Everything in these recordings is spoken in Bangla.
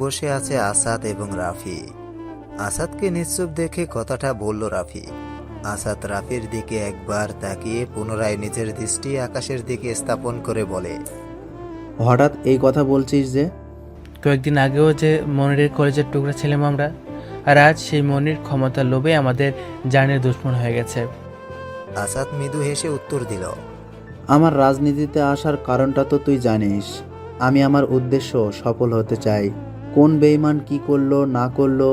বসে আছে আসাদ এবং রাফি। আসাদকে নিশ্চুপ দেখে কথাটা বলল রাফি। আসাদ রাফির দিকে একবার তাকিয়ে পুনরায় নিজের দৃষ্টি আকাশের দিকে স্থাপন করে বলে, হঠাৎ এই কথা বলছিস যে? কয়েকদিন আগেও যে মনিরের কলেজের টুকরা ছিলাম আমরা, আর আজ সেই মনির ক্ষমতার লোভে আমাদের জানের দুশ্মন হয়ে গেছে। আসাদ মৃদু হেসে উত্তর দিল, আমার রাজনীতিতে আসার কারণটা তো তুই জানিস। আমি আমার উদ্দেশ্য সফল হতে চাই। কোন বেঈমান কি করলো না করলো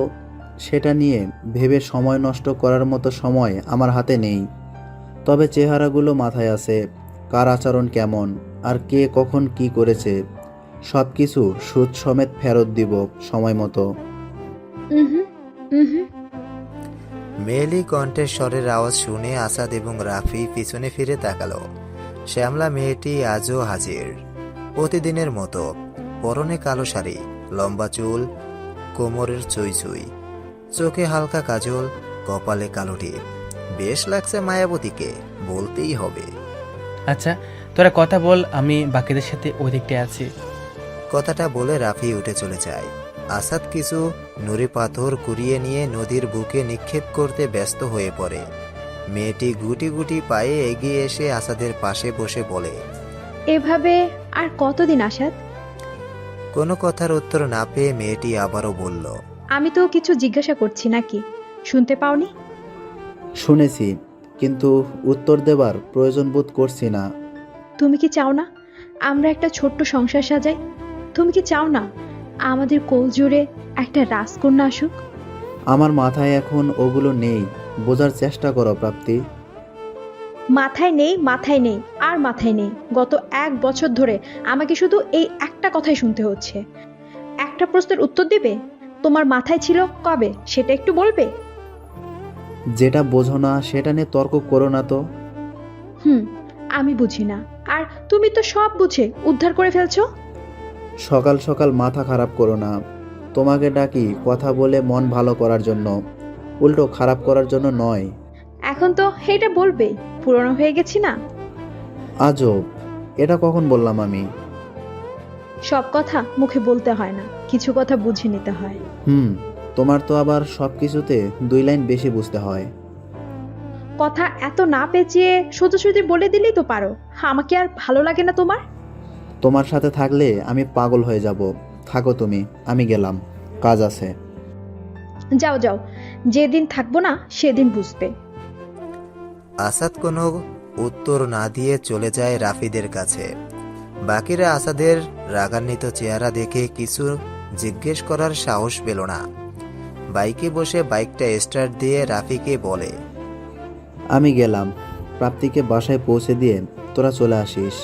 সেটা নিয়ে ভেবে সময় নষ্ট করার মতো সময় আমার হাতে নেই। তবে চেহারাগুলো মাথায় আছে, কার আচরণ কেমন আর কে কখন কি করেছে সব কিছু সুদ সমেত ফেরত দিব সময় মতো। মেয়েলি কণ্ঠেশ্বরের আওয়াজ শুনে আসাদ এবং রাফি পিছনে ফিরে তাকালো। শ্যামলা মেয়েটি আজও হাজির, প্রতিদিনের মতো। পরনে কালো শাড়ি, লম্বা চুল, কোমরের চুই চুই, চোখে হালকা কাজল, কপালে কালো টিপ। বেশ লাগছে মায়াবতীকে, বলতেই হবে। আচ্ছা, তোরা কথা বল, আমি বাকিদের সাথে ওই দিকটায় আছি। কথাটা বলে রাফি উঠে চলে যায়। আসাদ কিছু নুড়ি পাথর কুড়িয়ে নিয়ে নদীর বুকে নিক্ষেপ করতে ব্যস্ত হয়ে পড়ে। মেয়েটি গুটি গুটি পায়ে এগিয়ে এসে আসাদের পাশে বসে বলে, এভাবে আর কতদিন আসাদ? কোনো কথার উত্তর না পেয়ে মেয়েটি আবারও বলল, আমি তো কিছু জিজ্ঞাসা করছি নাকি, শুনতে পাওনি? শুনেছি, কিন্তু উত্তর দেবার প্রয়োজন বোধ করছি না। তুমি কি চাও না আমরা একটা ছোট্ট সংসার সাজাই? তুমি কি চাও না আমাদের কোল জুড়ে একটা রাজকন্যা আসুক? আমার মাথায় এখন ওগুলো নেই, বোঝার চেষ্টা করো প্রাপ্তি। মাথায় নেই, মাথায় নেই, আর মাথায় নেই। গত 1 বছর ধরে আমাকে শুধু এই একটা কথাই শুনতে হচ্ছে। একটা প্রশ্নের উত্তর দিবে? তোমার মাথায় ছিল কবে সেটা একটু বলবে? যেটা বোঝো না সেটা নিয়ে তর্ক করো না তো। আমি বুঝি না, আর তুমি তো সব বুঝে উদ্ধার করে ফেলছো। সকাল সকাল মাথা খারাপ করো না। তোমাকে ডাকি কথা বলে মন ভালো করার জন্য, উল্টো খারাপ করার জন্য নয়। এখন তো এটা বলবে, পুরনো হয়ে গেছি না? আজব, এটা কখন বললাম আমি? সব কথা মুখে বলতে হয় না, কিছু কথা বুঝে নিতে হয়। তোমার তো আবার সব কিছুতে 2 লাইন বেশি বুঝতে হয়। কথা এত না পেঁচিয়ে সোজাসুজি বলে দিলেই তো পারো। আমাকে আর ভালো লাগে না তোমার। তোমার সাথে থাকলে আমি পাগল হয়ে যাব। থাকো তুমি, আমি গেলাম, কাজ আছে। যাও যাও, যেদিন থাকবো না সেদিন বুঝবে। আসাদ কোনো উত্তর না দিয়ে চলে যায় রাফিদের কাছে। বাকিরা আসাদের রাগান্বিত চেহারা দেখে কিছু জিজ্ঞেস করার সাহস পেল না। বাইকে বসে বাইকটা স্টার্ট দিয়ে রাফিকে বলে, আমি গেলাম, প্রাপ্তিকে বাসায় পৌঁছে দিয়ে তোরা চলে আসিস।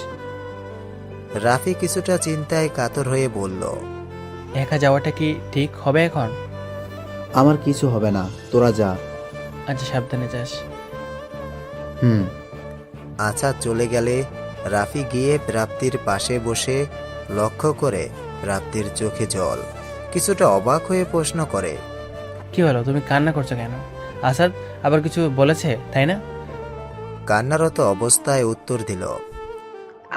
রাফি কিছুটা চিন্তায় কাতর হয়ে বলল, একা যাওয়াটা কি ঠিক হবে এখন? আমার কিছু হবে না, তোরা যা। আচ্ছা, সাবধানে যাস। আসাদ চলে গেলে রাফি গিয়ে প্রাপ্তির পাশে বসে লক্ষ্য করে প্রাপ্তির চোখে জল। কিছুটা অবাক হয়ে প্রশ্ন করে, কি হলো, তুমি কান্না করছো কেন? আসাদ আবার কিছু বলেছে তাই না? কান্নারত অবস্থায় উত্তর দিল,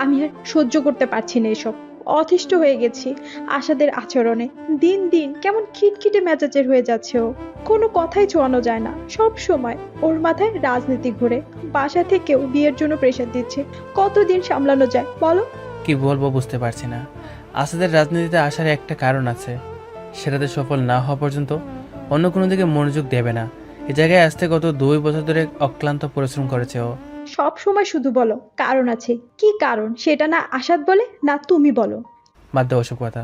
আমি আর সহ্য করতে পারছি না এসব। অতিষ্ঠ হয়ে গেছি আশাদের আচরণে। দিন দিন কেমন খিটখিটে মেজাজের হয়ে যাচ্ছে ও। কোনো কথাই ছোঁয়ানো যায় না, সব সময় ওর মাথায় রাজনীতি ঘুরে। বাসা থেকেও বিয়ের জন্য প্রেশার দিচ্ছে। কতদিন সামলানো যায় বলো? কি বলবো বুঝতে পারছি না। আসাদের রাজনীতিতে আসার একটা কারণ আছে, সেটাতে সফল না হওয়া পর্যন্ত অন্য কোনো দিকে মনোযোগ দেবে না। এই জায়গায় আসতে গত 2 বছর ধরে অক্লান্ত পরিশ্রম করেছে ও। সব সময় শুধু বলো কারণ আছে। কি কারণ সেটা না আশাদ বলে না তুমি বলো? বাদ দাও ওসব কথা,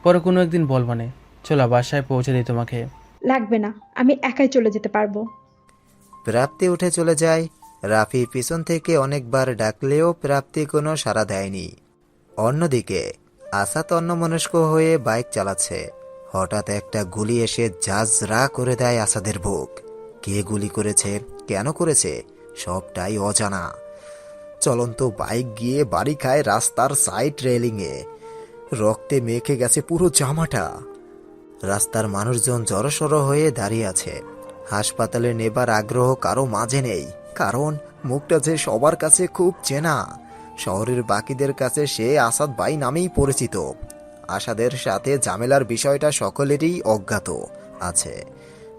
পরে কোনো একদিন বলবো নে। চলো বাসায় পৌঁছে দিই তোমাকে। লাগবে না, আমি একাই চলে যেতে পারবো। প্রাপ্তি উঠে চলে যায়। রাফি পিছন থেকে অনেকবার ডাকলেও প্রাপ্তি কোনো সাড়া দেয়নি। অন্যদিকে আসাদ অন্যমনস্ক হয়ে বাইক চালাচ্ছে। হঠাৎ একটা গুলি এসে ঝাঁঝরা করে দেয় আসাদের বুক। কে গুলি করেছে, কেন করেছে, সবটাই অজানা। চলন্ত বাইক গিয়ে বাড়ি খায় রাস্তার সাইড রেলিংয়ে। রক্তে মেখে গেছে পুরো জামাটা। রাস্তার মানুষজন জড়সড় হয়ে দাঁড়িয়ে আছে। হাসপাতালে নেবার আগ্রহ কারো মাঝে নেই, কারণ মুখটা যে সবার কাছে খুব চেনা। শহরের বাকিদের কাছে সে আসাদ ভাই নামেই পরিচিত। আসাদের সাথে ঝামেলার বিষয়টা সকলেরই অজ্ঞাত আছে,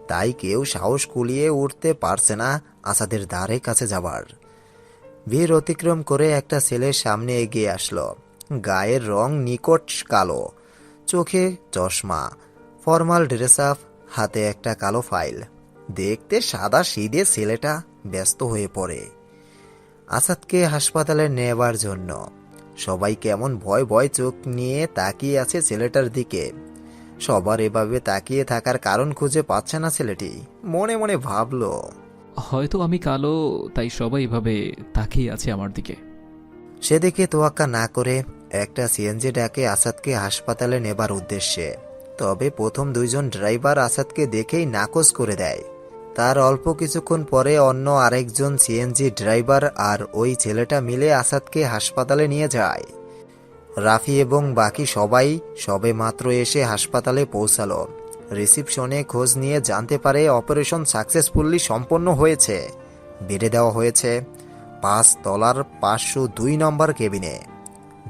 তাই কেউ সাহস কুলিয়ে উঠতে পারছে না আসাদের দ্বারে কাছে যাবার। ভিড় অতিক্রম করে একটা ছেলের সামনে এগিয়ে আসলো। গায়ের রং নিকট কালো, চোখে চশমা, ফর্মাল ড্রেস আপ, হাতে একটা কালো ফাইল। দেখতে সাদা সিধে ছেলেটা ব্যস্ত হয়ে পড়ে আসাদকে হাসপাতালে নেবার জন্য। সবাই কেমন ভয় ভয় চোখ নিয়ে তাকিয়ে আছে ছেলেটার দিকে। সবার এভাবে তাকিয়ে থাকার কারণ খুঁজে পাচ্ছে না ছেলেটি। মনে মনে ভাবলো, হয়তো আমি কালো, তাই সবাই এভাবে তাকিয়ে আছে আমার দিকে। সেদিকে তোয়াক্কা না করে একটা সিএনজি ডাকে আসাদকে হাসপাতালে নেবার উদ্দেশ্যে। তবে প্রথম দুইজন ড্রাইভার আসাদকে দেখেই নাকচ করে দেয়। তার অল্প কিছুক্ষণ পরে অন্য আরেকজন সিএনজি ড্রাইভার আর ওই ছেলেটা মিলে আসাদকে হাসপাতালে নিয়ে যায়। রাফি এবং বাকি সবাই সবে মাত্র এসে হাসপাতালে পৌঁছালো। রিসিপশনে খোঁজ নিয়ে জানতে পারে অপারেশন সাকসেসফুলি সম্পন্ন হয়েছে। বেড়ে দেওয়া হয়েছে 5 তলার 502 নম্বর কেবিনে।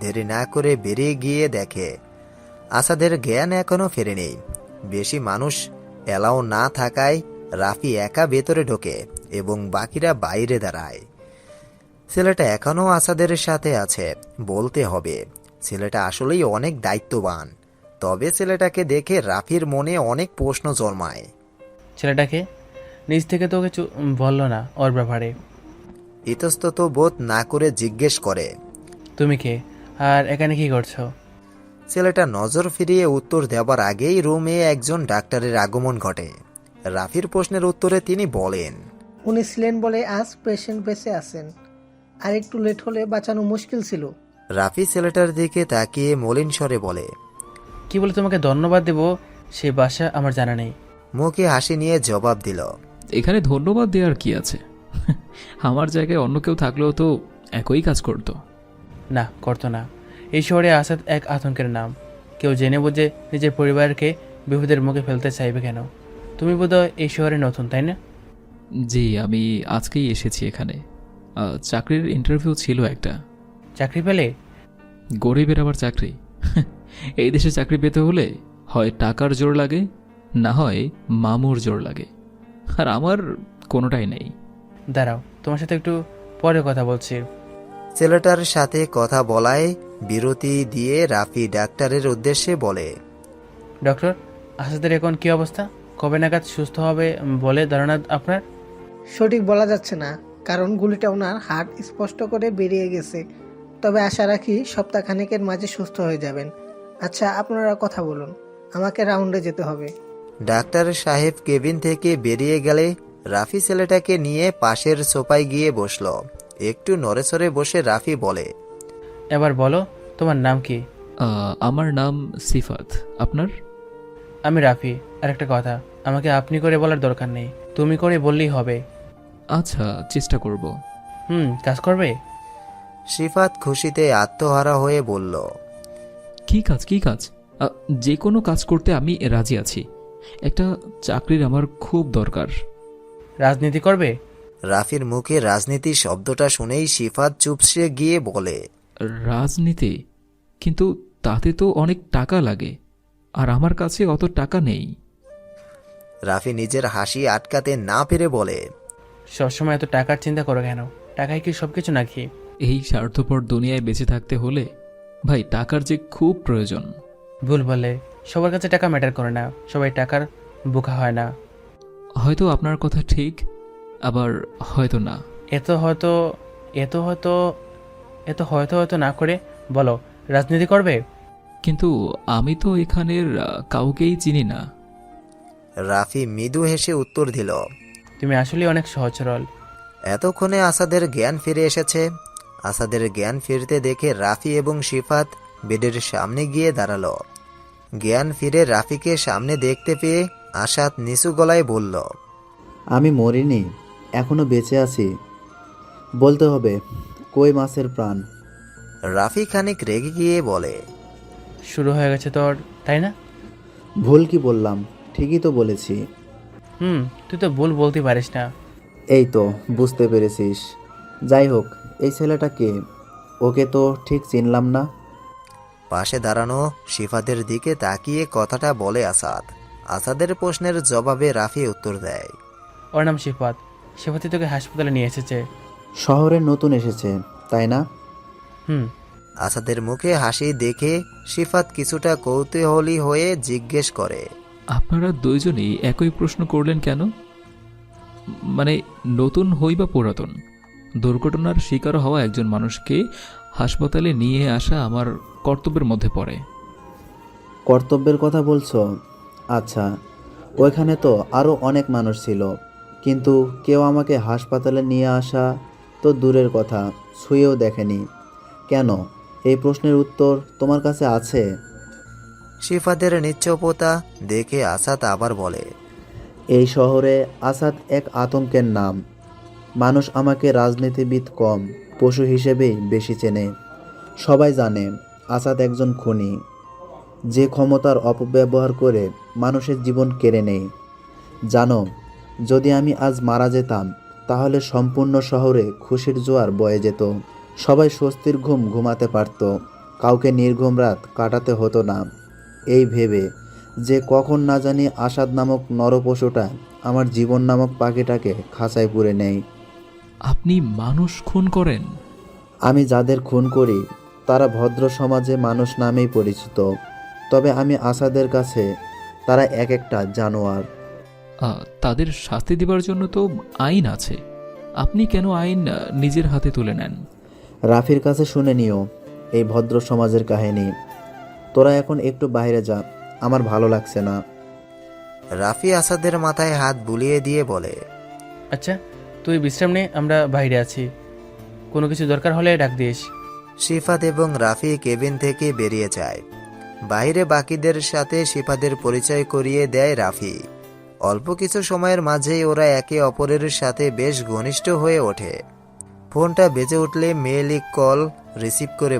দেরি না করে বেরিয়ে গিয়ে দেখে আসাদের জ্ঞান এখনো ফেরেনি। বেশি মানুষ এলাও না থাকায় রাফি একা ভেতরে ঢোকে এবং বাকিরা বাইরে দাঁড়ায়। ছেলেটা এখনো আসাদের সাথে আছে। বলতে হবে ছেলেটা আসলেই অনেক দায়িত্ববান। তবে ছেলেটাকে দেখে রাফির মনে অনেক প্রশ্ন জন্মায়। ছেলেটাকে নিজ থেকে তোকে বললো না ওর ব্যাপারে? ইতস্তত বোধ না করে জিজ্ঞেস করে, তুমি কে আর এখানে কি করছো? ছেলেটা নজর ফিরিয়ে উত্তর দেবার আগেই রুমে একজন ডাক্তারের আগমন ঘটে। রাফির প্রশ্নের উত্তরে তিনি বলেন, উনি ছিলেন বলে আজ পেশেন্ট বেঁচে আছেন, আর একটু লেট হলে বাঁচানো মুশকিল ছিল। রাফি ছেলেটার দিকে তাকিয়ে মলিন স্বরে বলে, কি বলে তোমাকে ধন্যবাদ দেব সে ভাষা আমার জানা নেই। মুখে হাসি নিয়ে জবাব দিল, এখানে ধন্যবাদ দেওয়ার কি আছে? আমার জায়গায় অন্য কেউ থাকলেও তো একই কাজ করতো। না, করতো না। এই শহরে আসাদ এক আতঙ্কের নাম। কেউ জেনে বুঝে নিজের পরিবারকে বিপদের মুখে ফেলতে চাইবে কেন? তুমি বোধহয় এই শহরে নতুন, তাই না? জি, আমি আজকেই এসেছি এখানে। চাকরির ইন্টারভিউ ছিল একটা। চাকরি পেলে? গরিবের আবার চাকরি? এই দেশে চাকরি পেতে হলে হয় টাকার জোর লাগে, না হয় মামুর জোর লাগে, আর আমার কোনোটাই নেই। দাঁড়াও, তোমার সাথে একটু পরে কথা বলছি। ছেলেটার সাথে কথা বলায় বিরতি দিয়ে রাফি ডাক্তারের উদ্দেশ্যে বলে, ডক্টর, আসাদের এখন কি অবস্থা? কবে নাগাদ সুস্থ হবে বলে ধারণা আপনার? সঠিক বলা যাচ্ছে না, কারণ গুলিটা ওনার হার্ট স্পষ্ট করে বেরিয়ে গেছে। তবে আশা রাখি সপ্তাহখানেকের মাঝে সুস্থ হয়ে যাবেন। আচ্ছা, আপনারা কথা বলুন, আমাকে রাউন্ডে যেতে হবে। ডাক্তার সাহেব কেবিন থেকে বেরিয়ে গেলে রাফি ছেলেটাকে নিয়ে পাশের সোফায় গিয়ে বসল। একটু নড়েচড়ে বসে রাফি বলে, এবার বলো, তোমার নাম কি? আমার নাম সিফাত। আপনার? আমি রাফি। আর একটা কথা, আমাকে আপনি করে বলার দরকার নেই, তুমি করে বললেই হবে। আচ্ছা, চেষ্টা করব। কাজ করবে? সিফাত খুশিতে আত্মহারা হয়ে বলল, কি কাজ? কি কাজ? যে কোনো কাজ করতে আমি রাজি আছি। একটা চাকরির আমার খুব দরকার। রাজনীতি করবে? রাফির মুখে রাজনীতি শব্দটা শুনেই সিফাত চুপসে গিয়ে বলে, রাজনীতি? কিন্তু তাতে তো অনেক টাকা লাগে, আর আমার কাছে অত টাকা নেই। রাফি নিজের হাসি আটকাতে না পেরে বলে, সবসময় এত টাকার চিন্তা করো কেন? টাকায় কি সবকিছু নাকি? এই স্বার্থপর দুনিয়ায় বেঁচে থাকতে হলে ভাই টাকার যে খুব প্রয়োজন। ভুল বলে, সবার কাছে টাকা ম্যাটার করে না, সবাই টাকার বোকা হয় না। হয়তো আপনার কথা ঠিক, আবার হয়তো না। এত হয়তো এত হয়তো এত হয়তো হয়তো না করে বলো, রাজনীতি করবে? কিন্তু আমি তো এখানের কাউকেই চিনি না। রাফি মৃদু হেসে উত্তর দিল, তুমি আসলে অনেক সহজ সরল। এতক্ষণে আসাদের জ্ঞান ফিরে এসেছে। আসাদের জ্ঞান ফিরতে দেখে রাফি এবং সিফাত বেডের সামনে গিয়ে দাঁড়ালো। জ্ঞান ফিরে রাফিকে সামনে দেখতে পেয়ে আসাদ নিচু গলায় বলল, আমি মরিনি, এখনো বেঁচে আছি। বলতে হবে কই মাছের প্রাণ। রাফি খানিক রেগে গিয়ে বলে, শুরু হয়ে গেছে তোর, তাই না? ভুল কি বললাম? ঠিকই তো বলেছি। তুই তো ভুল বলতে পারিস না। এই তো বুঝতে পেরেছিস। যাই হোক, এই ছেলেটা কে? ওকে তো ঠিক চিনলাম না। পাশে দাঁড়ানো শিফাদের দিকে তাকিয়ে কথাটা বলে আসাদ। আসাদের প্রশ্নের জবাবে রাফি উত্তর দেয়। ওর নাম শিফাত। শিফাতি তোকে হাসপাতালে নিয়ে এসেছে। শহরে নতুন এসেছে তাই না? হুম। আসাদের মুখে হাসি দেখে শিফাত কিছুটা কৌতূহলী হয়ে জিজ্ঞেস করে, আপনারা দুইজনই একই প্রশ্ন করলেন কেন? মানে নতুন হই বা পুরাতন, দুর্ঘটনার শিকার হওয়া একজন মানুষকে হাসপাতালে নিয়ে আসা আমার কর্তব্যের মধ্যে পড়ে। কর্তব্যের কথা বলছো? আচ্ছা, ওইখানে তো আরও অনেক মানুষ ছিল, কিন্তু কেউ আমাকে হাসপাতালে নিয়ে আসা তো দূরের কথা, ছুঁয়েও দেখেনি। কেন? এই প্রশ্নের উত্তর তোমার কাছে আছে? শিফাদের নিশ্চপতা দেখে আসাদ আবার বলে, এই শহরে আসাদ এক আতঙ্কের নাম। মানুষ আমাকে রাজনীতিবিদ কম, পশু হিসেবেই বেশি চেনে। সবাই জানে আসাদ একজন খুনি, যে ক্ষমতার অপব্যবহার করে মানুষের জীবন কেড়ে নেয়। জানো, যদি আমি আজ মারা যেতাম তাহলে সম্পূর্ণ শহরে খুশির জোয়ার বয়ে যেত। সবাই স্বস্তির ঘুম ঘুমাতে পারত, কাউকে নির্ঘুম রাত কাটাতে হতো না। এই ভেবে যে কখন না জানি আসাদ নামক নরপশুটা আমার জীবন নামক পাখিটাকে খাঁচায় পুরে নেয়। আপনি মানুষ খুন করেন? আমি যাদের খুন করি তারা ভদ্র সমাজে মানুষ নামেই পরিচিত, তবে আমি আসাদের কাছে তারা এক একটা জানোয়ার। তাদের শাস্তি দেবার জন্য তো আইন আছে। আপনি কেন আইন নিজের হাতে তুলে নেন? রাফির কাছে শুনে নিও এই ভদ্র সমাজের কাহিনী। তোরা এখন একটু বাইরে যা, আমার ভালো লাগছে না। রাফি আসাদের মাথায় হাত বুলিয়ে দিয়ে বলে, আচ্ছা, তুই বিশ্রাম নে, আমরা বাইরে আছি। কোনো কিছু দরকার হলে ডাক দিস। শিফাত এবং রাফি কেবিন থেকে বেরিয়ে যায়। বাইরে বাকিদের সাথে শিফাদের পরিচয় করিয়ে দেয় রাফি। অল্প কিছু সময়ের মাঝেই ওরা একে অপরের সাথে বেশ ঘনিষ্ঠ হয়ে ওঠে। ফোনটা বেজে উঠলে মেয়েটি কল রিসিভ করে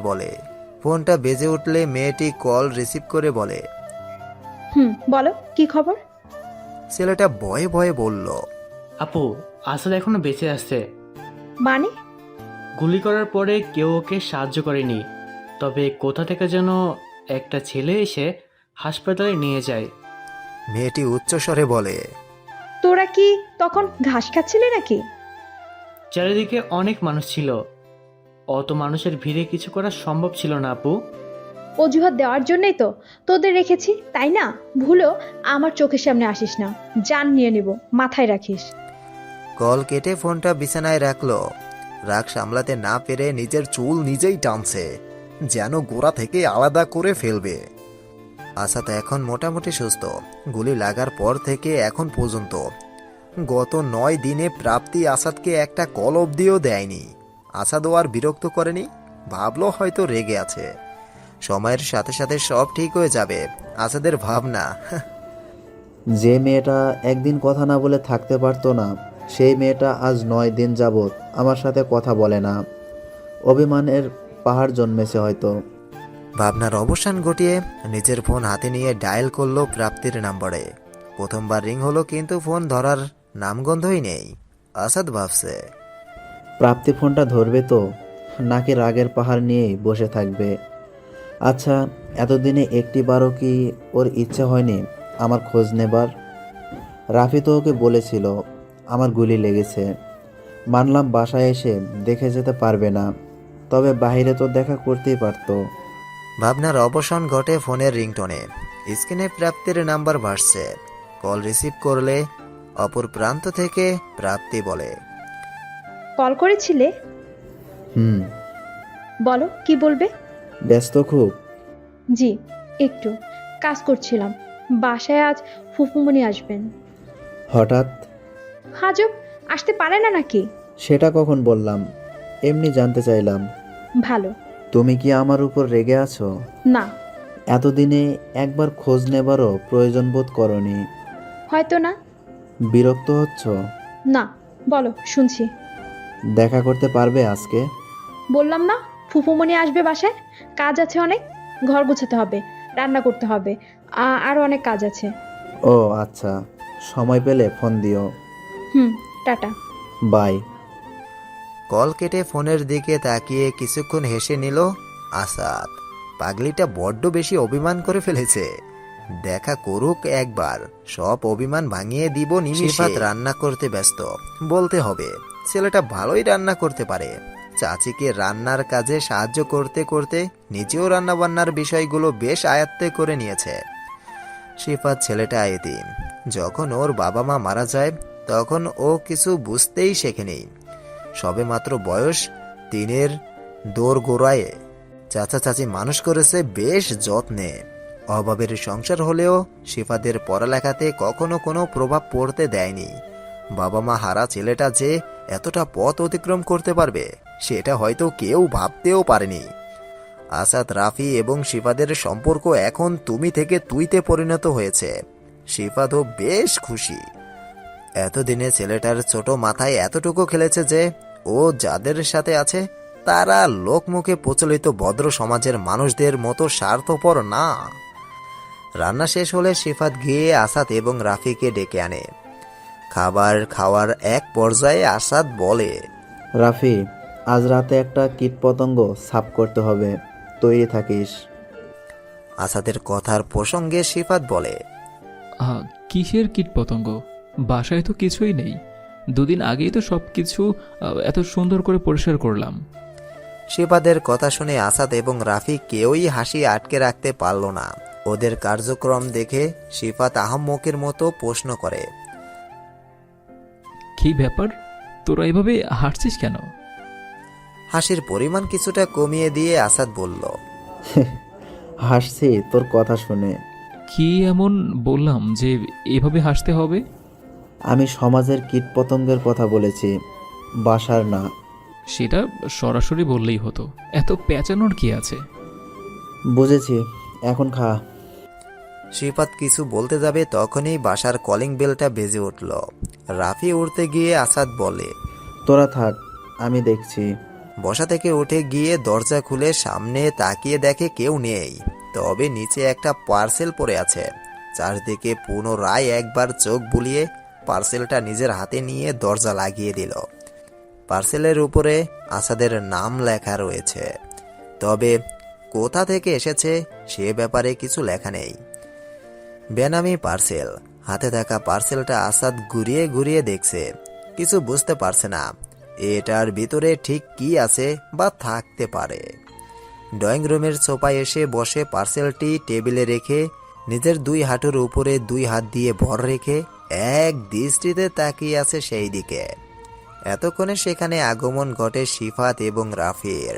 বলে, বলো কি খবর? ছেলেটা ভয়ে ভয়ে বলল, আপু, আসাদ এখনো বেঁচে আছে। মানে? গুলি করার পরে কেউ ওকে সাহায্য করেনি, তবে কোথা থেকে যেন একটা ছেলে এসে হাসপাতালে নিয়ে যায়। মেয়েটি উচ্চস্বরে বলে, তোরা কি তখন ঘাস খাচ্ছিলে নাকি? চারিদিকে অনেক মানুষ ছিল, অত মানুষের ভিড়ে কিছু করা সম্ভব ছিল না আপু। অজুহাত দেওয়ার জন্যই তো তোদের রেখেছি, তাই না? ভুলো আমার চোখের সামনে আসিস না, জান নিয়ে নিব, মাথায় রাখিস। কল কেটে ফোনটা বিছানায় রাখলো। রাগ সামলাতে না পেরে নিজের চুল নিজেই টানছে, যেন গোড়া থেকে আলাদা করে ফেলবে। আসাদ এখন মোটামুটি সুস্থ। গুলি লাগার পর থেকে এখন পর্যন্ত গত 9 দিনে প্রাপ্তি আসাদকে একটা কল অবধিও দেয়নি। আসাদও আর বিরক্ত করেনি, ভাবলো হয়তো রেগে আছে। সময়ের সাথে সাথে সব ঠিক হয়ে যাবে, আসাদের ভাবনা। যে মেয়েটা একদিন কথা না বলে থাকতে পারতো না, সেই মেয়েটা আজ 9 দিন যাবৎ আমার সাথে কথা বলে না। অভিমানের পাহাড় জন্মেছে হয়তো। ভাবনার অবসান ঘটিয়ে নিজের ফোন হাতে নিয়ে ডায়াল করলো প্রাপ্তির নম্বরে। প্রথমবার রিং হলো, কিন্তু ফোন ধরার নামগন্ধই নেই। আসাদ ভাবছে, প্রাপ্তি ফোনটা ধরবে তো, নাকি রাগের পাহাড় নিয়েই বসে থাকবে? আচ্ছা, এতদিনে একটিবারও কি ওর ইচ্ছে হয়নি আমার খোঁজ নেবার? রাফি তো ওকে বলেছিল আমার গুলি লেগেছে। মানলাম বাসায় এসে দেখে যেতে পারবে না, তবে বাইরে তো দেখা করতেই পারতো। ভাবনার অবসান ঘটে ফোনের রিংটোনে। স্ক্রিনে প্রাপ্তির নাম্বার ভাসছে। কল রিসিভ করলে অপর প্রান্ত থেকে প্রাপ্তি বলে, কল করেছিলে? হুম। বলো কি বলবে? ব্যস্ত খুব? জি, একটু কাজ করছিলাম। বাসায় আজ ফুফুমণি আসবেন। হঠাৎ? হাজব, আসতে পারে না নাকি? সেটা কখন বললাম, এমনি জানতে চাইলাম। ভালো। তুমি কি আমার উপর রেগে আছো? না। এতদিনে একবার খোঁজ নেবারও প্রয়োজন বোধ করনি? হয়তো না। বিরক্ত হচ্ছ? না, বলো শুনছি। দেখা করতে পারবে আজকে? বললাম না, ফুফুমণি আসবে বাসায়। কাজ আছে অনেক, ঘর গোছাতে হবে, রান্না করতে হবে, আরো অনেক কাজ আছে। ও আচ্ছা, সময় পেলে ফোন দিও। টাটা। বাই। কল কেটে ফোনের দিকে তাকিয়ে কিছুক্ষণ হেসে নিল আসাদ। পাগলিটা বড্ড বেশি অভিমান করে ফেলেছে। দেখা করুক একবার, সব অভিমান ভাঙিয়ে দিব নিমিষে। সিফাত রান্না করতে ব্যস্ত, বলতে হবে ছেলেটা ভালোই রান্না করতে পারে। চাচিকে রান্নার কাজে সাহায্য করতে করতে নিজেও রান্নাবান্নার বিষয়গুলো বেশ আয়ত্তে করে নিয়েছে। সিফাত ছেলেটা এতিম। যখন ওর বাবা মা মারা যায় তখন ও কিছু বুঝতেই শেখেনি। সবেমাত্র বয়স 3-এর দোরগোড়ায় চাচা চাচি মানুষ করেছে বেশ যত্নে। অভাবের সংসার হলেও সিফাতের পড়ালেখাতে কখনো কোনো প্রভাব পড়তে দেয়নি। বাবা মা হারা ছেলেটা যে এতটা পথ অতিক্রম করতে পারবে সেটা হয়তো কেউ ভাবতেও পারেনি। আসাদ, রাফি এবং সিফাতের সম্পর্ক এখন তুমি থেকে তুইতে পরিণত হয়েছে। সিফাতও বেশ খুশি। এতদিনে ছেলেটার ছোট মাথায় এতটুকু খেলেছে যে ও যাদের সাথে আছে তারা লোকমুখে প্রচলিত ভদ্র সমাজের মানুষদের মতো স্বার্থপর না। রান্না শেষ হলে সিফাত গিয়ে আসাদ এবং রাফিকে ডেকে আনে। খাবার খাওয়ার এক পর্যায়ে আসাদ বলে, রাফি, আজ রাতে একটা কীটপতঙ্গ সাফ করতে হবে, তৈরি থাকিস। আসাদের কথার প্রসঙ্গে সিফাত বলে, কিসের কীটপতঙ্গ? বাসায় তো কিছুই নেই। 2 দিন আগেই তো সব কিছু এত সুন্দর করে পরিষ্কার করলাম। সিফাতের কথা শুনে আসাদ এবং রাফি কেউই হাসি আটকে রাখতে পারল না। ওদের কার্যক্রম দেখে সিফাত আহম্মকের মতো প্রশ্ন করে, কি ব্যাপার, তোরা এভাবে হাঁটছিস কেন? হাসির পরিমাণ কিছুটা কমিয়ে দিয়ে আসাদ বলল, হাসছি তোর কথা শুনে। কি এমন বললাম যে এভাবে হাসতে হবে? আমি সমাজের কীটপতঙ্গের কথা বলেছি, বাসার না। সেটা সরাসরি বললেই হতো, এত পেঁচানোর কি আছে? বুঝেছি, এখন খা। সিফাত কিছু বলতে যাবে তখনই বাসার কলিং বেলটা বেজে উঠল। রাফি উঠতে গিয়ে আসাদ বলে, তোরা থাক, আমি দেখছি। বসা থেকে উঠে গিয়ে দরজা খুলে সামনে তাকিয়ে দেখে কেউ নেই, তবে নিচে একটা পার্সেল পড়ে আছে। চারদিকে পুনরায় একবার চোখ বুলিয়ে পার্সেলটা নিজের হাতে নিয়ে দরজা লাগিয়ে দিল। পার্সেলের উপরে আসাদের নাম লেখা রয়েছে, তবে কোথা থেকে এসেছে সে ব্যাপারে কিছু লেখা নেই। বেনামি পার্সেল। হাতে থাকা পার্সেলটা আসাদ ঘুরিয়ে ঘুরিয়ে দেখছে, কিছু বুঝতে পারছে না এটার ভিতরে ঠিক কি আছে বা থাকতে পারে। ড্রয়িং রুমের সোফায় এসে বসে পার্সেলটি টেবিলে রেখে নিজের 2 হাঁটুর উপরে 2 হাত দিয়ে ভর রেখে এক দৃষ্টিতে তাকিয়ে আছে সেই দিকে। এতক্ষণে সেখানে আগমন ঘটে সিফাত এবং রাফির।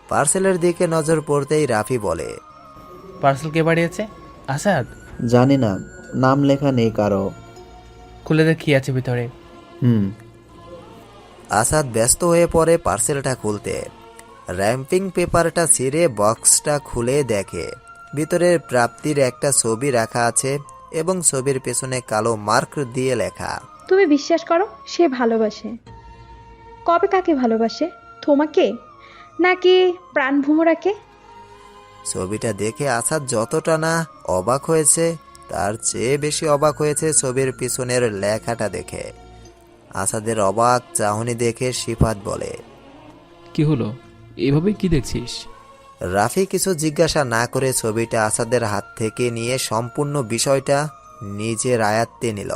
পার্সেলের দিকে নজর পড়তেই রাফি বলে, পার্সেল কে পাঠিয়েছে? আসাদ? জানি না, নাম লেখা নেই কারো। খুলে দেখ কি আছে ভিতরে। আসাদ ব্যস্ত হয়ে পড়ে পার্সেলটা খুলতে। র্যাম্পিং পেপারটা ছিঁড়ে বক্সটা খুলে দেখে ভিতরে প্রাপ্তির একটা ছবি রাখা আছে এবং ছবির পেছনে কালো মার্ক দিয়ে লেখা, তুমি বিশ্বাস করো সে ভালোবাসে। কবে কাকে ভালোবাসে? তোমাকে নাকি প্রাণভোমরাকে? ছবিটা দেখে আসাদ যতটা না অবাক হয়েছে তার চেয়ে বেশি অবাক হয়েছে ছবির পিছনের লেখাটা দেখে। আসাদের অবাক চাহনি দেখে সিফাত বলে, কি হলো, এভাবে কি দেখছিস? রাফি কিছু জিজ্ঞাসা না করে ছবিটা আসাদের হাত থেকে নিয়ে সম্পূর্ণ বিষয়টা নিজের আয়ত্তে নিল।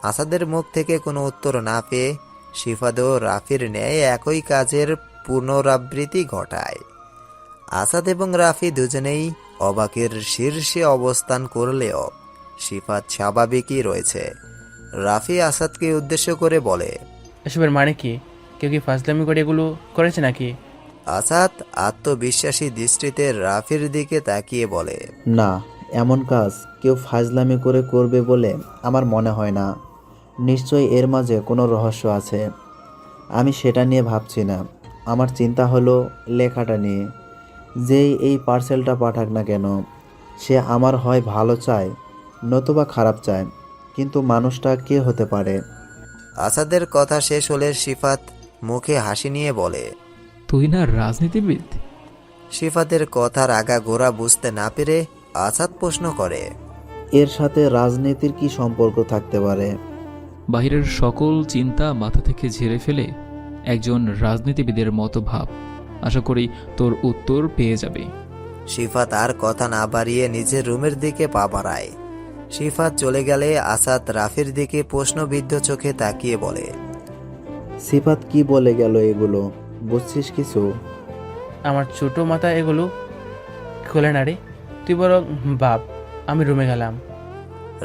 আসাদের মুখ থেকে কোনো উত্তর না পেয়ে সিফাতও রাফির ন্যায় একই কাজের পুনরাবৃত্তি ঘটায়। আসাদ এবং রাফি দুজনেই অবাকের শীর্ষে অবস্থান করলেও সিফাত স্বাভাবিকই রয়েছে। রাফি আসাদকে উদ্দেশ্য করে বলে, এসবের মানে কি? কেউ কি ফাজলামি করে এগুলো করেছে নাকি? আসাদ আত্মবিশ্বাসী দৃষ্টিতে রাফির দিকে তাকিয়ে বলে, না, এমন কাজ কেউ ফাজলামি করে করবে বলে আমার মনে হয় না। নিশ্চয়ই এর মাঝে কোনো রহস্য আছে। আমি সেটা নিয়ে ভাবছি না। আমার চিন্তা হলো লেখাটা নিয়ে। যেই এই পার্সেলটা পাঠাক না কেন, সে আমার হয় ভালো চায় নতুবা খারাপ চায়, কিন্তু মানুষটা কে হতে পারে? আসাদের কথা শেষ হলে সিফাত মুখে হাসি নিয়ে বলে, তুই না রাজনীতিবিদ? সিফাতের কথার আগা গোড়া বুঝতে না পেরে আসাদ প্রশ্ন করে, এর সাথে রাজনীতির কি সম্পর্ক থাকতে পারে? বাহিরের সকল চিন্তা মাথা থেকে ঝেড়ে ফেলে একজন রাজনীতিবিদের মতো ভাব, আশা করি তোর উত্তর পেয়ে যাবে। শিফাত আর কথা না বাড়িয়ে নিজের রুমের দিকে পা বাড়ায়। শিফাত চলে গেলে আসাদ রাফির দিকে প্রশ্নবিদ্ধ চোখে তাকিয়ে বলে, সিফাত কি বলে গেল এগুলো? বুঝছিস কিছু? আমার ছোট মাথা এগুলো খোলে না রে, তুই বরং ভাব। আমি রুমে গেলাম।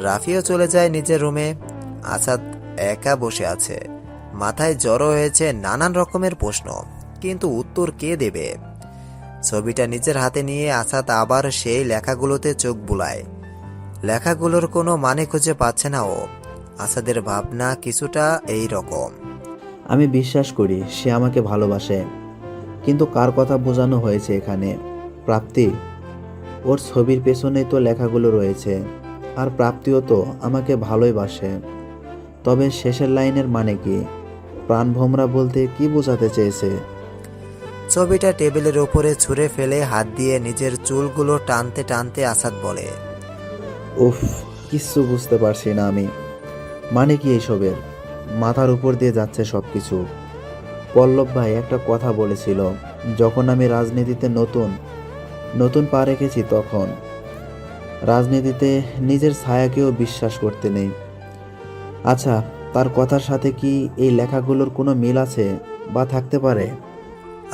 রাফিও চলে যায় নিজের রুমে। আসাদ একা বসে আছে। মাথায় জড়ো হয়েছে নানান রকমের প্রশ্ন, কিন্তু উত্তর কে দেবে? ছবিটা নিজের হাতে নিয়ে আসাদ আবার সেই লেখাগুলোতে চোখ বুলায়। লেখাগুলোর কোনো মানে খুঁজে পাচ্ছে না ও। আসাদের ভাবনা কিছুটা এই রকম। আমি বিশ্বাস করি সে আমাকে ভালোবাসে, কিন্তু কার কথা বোঝানো হয়েছে এখানে? প্রাপ্তি। ওর ছবির পেছনেই তো লেখাগুলো রয়েছে। আর প্রাপ্তিও তো আমাকে ভালোই বাসে। তবে শেষের লাইনের মানে কি? প্রাণভোমরা বলতে কি বোঝাতে চেয়েছে? ছবিটা টেবিলের উপরে ছুঁড়ে ফেলে হাত দিয়ে নিজের চুলগুলো টানতে টানতে আসাদ বলে, উফ, কিচ্ছু বুঝতে পারছি না আমি। মানে কি এইসবের? মাথার উপর দিয়ে যাচ্ছে সব কিছু। পল্লব ভাই একটা কথা বলেছিল, যখন আমি রাজনীতিতে নতুন পা রেখেছি তখন। রাজনীতিতে নিজের ছায়াকেও বিশ্বাস করতে নেই। আচ্ছা, তার কথার সাথে কি এই লেখাগুলোর কোনো মিল আছে বা থাকতে পারে?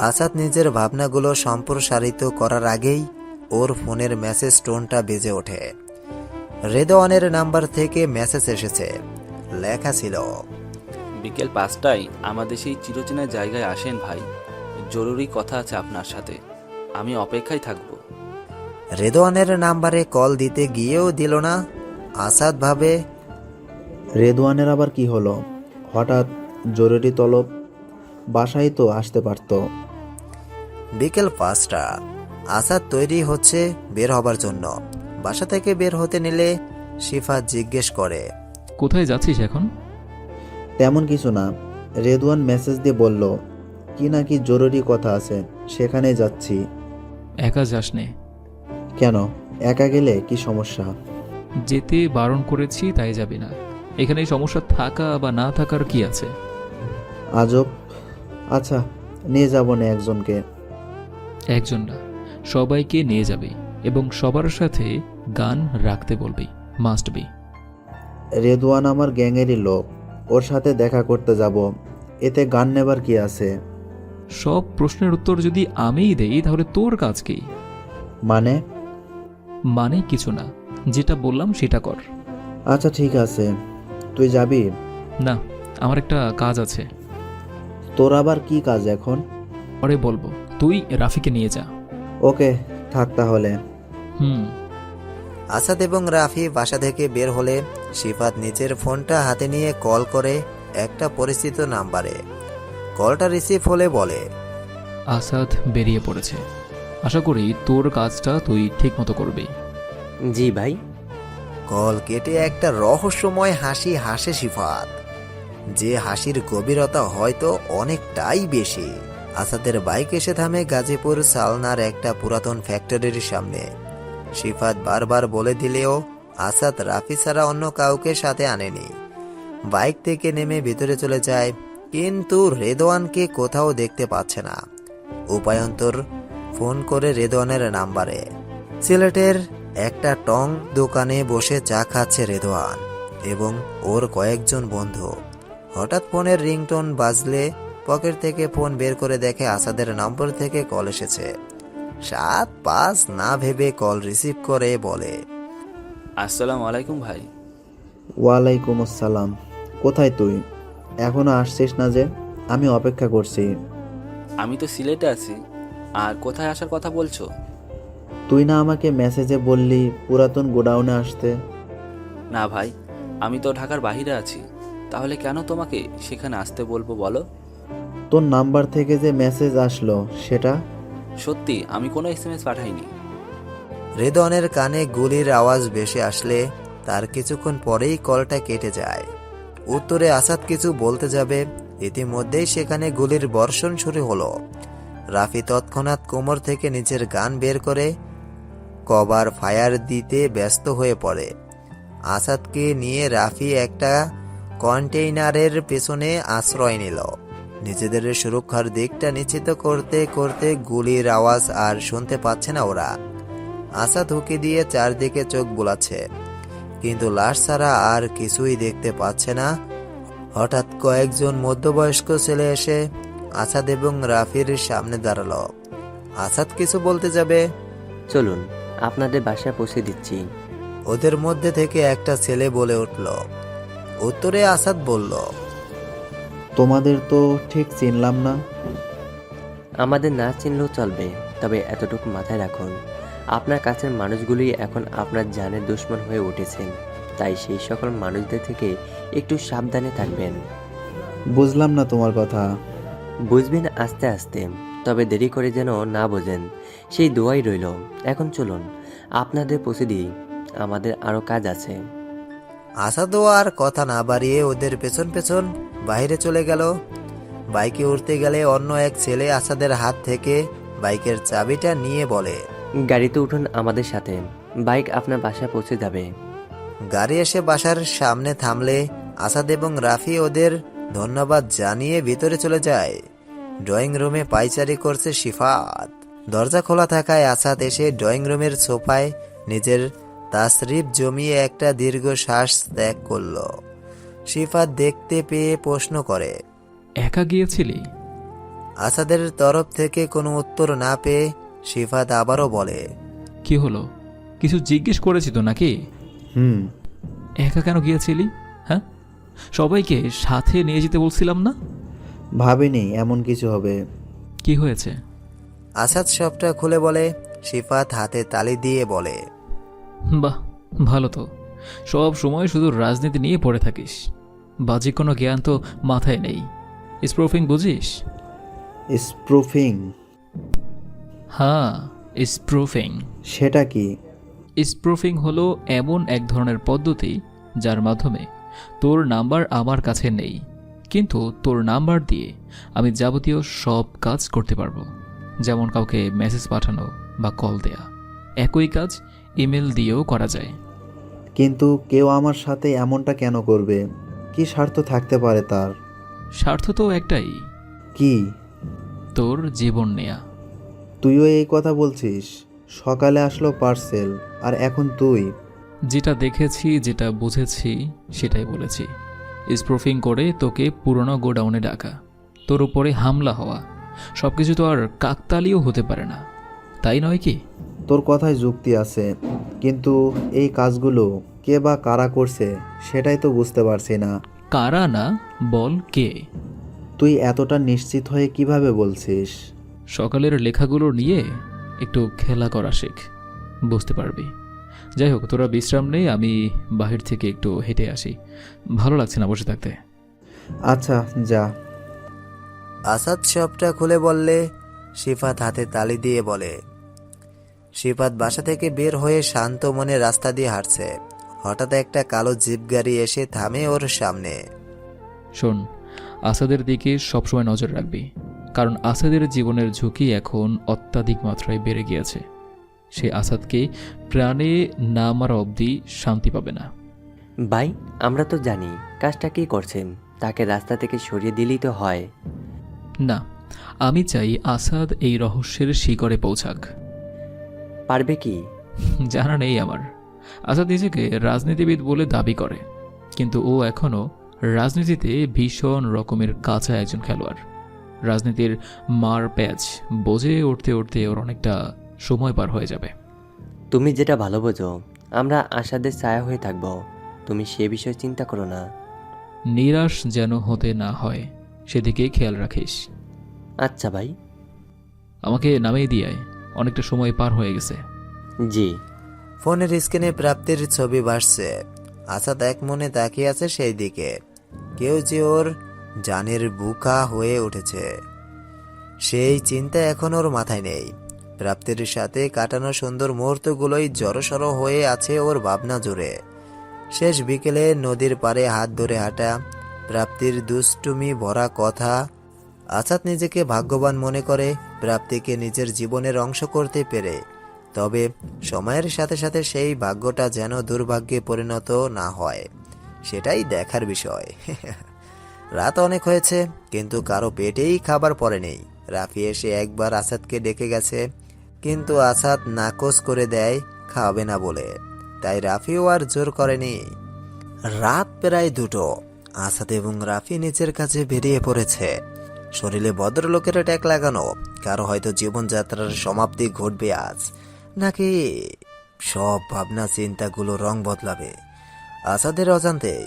আসাদ নিজের ভাবনাগুলো সম্প্রসারিত করার আগেই ওর ফোনের মেসেজ টোনটা বেজে ওঠে। রেদওয়ানের নাম্বার থেকে মেসেজ এসেছে। লেখা ছিল, বিকেল 5টায় আমাদের সেই চিরচেনা জায়গায় আসেন ভাই, জরুরি কথা আছে আপনার সাথে, আমি অপেক্ষায় থাকব। রেদওয়ানের নাম্বারে কল দিতে গিয়েও দিল না। আসাদ ভাবে, রেদওয়ানের আবার কি হলো? হঠাৎ জরুরি তলব, বাসায় তো আসতে পারতো। বিকেল 5টা। আসাদ তৈরি হচ্ছে বের হবার জন্য। বাসা থেকে বের হতে নিলে শিফা জিজ্ঞেস করে, কোথায় যাচ্ছিস এখন? তেমন কিছু না। রেদওয়ান মেসেজ দিয়ে বলল কি নাকি জরুরি কথা আছে, সেখানে যাচ্ছি। একা যাস নে। কেন? একা গেলে কি সমস্যা? যেতে বারণ করেছি তাই যাবি না। এখানে এই সমস্যা থাকা বা না থাকার কি আছে? আজব। আচ্ছা, নিয়ে যাব না একজনকে। একজন না, সবাইকে নিয়ে যাবি এবং সবার সাথে গান রাখতে বলবি, মাস্ট বি। রেদওয়ান আমার গ্যাংয়েরই লোক, ওর সাথে দেখা করতে যাব, এতে গান নেবার কি আছে? সব প্রশ্নের উত্তর যদি আমিই দেই তাহলে তোর কাজ কি? মানে কিছু না, যেটা বললাম সেটা কর। আচ্ছা ঠিক আছে, তুই যাবি? না, আমার একটা কাজ আছে। তোর আবার কি কাজ এখন? পরে বলবো, তুই রাফিকে নিয়ে যা। ওকে, থাক তাহলে। হুম। আসাদ এবং রাফি বাসা থেকে বের হলে শিফাত নিজের ফোনটা হাতে নিয়ে কল করে একটা পরিচিত নাম্বারে। কলটা রিসিভ হলে বলে, আসাদ বেরিয়ে পড়েছে। আশা করি তোর কাজটা তুই ঠিক মতো করবি। জি ভাই। কল কেটে একটা রহস্যময় হাসি হাসে শিফাত, যে হাসির গভীরতা হয়তো অনেকটাই বেশি। আসাদের বাইক এসে থামে গাজীপুর সালনার একটা পুরাতন ফ্যাক্টরির সামনে। শিফাত বারবার বলে দিলেও আসাদ রাফি ছাড়া অন্য কাউকে সাথে আনেনি। বাইক থেকে নেমে ভিতরে চলে যায়, কিন্তু রেদওয়ানকে কোথাও দেখতে পাচ্ছে না। উপায়ন্তর ফোন করে রেদওয়ানের নাম্বারে। সিলেটের একটা টং দোকানে বসে চা খাচ্ছে রেদওয়ান এবং ওর কয়েকজন বন্ধু। হঠাৎ ফোনের রিংটোন বাজলে পকেট থেকে ফোন বের করে দেখে আসাদের নম্বর থেকে কল এসেছে। 7-5 না ভেবে কল রিসিভ করে বলে, আসসালামু আলাইকুম ভাই। ওয়ালাইকুম আসসালাম। কোথায় তুই? এখনো আসছিস না যে? আমি অপেক্ষা করছি। আমি তো সিলেটে আছি, আর কোথায় আসার কথা বলছো? তুই না আমাকে মেসেজে বললি পুরাতন গোডাউনে আসতে? না ভাই, আমি তো ঢাকার বাইরে আছি। তাহলে কেন তোমাকে সেখানে আসতে বলবো বলো? তোর নাম্বার থেকে যে মেসেজ আসলো সেটা? সত্যি আমি কোনো SMS পাঠাইনি। রেদওয়ানের কানে গুলির আওয়াজ ভেসে আসলে তার কিছুক্ষণ পরেই কলটা কেটে যায়। উত্তরে আসাদ কিছু বলতে যাবে, ইতিমধ্যেই সেখানে গুলির বর্ষণ শুরু হলো। রাফি তৎক্ষণাৎ কোমর থেকে নিজের গান বের করে কভার ফায়ার দিতে ব্যস্ত হয়ে পড়ে। আসাদকে নিয়ে রাফি একটা কন্টেইনারের পেছনে আশ্রয় নিল। নিজেদের সুরক্ষার দিকটা নিশ্চিত করতে করতে গুলির আওয়াজ আর শুনতে পাচ্ছে না ওরা। আসাদ উকি দিয়ে চারদিকে চোখ বুলাচ্ছে, কিন্তু লাশ ছাড়া আর কিছুই দেখতে পাচ্ছে না। হঠাৎ কয়েকজন মধ্যবয়স্ক ছেলে এসে আসাদ এবং রাফির সামনে দাঁড়ালো। আসাদ কিছু বলতে যাবে, চলুন আপনাদের বাসায় পৌঁছে দিচ্ছি। ওদের মধ্যে থেকে একটা ছেলে বলে উঠল। উত্তরে আসাদ বলল, তোমাদের তো ঠিক চিনলাম না। আমাদের না চিনলেও চলবে, তবে এতটুকু মাথায় রাখুন, আপনার কাছের মানুষগুলোই এখন আপনার জানের দুশ্মন হয়ে উঠেছেন। তাই সেই সকল মানুষদের থেকে একটু সাবধানে থাকবেন। বুঝলাম না তোমার কথা। বুঝবেন আস্তে আস্তে, তবে দেরি করে যেন না বোঝেন, সেই দোয়াই রইল। এখন চলুন আপনাদের পৌঁছে দিই, আমাদের আরও কাজ আছে। আসাদও আর কথা না বাড়িয়ে ওদের পেছন পেছন বাইরে চলে গেল। বাইকে উঠতে গেলে অন্য এক ছেলে আসাদের হাত থেকে বাইকের চাবিটা নিয়ে বলে, গাড়িতে উঠুন আমাদের সাথে, বাইক আপনার বাসায় পৌঁছে যাবে। গাড়ি এসে বাসার সামনে থামলে আসাদ এবং রাফি ওদের ধন্যবাদ জানিয়ে ভিতরে চলে যায়। ড্রয়িং রুমে পায়চারি করছে শিফাত। দরজা খোলা থাকায় আসাদ এসে ড্রয়িং রুমের সোফায় নিজের তাসরিফ জমিয়ে একটা দীর্ঘ শ্বাস ত্যাগ করল। শিফাত দেখতে পেয়ে প্রশ্ন করে, একা গিয়েছিলি? আসাদের তরফ থেকে কোনো উত্তর না পেয়ে শিফাত আবারও বলে, কি হলো, কিছু জিজ্ঞেস করেছি তো নাকি? হুম। একা কেন গিয়েছিলি? হ্যাঁ, সবাইকে সাথে নিয়ে যেতে বলছিলাম না? ভাবিনি এমন কিছু হবে। কি হয়েছে? আসাদ সবটা খুলে বলে। শিফাত হাতে তালি দিয়ে বলে, বাহ, ভালো তো। সব সময় শুধু রাজনীতি নিয়ে পড়ে থাকিস, বাজি কোনো জ্ঞান তো মাথায় নেই। স্প্রুফিং বুঝিস? স্প্রুফিং? হ্যাঁ, স্প্রুফিং। সেটা কি? স্প্রুফিং হলো এমন এক ধরনের পদ্ধতি যার মাধ্যমে তোর নাম্বার আমার কাছে নেই, কিন্তু তোর নাম্বার দিয়ে আমি যাবতীয় সব কাজ করতে পারবো। যেমন কাউকে মেসেজ পাঠানো বা কল দেয়া। একই কাজ ইমেল দিয়েও করা যায়। কিন্তু কেউ আমার সাথে এমনটা কেন করবে? কি স্বার্থ থাকতে পারে তার? স্বার্থ তো একটাই, কি? তোর জীবন নেয়া। তুইও এই কথা বলছিস? সকালে আসলো পার্সেল, আর এখন তুই? যেটা দেখেছি, যেটা বুঝেছি সেটাই বলেছি। স্প্রুফিং করে তোকে পুরনো গোডাউনে ডাকা, তোর উপরে হামলা হওয়া, সবকিছু তো আর কাকতালীয় হতে পারে না, তাই নয় কি? তোর কথায় যুক্তি আছে, কিন্তু এই কাজগুলো কে বা কারা করছে সেটাই তো বুঝতে পারছি না। কারা না, বল কে? তুই এতটা নিশ্চিত হয়ে কিভাবে বলছিস? সকালের লেখাগুলো নিয়ে একটু খেলা করা শেখ, বুঝতে পারবি। যাই হোক, তোরা বিশ্রাম নেই, আমি বাহির থেকে একটু হেঁটে আসি, ভালো লাগছে না বসে থাকতে। আচ্ছা, যা। আসাদ সবটা খুলে বললে শিফাত হাতে তালি দিয়ে বলে। শিফাত বাসা থেকে বের হয়ে শান্ত মনে রাস্তা দিয়ে হাঁটছে। হঠাৎ একটা কালো জিপ গাড়ি এসে থামে ওর সামনে। শোন, আসাদের দিকে সবসময় নজর রাখবি, কারণ আসাদের জীবনের ঝুঁকি এখন অত্যাধিক মাত্রায় বেড়ে গিয়েছে। সে আসাদকে প্রাণে না মারা অবধি শান্তি পাবে না। ভাই, আমরা তো জানি কাজটা কি করছেন, তাকে রাস্তা থেকে সরিয়ে দিলেই তো হয়। না, আমি চাই আসাদ এই রহস্যের শিকড়ে পৌঁছাক। পারবে কি? জানা নেই আমার। আসাদ নিজেকে রাজনীতিবিদ বলে দাবি করে, কিন্তু ও এখনও রাজনীতিতে ভীষণ রকমের কাঁচা একজন খেলোয়াড়। রাজনীতির মার প্যাচ বোঝে উঠতে উঠতে ওর অনেকটা সময় পার হয়ে যাবে। তুমি যেটা ভালো বোঝো, আমরা আশাদের ছায়া হয়ে থাকবো, তুমি সে বিষয়ে চিন্তা করো না। নিরাশ যেন হতে না হয় সেদিকে খেয়াল রাখিস। আচ্ছা ভাই। আমাকে নামিয়ে দিয়ে আয়, অনেকটা সময় পার হয়ে গেছে। জি। ফোনের স্ক্রিনে প্রাপ্তির ছবি ভাসছে। আসাদ এক মনে তাকিয়ে আছে সেই দিকে। কেউ যে ওর জানের বুকা হয়ে উঠেছে, সেই চিন্তা এখন ওর মাথায় নেই। প্রাপ্তির সাথে কাটানো সুন্দর মুহূর্তগুলোই জড়সড় হয়ে আছে ওর ভাবনা জুড়ে। শেষ বিকেলে নদীর পাড়ে হাত ধরে হাঁটা, প্রাপ্তির দুষ্টুমি ভরা কথা। আসাদ নিজেকে ভাগ্যবান মনে করে প্রাপ্তিকে নিজের জীবনের অংশ করতে পেরে। তবে সময়ের সাথে সাথে সেই ভাগ্যটা যেন দুর্ভাগ্যে পরিণত না হয়, সেটাই দেখার বিষয়। রাত অনেক হয়েছে, কিন্তু কারো পেটেই খাবার পড়ে নেই। রাফি এসে একবার আসাদকে ডেকে গেছে, কিন্তু আসাদ নাকচ করে দেয় খাওয়াবে না বলে। তাই রাফিও আর জোর করেনি। রাত প্রায় 2টো। আসাদ এবং রাফি নিচের কাছে বেরিয়ে পড়েছে। শরীরে ভদ্রলোকের ট্যাগ লাগানো। কারো হয়তো জীবনযাত্রার সমাপ্তি ঘটবে আজ, নাকি সব ভাবনা চিন্তাগুলো রং বদলাবে আসাদের অজান্তেই।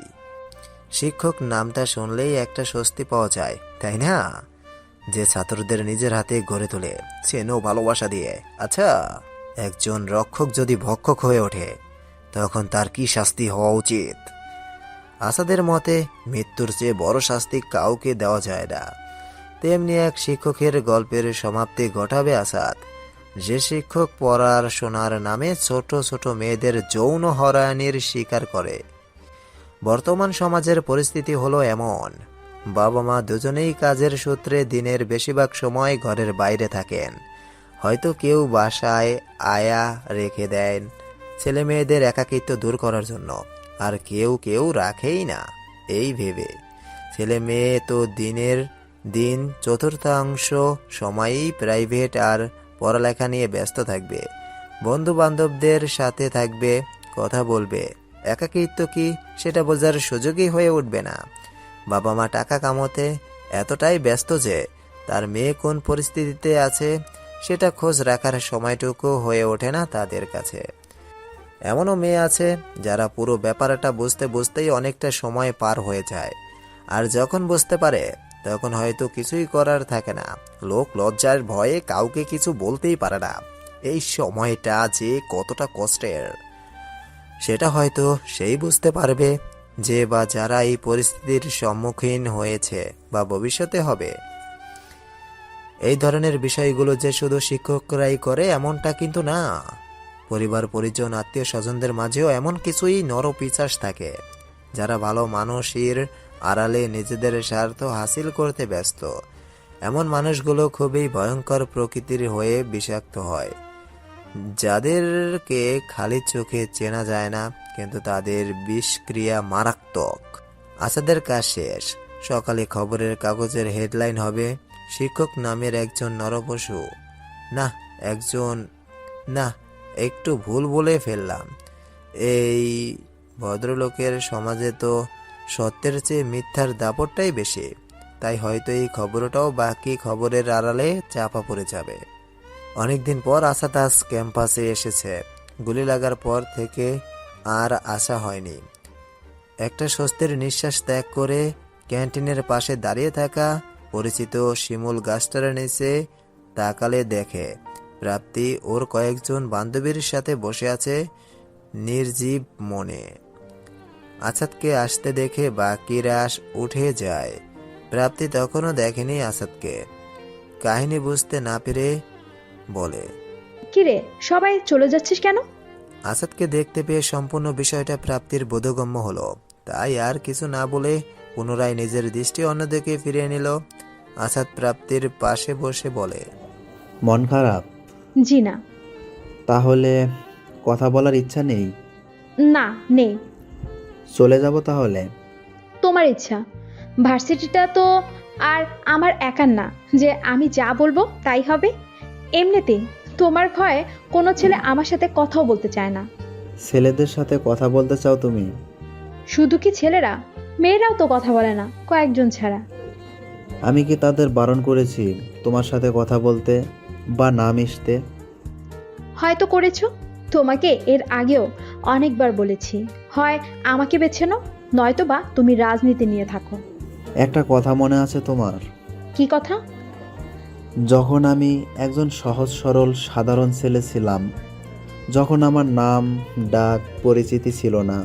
শিক্ষক নামটা শুনলেই একটা স্বস্তি পাওয়া যায়, তাই না? যে ছাত্রদের নিজের হাতে গড়ে তোলে, চেনো ভালোবাসা দিয়ে। আচ্ছা, একজন রক্ষক যদি ভক্ষক হয়ে ওঠে, তখন তার কি শাস্তি হওয়া উচিত? আসাদের মতে মৃত্যুর চেয়ে বড় শাস্তি কাউকে দেওয়া যায় না। তেমনি এক শিক্ষকের গল্পের সমাপ্তি ঘটাবে আসাদ, যে শিক্ষক পড়াশোনার নামে ছোট ছোট মেয়েদের যৌন হয়রানির শিকার করে। বর্তমান সমাজের পরিস্থিতি হলো এমন, বাবা মা দুজনেই কাজের সূত্রে দিনের বেশিরভাগ সময় ঘরের বাইরে থাকেন। হয়তো কেউ বাসায় আয়া রেখে দেন ছেলে মেয়েদের একাকিত্ব দূর করার জন্য, আর কেউ কেউ রাখেই না এই ভেবে ছেলে মেয়ে তো দিনের দিন চতুর্থাংশ সময়ই প্রাইভেট আর পড়ালেখা নিয়ে ব্যস্ত থাকবে, বন্ধু বান্ধবদের সাথে থাকবে, কথা বলবে। একাকিত্ব কি সেটা বোঝার সুযোগই হয়ে উঠবে না। বাবা মা টাকা কামাতে এতটাই ব্যস্ত যে তার মেয়ে কোন পরিস্থিতিতে আছে সেটা খোঁজ রাখার সময়টুকু হয়ে ওঠে না তাদের কাছে। এমনও মেয়ে আছে যারা পুরো ব্যাপারটা বুঝতে বুঝতেই অনেকটা সময় পার হয়ে যায়, আর যখন বুঝতে পারে তখন হয়তো কিছুই করার থাকে না। লোক লজ্জার ভয়ে কাউকে কিছু বলতেই পারে না। এই সময়টা যে কতটা কষ্টের সেটা হয়তো সেই বুঝতে পারবে যে বা যারা এই পরিস্থিতির সম্মুখীন হয়েছে বা ভবিষ্যতে হবে। এই ধরনের বিষয়গুলো যে শুধু শিক্ষকরাই করে এমনটা কিন্তু না। পরিবার পরিজন আত্মীয় স্বজনদের মাঝেও এমন কিছুই নরপিশাচ থাকে, যারা ভালো মানুষের আড়ালে নিজেদের স্বার্থ হাসিল করতে ব্যস্ত। এমন মানুষগুলো খুবই ভয়ঙ্কর প্রকৃতির হয়ে বিষাক্ত হয়, যাদেরকে খালি চোখে চেনা যায় না, কিন্তু তাদের বিষক্রিয়া মারাত্মক। আসাদের কাজ শেষ। সকালে খবরের কাগজের হেডলাইন হবে, শিক্ষক নামের একজন নরপশু। না, একটু ভুল বলে ফেললাম। এই ভদ্রলোকের সমাজে তো সত্যের চেয়ে মিথ্যার দাপটটাই বেশি, তাই হয়তো এই খবরটাও বাকি খবরের আড়ালে চাপা পড়ে যাবে। অনেকদিন পর আসাদ আজ ক্যাম্পাসে এসেছে। গুলি লাগার পর থেকে আর আসা হয়নি। একটা স্বস্তির নিঃশ্বাস ত্যাগ করে ক্যান্টিনের পাশে দাঁড়িয়ে থাকা পরিচিত শিমুল গাছটার নিচে তাকালে দেখে প্রাপ্তি ওর কয়েকজন বান্ধবীর সাথে বসে আছে নির্জীব মনে। আসাদকে আসতে দেখে বাকিরা উঠে যায়। প্রাপ্তি তখনও দেখেনি আসাদকে। কাহিনী বুঝতে না পেরে বলে, কিরে সবাই চলে যাচ্ছিস কেন? আসাদকে দেখতে পেয়ে সম্পূর্ণ বিষয়টা প্রাপ্তির বোধগম্য হলো। তাই আর কিছু না বলে পুনরায় নিজের দৃষ্টি অন্যদিকে ফিরিয়ে নিল। আসাদ প্রাপ্তির পাশে বসে বলে, মন খারাপ? জি না। তাহলে কথা বলার ইচ্ছা নেই? না, নেই। চলে যাব তাহলে? তোমার ইচ্ছা। ভার্সিটিটা তো আর আমার একার না যে আমি যা বলবো তাই হবে। এমনিতেই তোমার ভয়ে কোনো ছেলে আমার সাথে কথাও বলতে চায় না। ছেলেদের সাথে কথা বলতে চাও তুমি? শুধু কি ছেলেরা, মেয়েরাও তো কথা বলে না, কয়েকজন ছাড়া। আমি কি তাদের বারণ করেছি তোমার সাথে কথা বলতে বা না মিশতে? হয়তো করেছো। তোমাকে এর আগেও অনেকবার বলেছি, হয় আমাকে বেছে নাও, নয়তো বা তুমি রাজনীতি নিয়ে থাকো। একটা কথা মনে আছে তোমার? কি কথা? যখন আমি একজন সহজ সরল সাধারণ ছেলে ছিলাম, যখন আমার নাম ডাক পরিচিতি ছিল না,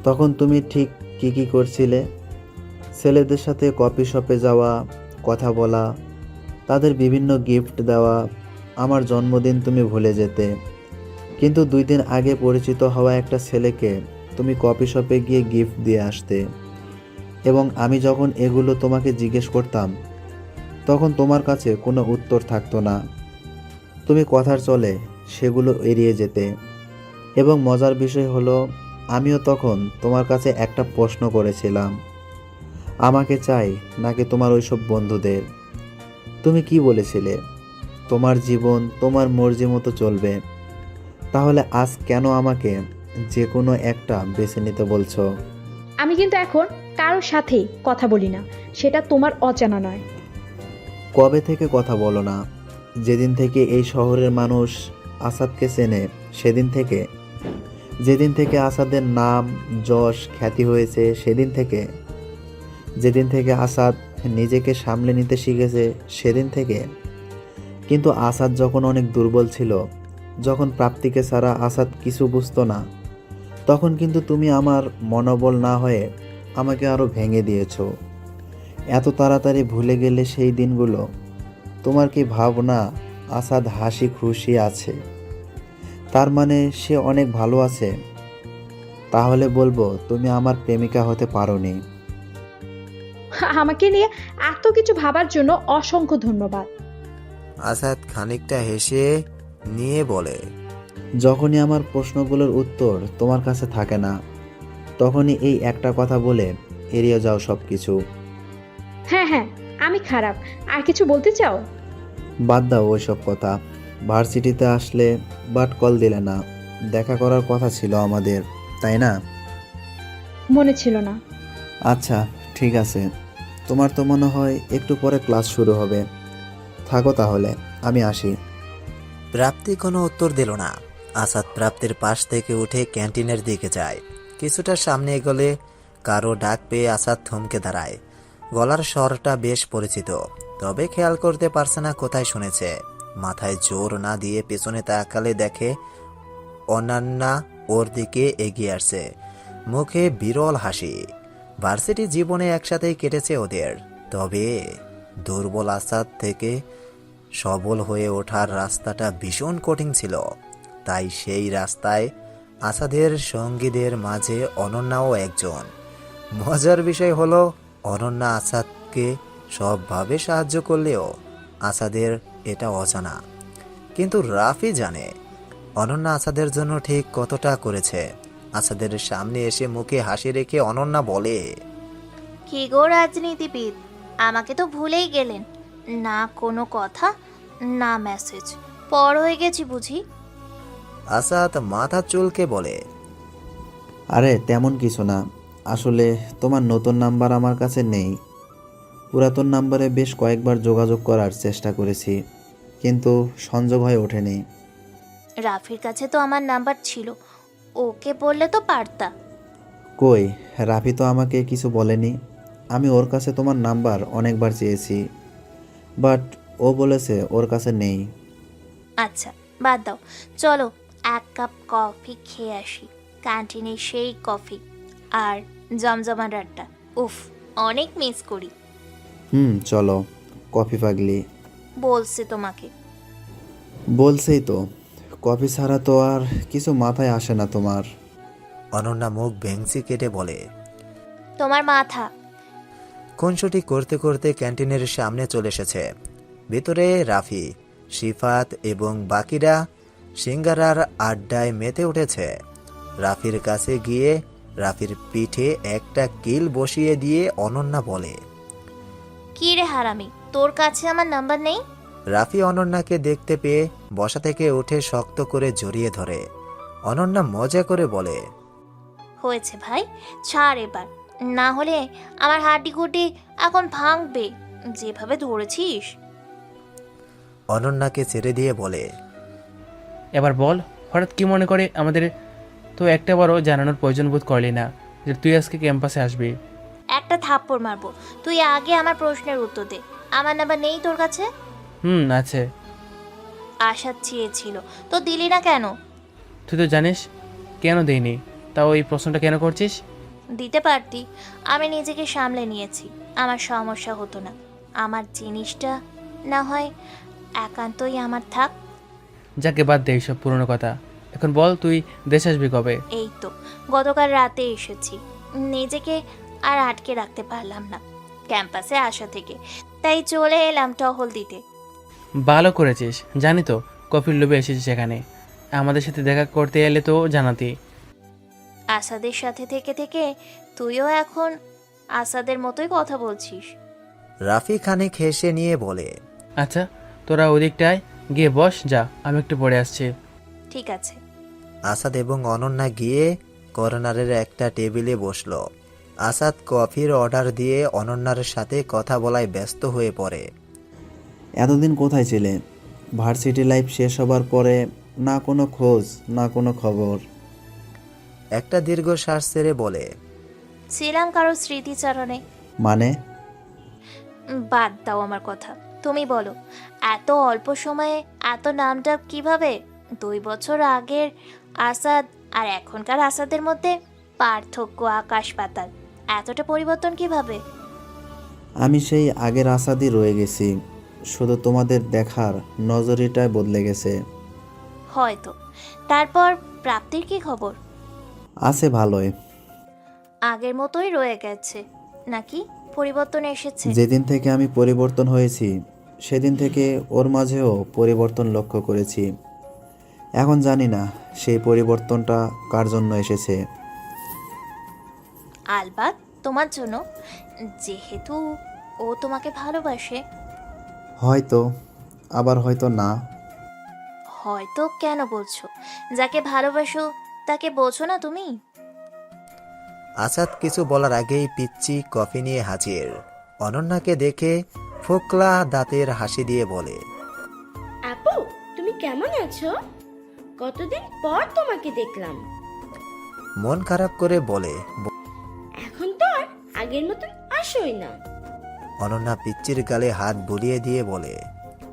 তখন তুমি ঠিক কি করছিলে? ছেলেদের সাথে কফি শপে যাওয়া, কথা বলা, তাদের বিভিন্ন গিফট দেওয়া। আমার জন্মদিন তুমি ভুলে যেতে, কিন্তু 2 দিন আগে পরিচিত হওয়া একটা ছেলেকে তুমি কফি শপে গিয়ে গিফট দিয়ে আসতে। এবং আমি যখন এগুলো তোমাকে জিজ্ঞেস করতাম, তখন তোমার কাছে কোনো উত্তর থাকতো না। তুমি কথার চলে সেগুলো এড়িয়ে যেতে। এবং মজার বিষয় হলো, আমিও তখন তোমার কাছে একটা প্রশ্ন করেছিলাম, আমাকে চাই নাকি তোমার ওইসব বন্ধুদের? তুমি কি বলেছিলে? তোমার জীবন তোমার মর্জি মতো চলবে। তাহলে আজ কেন আমাকে যে কোনো একটা বেছে নিতে বলছো? আমি কিন্তু এখন কারোর সাথেই কথা বলি না, সেটা তোমার অজানা নয়। কবে থেকে কথা বলো না? যেদিন থেকে এই শহরের মানুষ আসাদকে চেনে সেদিন থেকে। যেদিন থেকে আসাদের নাম যশ খ্যাতি হয়েছে সেদিন থেকে। যেদিন থেকে আসাদ নিজেকে সামলে নিতে শিখেছে সেদিন থেকে। কিন্তু আসাদ যখন অনেক দুর্বল ছিল, যখন প্রাপ্তিকে ছাড়া আসাদ কিছু বুঝতো না, তখন কিন্তু তুমি আমার মনোবল না হয়ে আমাকে আরও ভেঙে দিয়েছো। এত তাড়াতাড়ি ভুলে গেলে সেই দিনগুলো? তোমার কি ভাবনা আসাদ হাসি খুশি আছে, তার মানে সে অনেক ভালো আছে? তাহলে বলবো তুমি আমার প্রেমিকা হতে পারোনি। আমাকে নিয়ে এত কিছু ভাবার জন্য অসংখ্য ধন্যবাদ। আসাদ খানিকটা হেসে নিয়ে বলে, যখনই আমার প্রশ্নগুলোর উত্তর তোমার কাছে থাকে না, তখনই এই একটা কথা বলে এড়িয়ে যাও সব কিছু। হ্যাঁ হ্যাঁ, আমি খারাপ। আর কিছু বলতে চাও? বাদ দাও ওইসব কথা। ভার্সিটিতে আসলে বাট কল দিলে না। দেখা করার কথা ছিল আমাদের, তাই না? মনে ছিল না। আচ্ছা ঠিক আছে, তোমার তো মনে হয় একটু পরে ক্লাস শুরু হবে। থাকো তাহলে, আমি আসি। প্রাপ্তি কোনো উত্তর দিল না। আসাদ প্রাপ্তির পাশ থেকে উঠে ক্যান্টিনের দিকে যায়। কিছুটা সামনে এগোলে কারো ডাক পেয়ে আসাদ থমকে দাঁড়ায়। গলার স্বরটা বেশ পরিচিত, তবে খেয়াল করতে পারছে না কোথায় শুনেছে। মাথায় জোর না দিয়ে পেছনে তাকালে দেখে অনন্যা ওর দিকে এগিয়ে আসছে, মুখে বিরল হাসি। ভার্সিটি জীবনে একসাথেই কেটেছে ওদের, তবে দুর্বল আসাদ থেকে সবল হয়ে ওঠার রাস্তাটা ভীষণ কঠিন ছিল। তাই সেই রাস্তায় আসাদের সঙ্গীদের মাঝে অনন্যাও একজন। মজার বিষয় হলো, অনন্যা আসাদকে সবভাবে সাহায্য করলেও আসাদের এটা অজানা। কিন্তু রাফি জানে অনন্যা আসাদের জন্য ঠিক কতটা করেছে। আসাদের সামনে এসে মুখে হাসি রেখে অনন্যা বলে, কি গো রাজনীতিবিদ, আমাকে তো ভুলেই গেলেন। না কোনো কথা, না মেসেজ, পর হয়ে গেছি বুঝি? আসাদ মাথা চুলকে বলে, আরে তেমন কিছু না, আসলে তোমার নতুন নাম্বার আমার কাছে নেই। পুরাতন নাম্বারে বেশ কয়েকবার যোগাযোগ করার চেষ্টা করেছি, কিন্তু সংযোগ হয়ে ওঠেনি। রাফির কাছে তো আমার নাম্বার ছিল, ওকে বললে তো পারতা। কই, রাফি তো আমাকে কিছু বলেনি। আমি ওর কাছে তোমার নাম্বার অনেকবার চেয়েছি, বাট ও বলেছে ওর কাছে নেই। আচ্ছা বাদ দাও, চলো এক কাপ কফি খেয়ে আসি। ক্যান্টিনে সেই কফি আর জমজমাট আড্ডা, উফ অনেক মিস করি। চলো। কফি পাগলি। বলছে তোমাকে। বলছেই তো, কফি ছাড়া তো আর কিছু মাথায় আসে না তোমার। অনন্যা মুখ ভেংচি কেটে বলে। তোমার মাথা। খুনসুটি করতে করতে ক্যান্টিনের সামনে চলে এসেছে। ভিতরে রাফি, শিফাত এবং বাকিরা সিঙ্গারার আড্ডায় মেতে উঠেছে। রাফির কাছে গিয়ে রাফির পিঠে একটা কিল বসিয়ে দিয়ে অনন্যা বলে, কি রে হারামি, তোর কাছে আমার নাম্বার নেই? রাফি অনন্যাকে দেখতে পেয়ে বসা থেকে উঠে শক্ত করে জড়িয়ে ধরে। অনন্যা মজা করে বলে, হয়েছে ভাই, ছাড় এবার, না হলে আমার হাড্ডি গুড্ডি এখন ভাঙবে, যেভাবে ধরেছিস। অনন্যাকে ছেড়ে দিয়ে বলে, এবার বল, হঠাৎ কি মনে করে আমাদের তো একটা বারও জানানোর প্রয়োজন বোধ করলি না যে তুই আজকে ক্যাম্পাসে আসবি? একটা থাপ্পড় মারবো, তুই আগে আমার প্রশ্নের উত্তর দে। আমার নাম্বার নেই তোর কাছে? আছে। আশা চেয়েছিল, তো দিলি না কেন? তুই তো জানিস কেন দেইনি, তাও এই প্রশ্নটা কেন করছিস? দিতে পারতি, আমি নিজেকে সামলে নিয়েছি, আমার সমস্যা হতো না। আমার জিনিসটা না হয় একান্তই আমার থাক। যাকে বাদ দে এইসব পুরনো কথা। এখন বল, তুই দেশ আসবি কবে? এই তো গতকাল রাতে এসেছি, নিজেকে আর আটকে রাখতে পারলাম না ক্যাম্পাসে আসা থেকে, তাই চলে এলাম টহল দিতে। ভালো করেছিস, জানি তো কফির লোভে এসেছিস এখানে। আমাদের সাথে দেখা করতে এলে তো জানাতি। আসাদের সাথে থেকে থেকে তুইও এখন আসাদের মতোই কথা বলছিস। রাফি খানিক হেসে নিয়ে বলে, আচ্ছা তোরা ওদিকটায়, গিয়ে বস, যা, আমি একটু পড়ে আসছি। ঠিক আছে। আসাদ এবং অনন্যা গিয়ে কর্নারের একটা টেবিলে বসলো। আসাদ কফির অর্ডার দিয়ে অনন্যার সাথে কথা বলায় ব্যস্ত হয়ে পড়ে। এতদিন কোথায় ছিলে? ভার্সিটি লাইফ শেষ হবার পরে না কোনো খোঁজ, না কোনো খবর। একটা দীর্ঘ শ্বাস ছেড়ে বলে, ছিলাম কারো স্মৃতিচারণে। মানে? বাদ দাও আমার কথা, তুমি বলো, এত অল্প সময়ে এত নামটা কিভাবে? 2 বছর আগের আসাদ আর এখনকার আসাদের মধ্যে পার্থক্য আকাশ পাতাল। এতটা পরিবর্তন কিভাবে? আমি সেই আগের আসাদই রয়ে গেছি, শুধু তোমাদের দেখার নজরিটাই বদলে গেছে। হয়তো। তারপর প্রাপ্তির কি খবর? আছে ভালোই। আগের মতোই রয়ে গেছে নাকি পরিবর্তন এসেছে? যেদিন থেকে আমি পরিবর্তন হয়েছি সেদিন থেকে ওর মাঝেও পরিবর্তন লক্ষ্য করেছি। এখন জানি না সেই পরিবর্তনটা কার জন্য এসেছে। আলবাত তোমার জন্য, যেহেতু ও তোমাকে ভালোবাসে। হয়তো, আবার হয়তো না। হয়তো কেন বলছো? যাকে ভালোবাসো তাকে বোঝো না তুমি? আসাদ কিছু বলার আগেই পিচ্চি কফি নিয়ে হাজির। অনন্যাকে দেখে ফোকলা দাঁতের হাসি দিয়ে বলে, আপু, তুমি কেমন আছো? কতদিন পর তোমাকে দেখলাম। মন খারাপ করে বলে। এখন তো আর আগের মতন আসোই না। অনন্যা পিচ্চির গালে হাত বুলিয়ে দিয়ে বলে,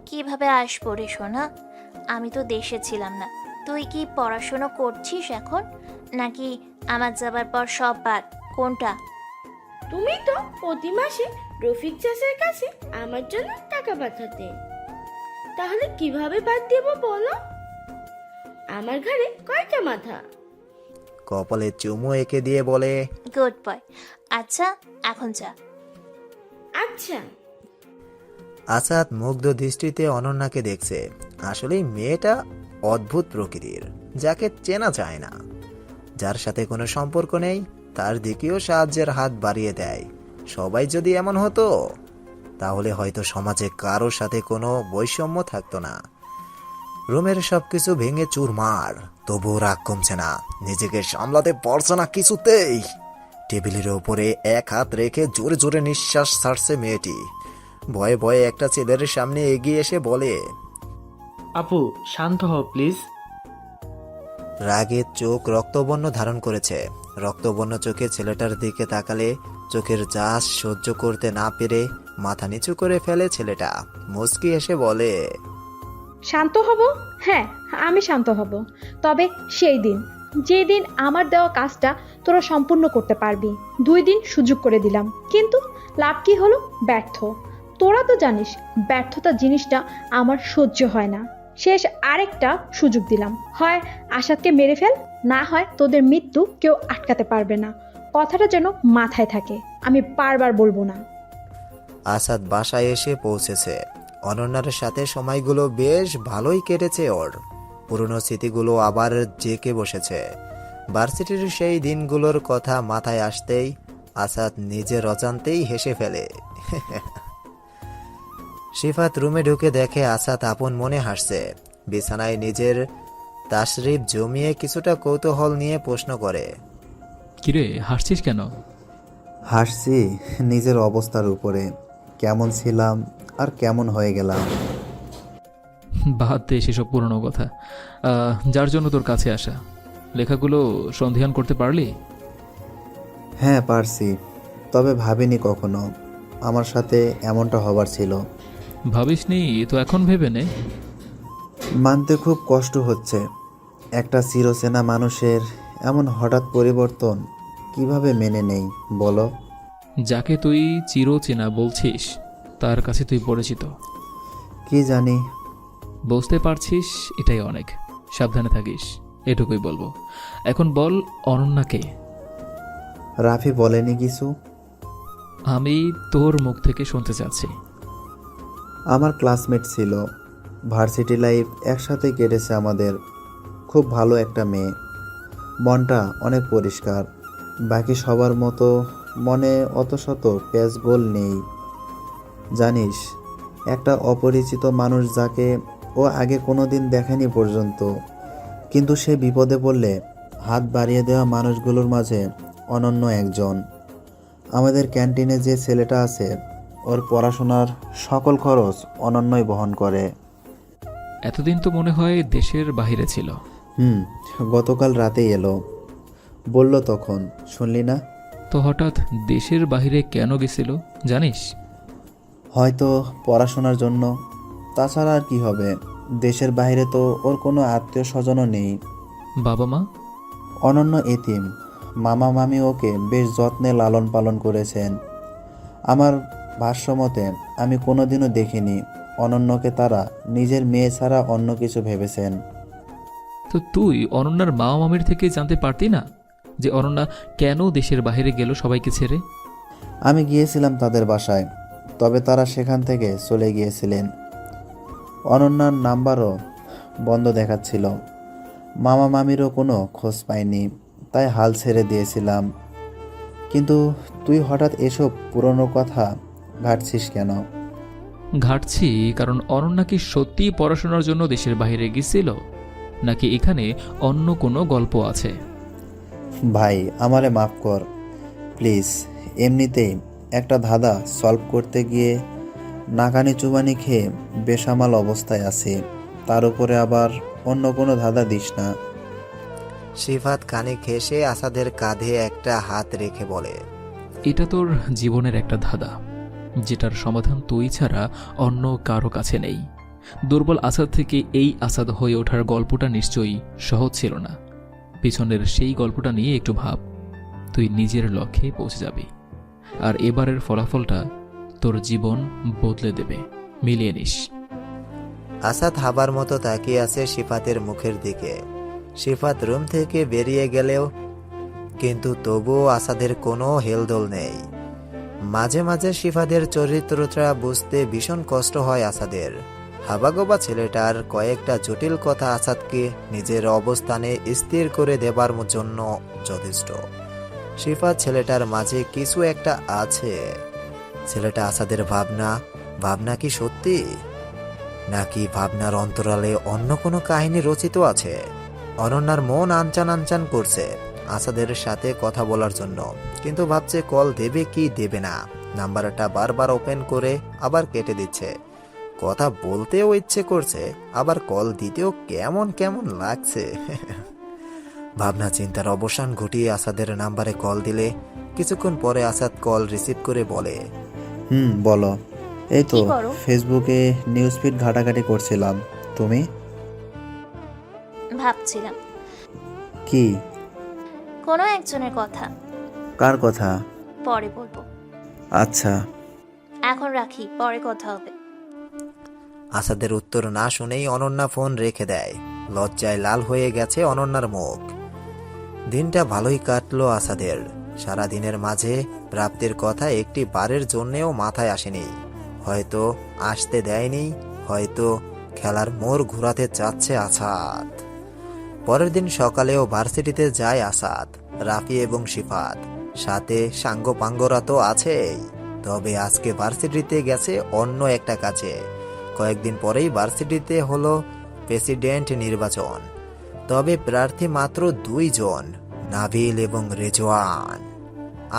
কিভাবে আসবো রে সোনা? আমি তো দেশে ছিলাম না। তুই কি পড়াশোনা করছিস এখন, নাকি আমার যাবার পর সব বাদ? কোনটা? তুমি তো প্রতি মাসে রফিক চাষের কাছে আমার জন্য টাকা পাঠাতে। তাহলে কিভাবে বাদ দেব বলো? আমার ঘরে কয়টা মাথা? কপালে চুমু এঁকে দিয়ে বলে, গুড বয়। আচ্ছা, এখন যা। আচ্ছা। আসাদ মুগ্ধ দৃষ্টিতে অনন্যাকে দেখছে। আসলেই মেয়েটা অদ্ভুত প্রকৃতির, যাকে চেনা যায় না, যার সাথে কোনো সম্পর্ক নেই, তার দিকেও সাহায্যের হাত বাড়িয়ে দেয়। সবাই যদি এমন হতো তাহলে হয়তো সমাজে কারোর সাথে কোনো বৈষম্য থাকতো না। রুমের সবকিছু ভেঙে চুরমার, তবুও রাগ কমছে না, নিজেকে সামলাতে পারছে না কিছুতেই। টেবিলের ওপরে এক হাত রেখে জোরে জোরে নিঃশ্বাস ছাড়ছে মেয়েটি। ভয়ে ভয়ে একটা ছেলের সামনে এগিয়ে এসে বলে, আপু, শান্ত হও প্লিজ। রাগে চোখ রক্তবর্ণ ধারণ করেছে। রক্তবর্ণ চোখে ছেলেটার দিকে তাকালে চোখের জাস সহ্য করতে না পেরে মাথা নিচু করে ফেলে ছেলেটা। মুচকি এসে বলে, শান্ত হব? হ্যাঁ, আমি শান্ত হব, তবে সেই দিন যেদিন আমার দেওয়া কাজটা তোরা সম্পূর্ণ করতে পারবি। 2 দিন সুযোগ করে দিলাম, কিন্তু লাভ কি হলো? ব্যর্থ। তোরা তো জানিস ব্যর্থতা জিনিসটা আমার সহ্য হয় না। শেষ আরেকটা সুযোগ দিলাম, হয় আসাদকে মেরে ফেল, না হয় তোদের মৃত্যু কেউ আটকাতে পারবে না। কথাটা যেন মাথায় থাকে, আমি বারবার বলবো না। আসাদ বাসায় এসে পৌঁছেছে। অনন্যার সাথে সময়গুলো বেশ ভালোই কেটেছে ওর। পুরনো স্মৃতিগুলো আবার জেঁকে বসেছে। ভার্সিটির সেই দিনগুলোর কথা মাথায় আসতেই আসাদ নিজের অজান্তেই হেসে ফেলে। সিফাত রুমে ঢুকে দেখে আসাদ আপন মনে হাসছে। বিছানায় নিজের তাশরিফ জমিয়ে কিছুটা কৌতূহল নিয়ে প্রশ্ন করে, কিরে, হাসছিস কেন? হাসছি নিজের অবস্থার উপরে, কেমন ছিলাম আর কেমন হয়ে গেলাম। বাদ দে সেসব পুরনো কথা। যার জন্য তোর কাছে আসা, লেখাগুলো সন্ধান করতে পারলি? হ্যাঁ পারছি, তবে ভাবিনি কখনো আমার সাথে এমনটা হবার ছিল। ভাবিসনি তো এখন ভেবে নে। মানতে খুব কষ্ট হচ্ছে, একটা চিরচেনা মানুষের এমন হঠাৎ পরিবর্তন কিভাবে মেনে নেই বলো? যাকে তুই চিরচেনা বলছিস তার কাছে তুই পরিচিত। কি জানি। বুঝতে পারছিস, এটাই অনেক। সাবধানে থাকিস, এটুকুই বলবো। এখন বল, অনন্যাকে? রাফি বলেনি কিছু? আমি তোর মুখ থেকে শুনতে চাচ্ছি। আমার ক্লাসমেট ছিল, ভার্সিটি লাইফ একসাথে কেটেছে আমাদের। খুব ভালো একটা মেয়ে, মনটা অনেক পরিষ্কার। বাকি সবার মতো মনে অত শত প্যাচ গোল নেই। জানিস, একটা অপরিচিত মানুষ যাকে ও আগে কোনো দিন দেখেনি পর্যন্ত, কিন্তু সে বিপদে পড়লে হাত বাড়িয়ে দেওয়া মানুষগুলোর মাঝে অনন্য একজন। আমাদের ক্যান্টিনে যে ছেলেটা আছে, ওর পড়াশোনার সকল খরচ অনন্যই বহন করে। এতদিন তো মনে হয় দেশের বাইরে ছিল। গতকাল রাতেই এলো, বলল তখন, শুনলি না? তো হঠাৎ দেশের বাইরে কেন গেছিল জানিস? হয়তো পড়াশোনার জন্য, তাছাড়া আর কি হবে। দেশের বাইরে তো ওর কোনো আত্মীয় স্বজনও নেই। বাবা মা? অনন্য এতিম, মামা মামি ওকে বেশ যত্নে লালন পালন করেছেন। আমার ভাষ্যমতে আমি কোনোদিনও দেখিনি অনন্যকে তারা নিজের মেয়ে ছাড়া অন্য কিছু ভেবেছেন। তো তুই অনন্যার মা মামির থেকে জানতে পারতি না যে অনন্যা কেন দেশের বাইরে গেল সবাইকে ছেড়ে? আমি গিয়েছিলাম তাদের বাসায়, তবে তারা সেখান থেকে চলে গিয়েছিলেন। অনন্যার নাম্বারও বন্ধ দেখাচ্ছিল। মামা মামিরও কোনো খোঁজ পাইনি, তাই হাল ছেড়ে দিয়েছিলাম। কিন্তু তুই হঠাৎ এসব পুরনো কথা ঘাটছিস কেন? ঘাটছি কারণ অনন্যা কি সত্যিই পড়াশোনার জন্য দেশের বাইরে গেছিল, নাকি এখানে অন্য কোনো গল্প আছে? ভাই, আমারে মাফ কর প্লিজ। এমনিতেই একটা ধাঁধা সলভ করতে গিয়ে নাকানি চুবানি খেয়ে বেসামাল অবস্থায় আছি, তার উপরে আবার অন্য কোনো ধাঁধা দিস না। সিফাত খানিক হেসে আসাদের কাঁধে একটা হাত রেখে বলে, এটা তোর জীবনের একটা ধাঁধা, যেটার সমাধান তুই ছাড়া অন্য কারো কাছে নেই। দুর্বল আসাদ থেকে এই আসাদ হয়ে ওঠার গল্পটা নিশ্চয়ই সহজ ছিল না। পিছনের সেই গল্পটা নিয়ে একটু ভাব, তুই নিজের লক্ষ্যে পৌঁছে যাবি। আর এবারের ফলাফলটা তোর জীবন বদলে দেবে, মিলিয়ে নিস। আসাদ হাবার মতো তাকিয়ে আছে সিফাতের মুখের দিকে। সিফাত রুম থেকে বেরিয়ে গেলেও কিন্তু তবুও আসাদের কোনো হেলদোল নেই। মাঝে মাঝে সিফাতের চরিত্রটা বুঝতে ভীষণ কষ্ট হয় আসাদের। হাবাগোবা ছেলেটার কয়েকটা জটিল কথা আসাদকে নিজের অবস্থানে স্থির করে দেবার জন্য যথেষ্ট। সিফাত ছেলেটার মাঝে কিছু একটা আছে। ছেলেটা আসাদের ভাবনা কি সত্যি, নাকি ভাবনার অন্তরালে অন্য কোনো কাহিনী রচিত আছে? অনন্যার মন আনচান আনচান করছে আসাদের সাথে কথা বলার জন্য, কিন্তু ভাবছে কল দেবে কি দেবে না। নাম্বারটা বারবার ওপেন করে আবার কেটে দিচ্ছে। কথা বলতেও ইচ্ছে করছে, আবার কল দিতেও কেমন কেমন লাগছে। ভাবনা চিন্তার অবসান ঘটিয়ে আসাদের নাম্বারে কল দিলে কিছুক্ষণ পরে আসাদ কল রিসিভ করে বলে, বলো। এই তো কি করো? ফেসবুকে নিউজ ফিড ঘাটাঘাটি করছিলাম। তুমি? ভাবছিলাম কি? কোনো একজনের কথা। কার কথা? পরে বলবো। আচ্ছা। এখন রাখি, পরে কথা হবে। আসাদের উত্তর না শুনেই অনন্যা ফোন রেখে দেয়। লজ্জায় লাল হয়ে গেছে অনন্যার মুখ। দিনটা ভালোই কাটলো আসাদের। সারা দিনের মাঝে প্রাপ্তির কথা একটি বারের জন্যেও মাথায় আসেনি। হয়তো আসতে দেয়নি, হয়তো খেলার মোড় ঘোরাতে চাচ্ছে আসাদ। পরের দিন সকালেও ভার্সিটিতে যায় আসাদ, রাফি এবং সিফাত, সাথে সাঙ্গপাঙ্গরা তো আছেই। তবে আজকে ভার্সিটিতে গেছে অন্য একটা কাজে। কয়েকদিন পরেই ভার্সিটিতে হলো প্রেসিডেন্ট নির্বাচন। তবে প্রার্থী মাত্র 2 জন, নাবিল এবং রেজওয়ান।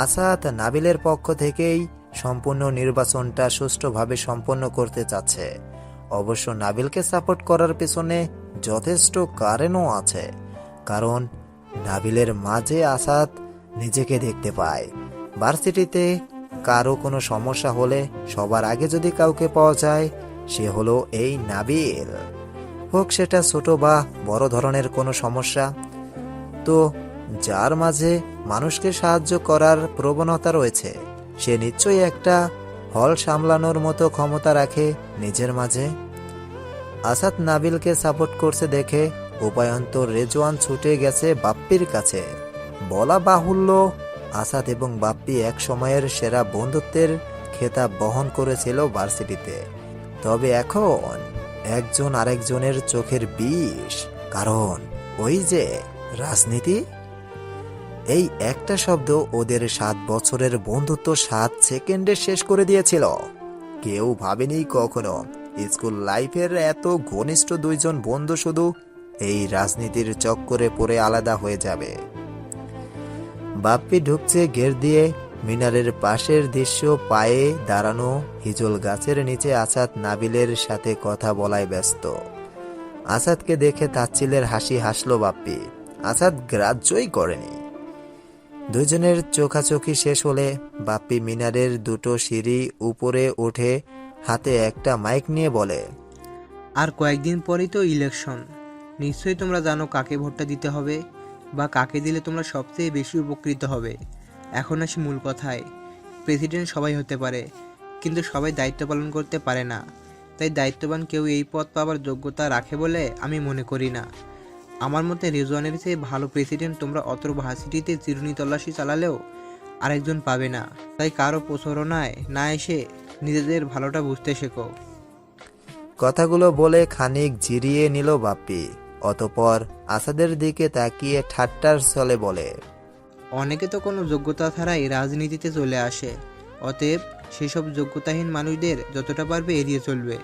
আসাদ নাবিলের পক্ষ থেকেই সম্পূর্ণ নির্বাচনটা সুষ্ঠুভাবে সম্পন্ন করতে চাচ্ছে। অবশ্য নাবিলকে সাপোর্ট করার পেছনে যথেষ্ট কারণও আছে, কারণ নাবিলের মাঝে আসাদ নিজেকে দেখতে পায়। ভার্সিটিতে কারো কোনো সমস্যা হলে সবার আগে যদি কাউকে পাওয়া যায়, সে হলো এই নাবিল। হোক সেটা ছোট বা বড় ধরনের কোনো সমস্যা, তো যার মাঝে মানুষকে সাহায্য করার প্রবণতা রয়েছে, সে নিশ্চয়ই একটা হল সামলানোর মতো ক্ষমতা রাখে নিজের মাঝে। আসাদ নাবিলকে সাপোর্ট করছে দেখে উপায়ন্তর রেজওয়ান ছুটে গেছে বাপ্পির কাছে। বলা বাহুল্য, আসাদ এবং বাপ্পি এক সময়ের সেরা বন্ধুত্বের খেতাব বহন করেছিল ভার্সিটিতে। তবে এখন একজন আরেকজনের চোখের বিষ, কারণ ওই যে রাজনীতি। এই একটা শব্দ ওদের 7 বছরের বন্ধুত্ব 7 সেকেন্ডে শেষ করে দিয়েছিল। কেউ ভাবেনি কখনো স্কুল লাইফের এত ঘনিষ্ঠ দুইজন বন্ধু শুধু এই রাজনীতির চক্করে পড়ে আলাদা হয়ে যাবে। বাপ্পি ঢুকছে গেট দিয়ে। মিনারের পাশের দৃশ্য, পায়ে দাঁড়ানো হিজল গাছের নিচে আসাদ নাবিলের সাথে কথা বলায় ব্যস্ত। আসাদকে দেখে তাচ্ছিলের হাসি হাসলো বাপ্পি। আসাদ গ্রাহ্যই করেনি। দুজনের চোখাচোখি শেষ হলে বাপ্পি মিনারের দুটো সিঁড়ি উপরে উঠে হাতে একটা মাইক নিয়ে বলে, আর কয়েকদিন পরেই তো ইলেকশন। নিশ্চয়ই তোমরা জানো কাকে ভোটটা দিতে হবে বা কাকে দিলে তোমরা সবচেয়ে বেশি উপকৃত হবে। এখন আসি মূল কথায়। প্রেসিডেন্ট সবাই হতে পারে, কিন্তু সবাই দায়িত্ব পালন করতে পারে না। তাই দায়িত্ববান কেউ এই পদ পাওয়ার যোগ্যতা রাখে বলে আমি মনে করি না। আমার মতে রেজওয়ানের চেয়ে ভালো প্রেসিডেন্ট তোমরা অত্র ভার্সিটিতে চিরুনি তল্লাশি চালালেও আরেকজন পাবে না। তাই কারো প্রচারণায় না এসে নিজেদের ভালোটা বুঝতে শেখো। কথাগুলো বলে খানিক জিরিয়ে নিল বাপ্পি। অতঃপর আসাদের দিকে তাকিয়ে ঠাট্টার ছলে বলে, অনেকে তো কোনো যোগ্যতা ছাড়াই রাজনীতিতে চলে আসে। অতএব সেসব যোগ্যতাহীন মানুষদের যতটা পারবে এড়িয়ে চলবে।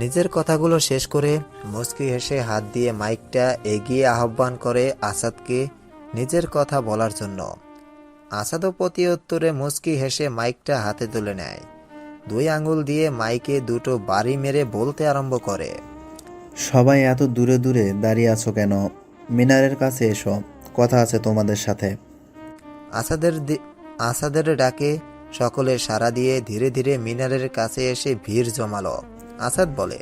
নিজের কথাগুলো শেষ করে মুচকি হেসে হাত দিয়ে মাইকটা এগিয়ে আহ্বান করে আসাদকে নিজের কথা বলার জন্য। আসাদও প্রতি উত্তরে মুচকি হেসে মাইকটা হাতে তুলে নেয়। 2 আঙ্গুল দিয়ে মাইকে দুটো বাড়ি মেরে বলতে আরম্ভ করে, সবাই এত দূরে দূরে দাঁড়িয়ে আছো কেন? মিনারের কাছে এসো, কথা আছে তোমাদের সাথে। আসাদের ডাকে সকলে সাড়া দিয়ে ধীরে ধীরে মিনারের কাছে এসে ভিড় জমালো। আসাদ বলে,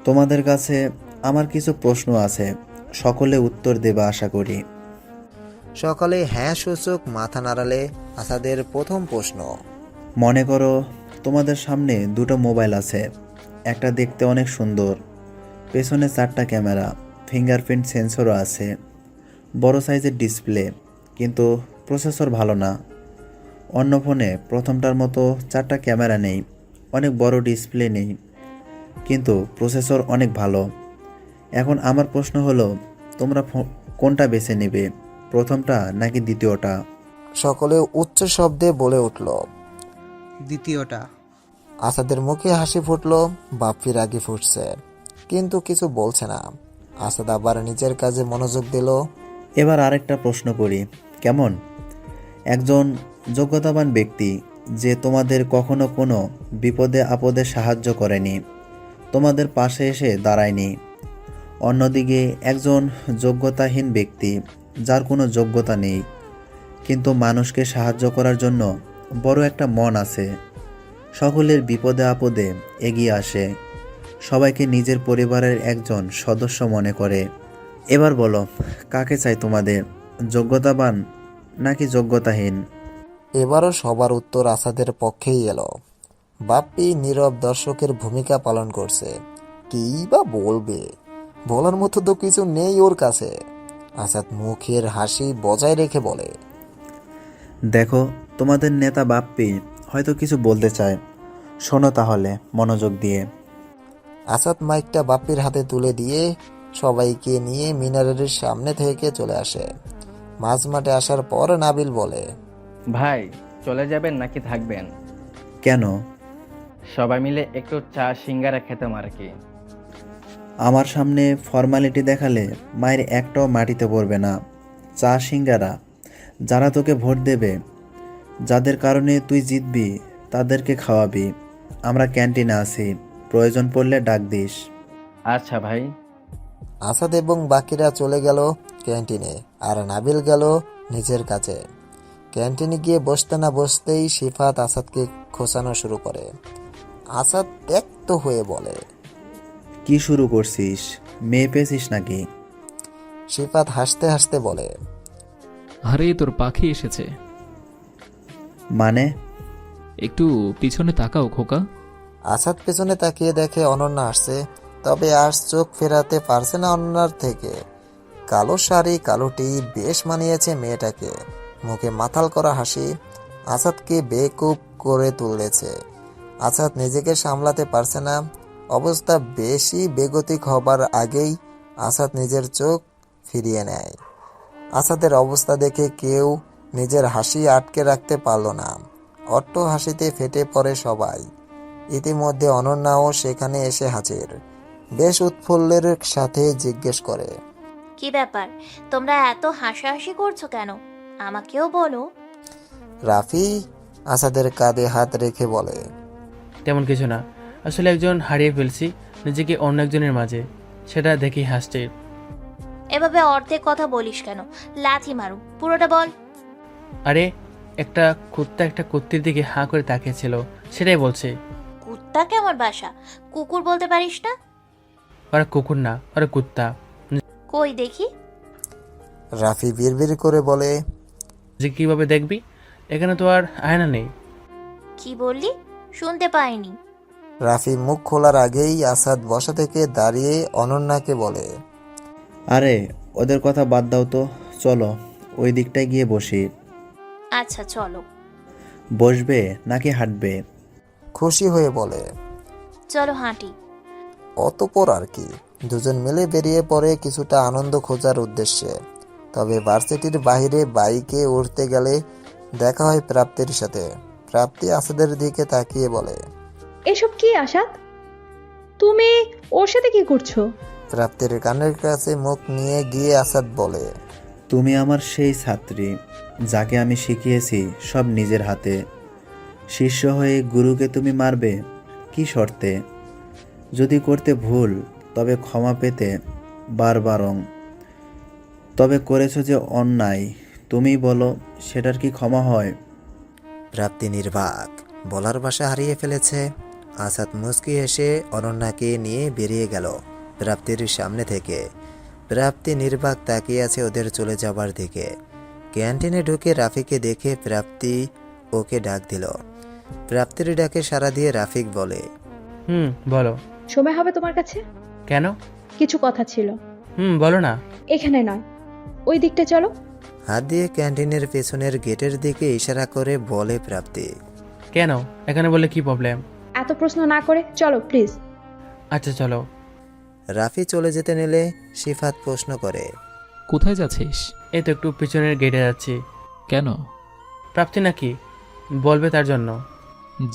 তোমাদের কাছে আমার কিছু প্রশ্ন আছে, সকলে উত্তর দেবে আশা করি। সকলে হ্যাঁ সূচক মাথা নাড়ালে আসাদের প্রথম প্রশ্ন, মনে করো তোমাদের সামনে দুটো মোবাইল আছে। একটা দেখতে অনেক সুন্দর, পেছনে 4টা ক্যামেরা, ফিঙ্গারপ্রিন্ট সেন্সরও আছে, বড় সাইজের ডিসপ্লে, কিন্তু প্রসেসর ভালো না। অন্য ফোনে প্রথমটার মতো 4টা ক্যামেরা নেই, অনেক বড় ডিসপ্লে নেই, কিন্তু প্রসেসর অনেক ভালো। এখন আমার প্রশ্ন হলো, তোমরা কোনটা বেছে নেবে, প্রথমটা নাকি দ্বিতীয়টা? সকলে উচ্চ শব্দে বলে উঠল, দ্বিতীয়টা। আসাদের মুখে হাসি ফুটলো। বাপ্পির আগে ফুটছে, কিন্তু কিছু বলছে না। আসাদ আবার নিজের কাজে মনোযোগ দিল। এবার আরেকটা প্রশ্ন করি, কেমন? একজন যোগ্যতাবান ব্যক্তি যে তোমাদের কখনো কোনো বিপদে আপদে সাহায্য করেনি, তোমাদের পাশে এসে দাঁড়ায়নি। অন্যদিকে একজন যোগ্যতাহীন ব্যক্তি যার কোনো যোগ্যতা নেই, কিন্তু মানুষকে সাহায্য করার জন্য বড় একটা মন আছে, সকলের বিপদে আপদে এগিয়ে আসে, সবাইকে নিজের পরিবারের একজন সদস্য মনে করে। এবার বলো, কাকে চাই তোমাদের, যোগ্যতাবান নাকি যোগ্যতাহীন? এবারও সবার উত্তর আসাদের পক্ষেই এলো। বাপ্পি নীরব দর্শকের ভূমিকা পালন করছে। কেই বা বলবে, বলার মতো তো কিছু নেই ওর কাছে। আসাদ মুখের হাসি বজায় রেখে বলে, দেখো, তোমাদের নেতা বাপ্পি হয়তো কিছু বলতে চায়, শোনো তাহলে মনোযোগ দিয়ে। আসাদ মাইকটা বাপ্পির হাতে তুলে দিয়ে সবাইকে নিয়ে মিনারের সামনে থেকে চলে আসে। মাঝমাঠে আসার পর নাবিল বলে, ভাই চলে যাবেন নাকি থাকবেন? কেন? সবাই মিলে একটু চা সিঙ্গারা খেতাম আর কি। আমার সামনে ফর্মালিটি দেখালে মায়ের একটাও মাটিতে পড়বে না। চা সিঙ্গারা, যারা তোকে ভোট দেবে, যাদের কারণে তুই জিতবি, তাদেরকে খাওয়াবি। আমরা ক্যান্টিনে আছি, প্রয়োজন পড়লে ডাক দিস। আচ্ছা ভাই। আসাদ এবং বাকিরা চলে গেল ক্যান্টিনে, আর নাবিল গেল নিজের কাছে। ক্যান্টিনে গিয়ে বসতে না বসতেই সিফাত আসাদকে খোঁচানো শুরু করে। আসাদ ত্যক্ত হয়ে বলে, কি শুরু করছিস? মেয়ে পেয়েছিস নাকি? সিফাত হাসতে হাসতে বলে, আরে তোর পাখি এসেছে। মানে? একটু পিছনে তাকাও খোকা। আসাদ পেছনে তাকিয়ে দেখে অনন্যা আসছে, তবে আর চোখ ফেরাতে পারছে না অনন্যার থেকে। কালো শাড়ি, কালো টি বেশ মানিয়েছে মেয়েটাকে। মুখে মাথাল করা হাসি আসাদকে বেকুব করে তুলেছে। আসাদ নিজেকে সামলাতে পারছে না। অবস্থা বেশি বেগতিক হবার আগেই আসাদ নিজের চোখ ফিরিয়ে নেয়। আসাদের অবস্থা দেখে কেউ নিজের হাসি আটকে রাখতে পারল না। অট্ট হাসিতে ফেটে পড়ে সবাই। ইতিমধ্যে অনন্যাও সেখানে এসে হাজির। বেশ উৎফুল্লের সাথে জিজ্ঞেস করে, কি ব্যাপার, তোমরা এত হাসাহাসি করছো কেন? আমাকেও বলো। রাফি আসাদের কাঁধে হাত রেখে বলে, তেমন কিছু না, আসলে একজন হারিয়ে ফেলছি নিজেকে অন্য একজনের মাঝে, সেটা দেখেই হাসছে। এভাবে অর্ধেক কথা বলিস কেন? লাথি মারু, পুরোটা বল। আরে একটা কুত্তা একটা কুত্তির দিকে হাঁ করে তাকিয়েছিল, সেটাই বলছে। কুত্তাকে আমার বাসা, কুকুর বলতে পারিস না? ওরা কুকুর না, ওরা কুত্তা। কই দেখি। রাফি বিড়বিড় করে বলে, যে কিভাবে দেখবি, এখানে তো আর আয়না নেই। কি বললি? শুনতে পাইনি। রাফি মুখ খোলার আগেই আসাদ বসা থেকে দাঁড়িয়ে অনন্যাকে বলে, আরে ওদের কথা বাদ দাও তো, চলো ওই দিকটায় গিয়ে বসি। আচ্ছা চলো। বসবে নাকি হাঁটবে? খুশি হয়ে বলে, চলো হাঁটি। অতপর আর কি, দুজন মিলে বেরিয়ে পড়ে কিছুটা আনন্দ খোঁজার উদ্দেশ্যে। তবে ভার্সিটির বাইরে বাইকে উঠতে গেলে দেখা হয় প্রাপ্তির সাথে। প্রাপ্তি আসাদের দিকে তাকিয়ে বলে, এসব কি আসাদ? তুমি ওর সাথে কি করছো? প্রাপ্তির কানের কাছে মুখ নিয়ে গিয়ে আসাদ বলে, তুমি আমার সেই ছাত্রী যাকে আমি শিখিয়েছি সব নিজের হাতে। শিষ্য হয়ে গুরুকে তুমি মারবে কি শর্তে? যদি করতে ভুল তবে ক্ষমা পেতে বারবারং। তবে করেছো যে অন্যায়, তুমি বলো সেটার কি ক্ষমা হয়? প্রাপ্তি নির্বাক, বলার ভাষা হারিয়ে ফেলেছে। আসাদ মুচকি হেসে অনন্যাকে নিয়ে বেরিয়ে গেল প্রাপ্তির সামনে থেকে। প্রাপ্তি নির্বাক তাকিয়ে আছে ওদের চলে যাবার দিকে। ক্যান্টিনে ঢুকে রাফিকে দেখে প্রাপ্তি ওকে ডাক দিল। প্রাপ্তির ডাকে সাড়া দিয়ে রাফিক বলে, বলো। সময় হবে তোমার কাছে? কেন? কিছু কথা ছিল। বলো না। এখানে নয়, ওই দিকটা চলো। হাত দিয়ে ক্যান্টিনের পেছনের গেটের দিকে ইশারা করে বলে প্রাপ্তি। কেন? এখানে বলে কি প্রবলেম? এত প্রশ্ন না করে চলো প্লিজ। আচ্ছা চলো। রাফি চলে যেতে নিলে সিফাত প্রশ্ন করে, কোথায় যাচ্ছিস? এই তো একটু পিছনের গেটে যাচ্ছি। কেন? প্রাপ্তি নাকি বলবে তার জন্য।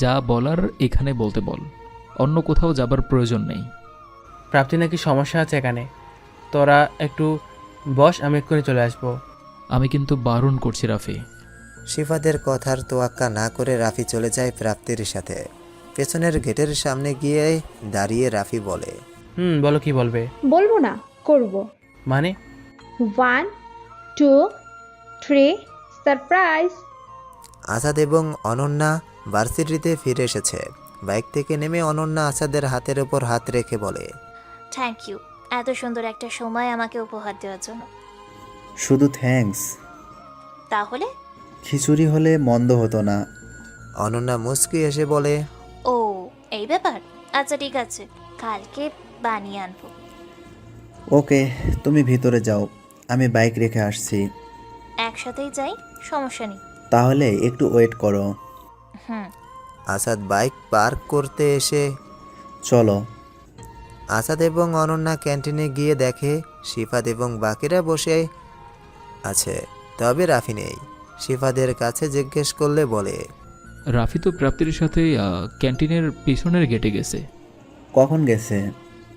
যা বলার এখানে বলতে বল, অন্য কোথাও যাবার প্রয়োজন নেই। প্রাপ্তি নাকি সমস্যা আছে এখানে, তোরা একটু বস, আমি এক্ষুনি চলে আসবো। আমি কিন্তু বারণ করছি রাফি। সিফাতের কথার তোয়াক্কা না করে রাফি চলে যায় প্রাপ্তির সাথে। পেছনের গেটের সামনে গিয়ে দাঁড়িয়ে রাফি বলে, বলো কি বলবে? বলবো না, করব। মানে? 1 2 3 সারপ্রাইজ। আসাদ এবং অনন্যা ভার্সিটিতে ফিরে এসেছে। বাইক থেকে নেমে অনন্যা আসাদের হাতের ওপর হাত রেখে বলে, থ্যাংক ইউ এত সুন্দর একটা সময় আমাকে উপহার দেওয়ার জন্য। শুধু থ্যাঙ্কস? তাহলে? খিচুড়ি হলে মন্দ হতো না। অনন্যা মুচকি এসে বলে, ও এই ব্যাপার, আচ্ছা ঠিক আছে, কালকে বানিয়ে আনবো। ওকে, তুমি ভিতরে যাও, আমি বাইক রেখে আসছি। একসাথেই যাই, সমস্যা নেই। তাহলে একটু ওয়েট করো। আসাদ বাইক পার্ক করতে এসে চলো। আসাদ এবং অনন্যা ক্যান্টিনে গিয়ে দেখে সিফাত এবং বাকিরা বসে আছে, তবে রাফি নেই। সিফাদের কাছে জিজ্ঞেস করলে বলে, রাফি তো প্রাপ্তির সাথে ক্যান্টিনের পিছনের গেটে গেছে। কখন গেছে?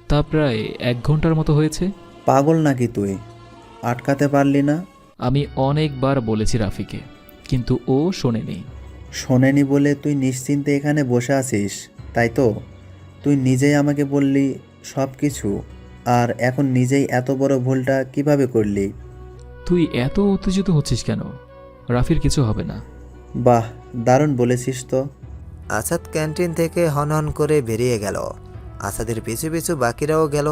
তা প্রায় 1 ঘন্টার মতো হয়েছে। পাগল নাকি তুই? আটকাতে পারলি না? আমি অনেকবার বলেছি রাফিকে, কিন্তু ও শোনেনি। শোনেনি বলে তুই নিশ্চিন্তে এখানে বসে আছিস, তাই তো? তুই নিজেই আমাকে বললি সব কিছু, আর এখন নিজেই এত বড় ভুলটা কিভাবে করলি? তুই এত উত্তেজিত হচ্ছিস কেন? রাফির কিছু হবে না। বাহ, দারুণ বলেছিস তো। আসাদ ক্যান্টিন থেকে হনহন করে বেরিয়ে গেল। আসাদের পিছু পিছু বাকিরাও গেল।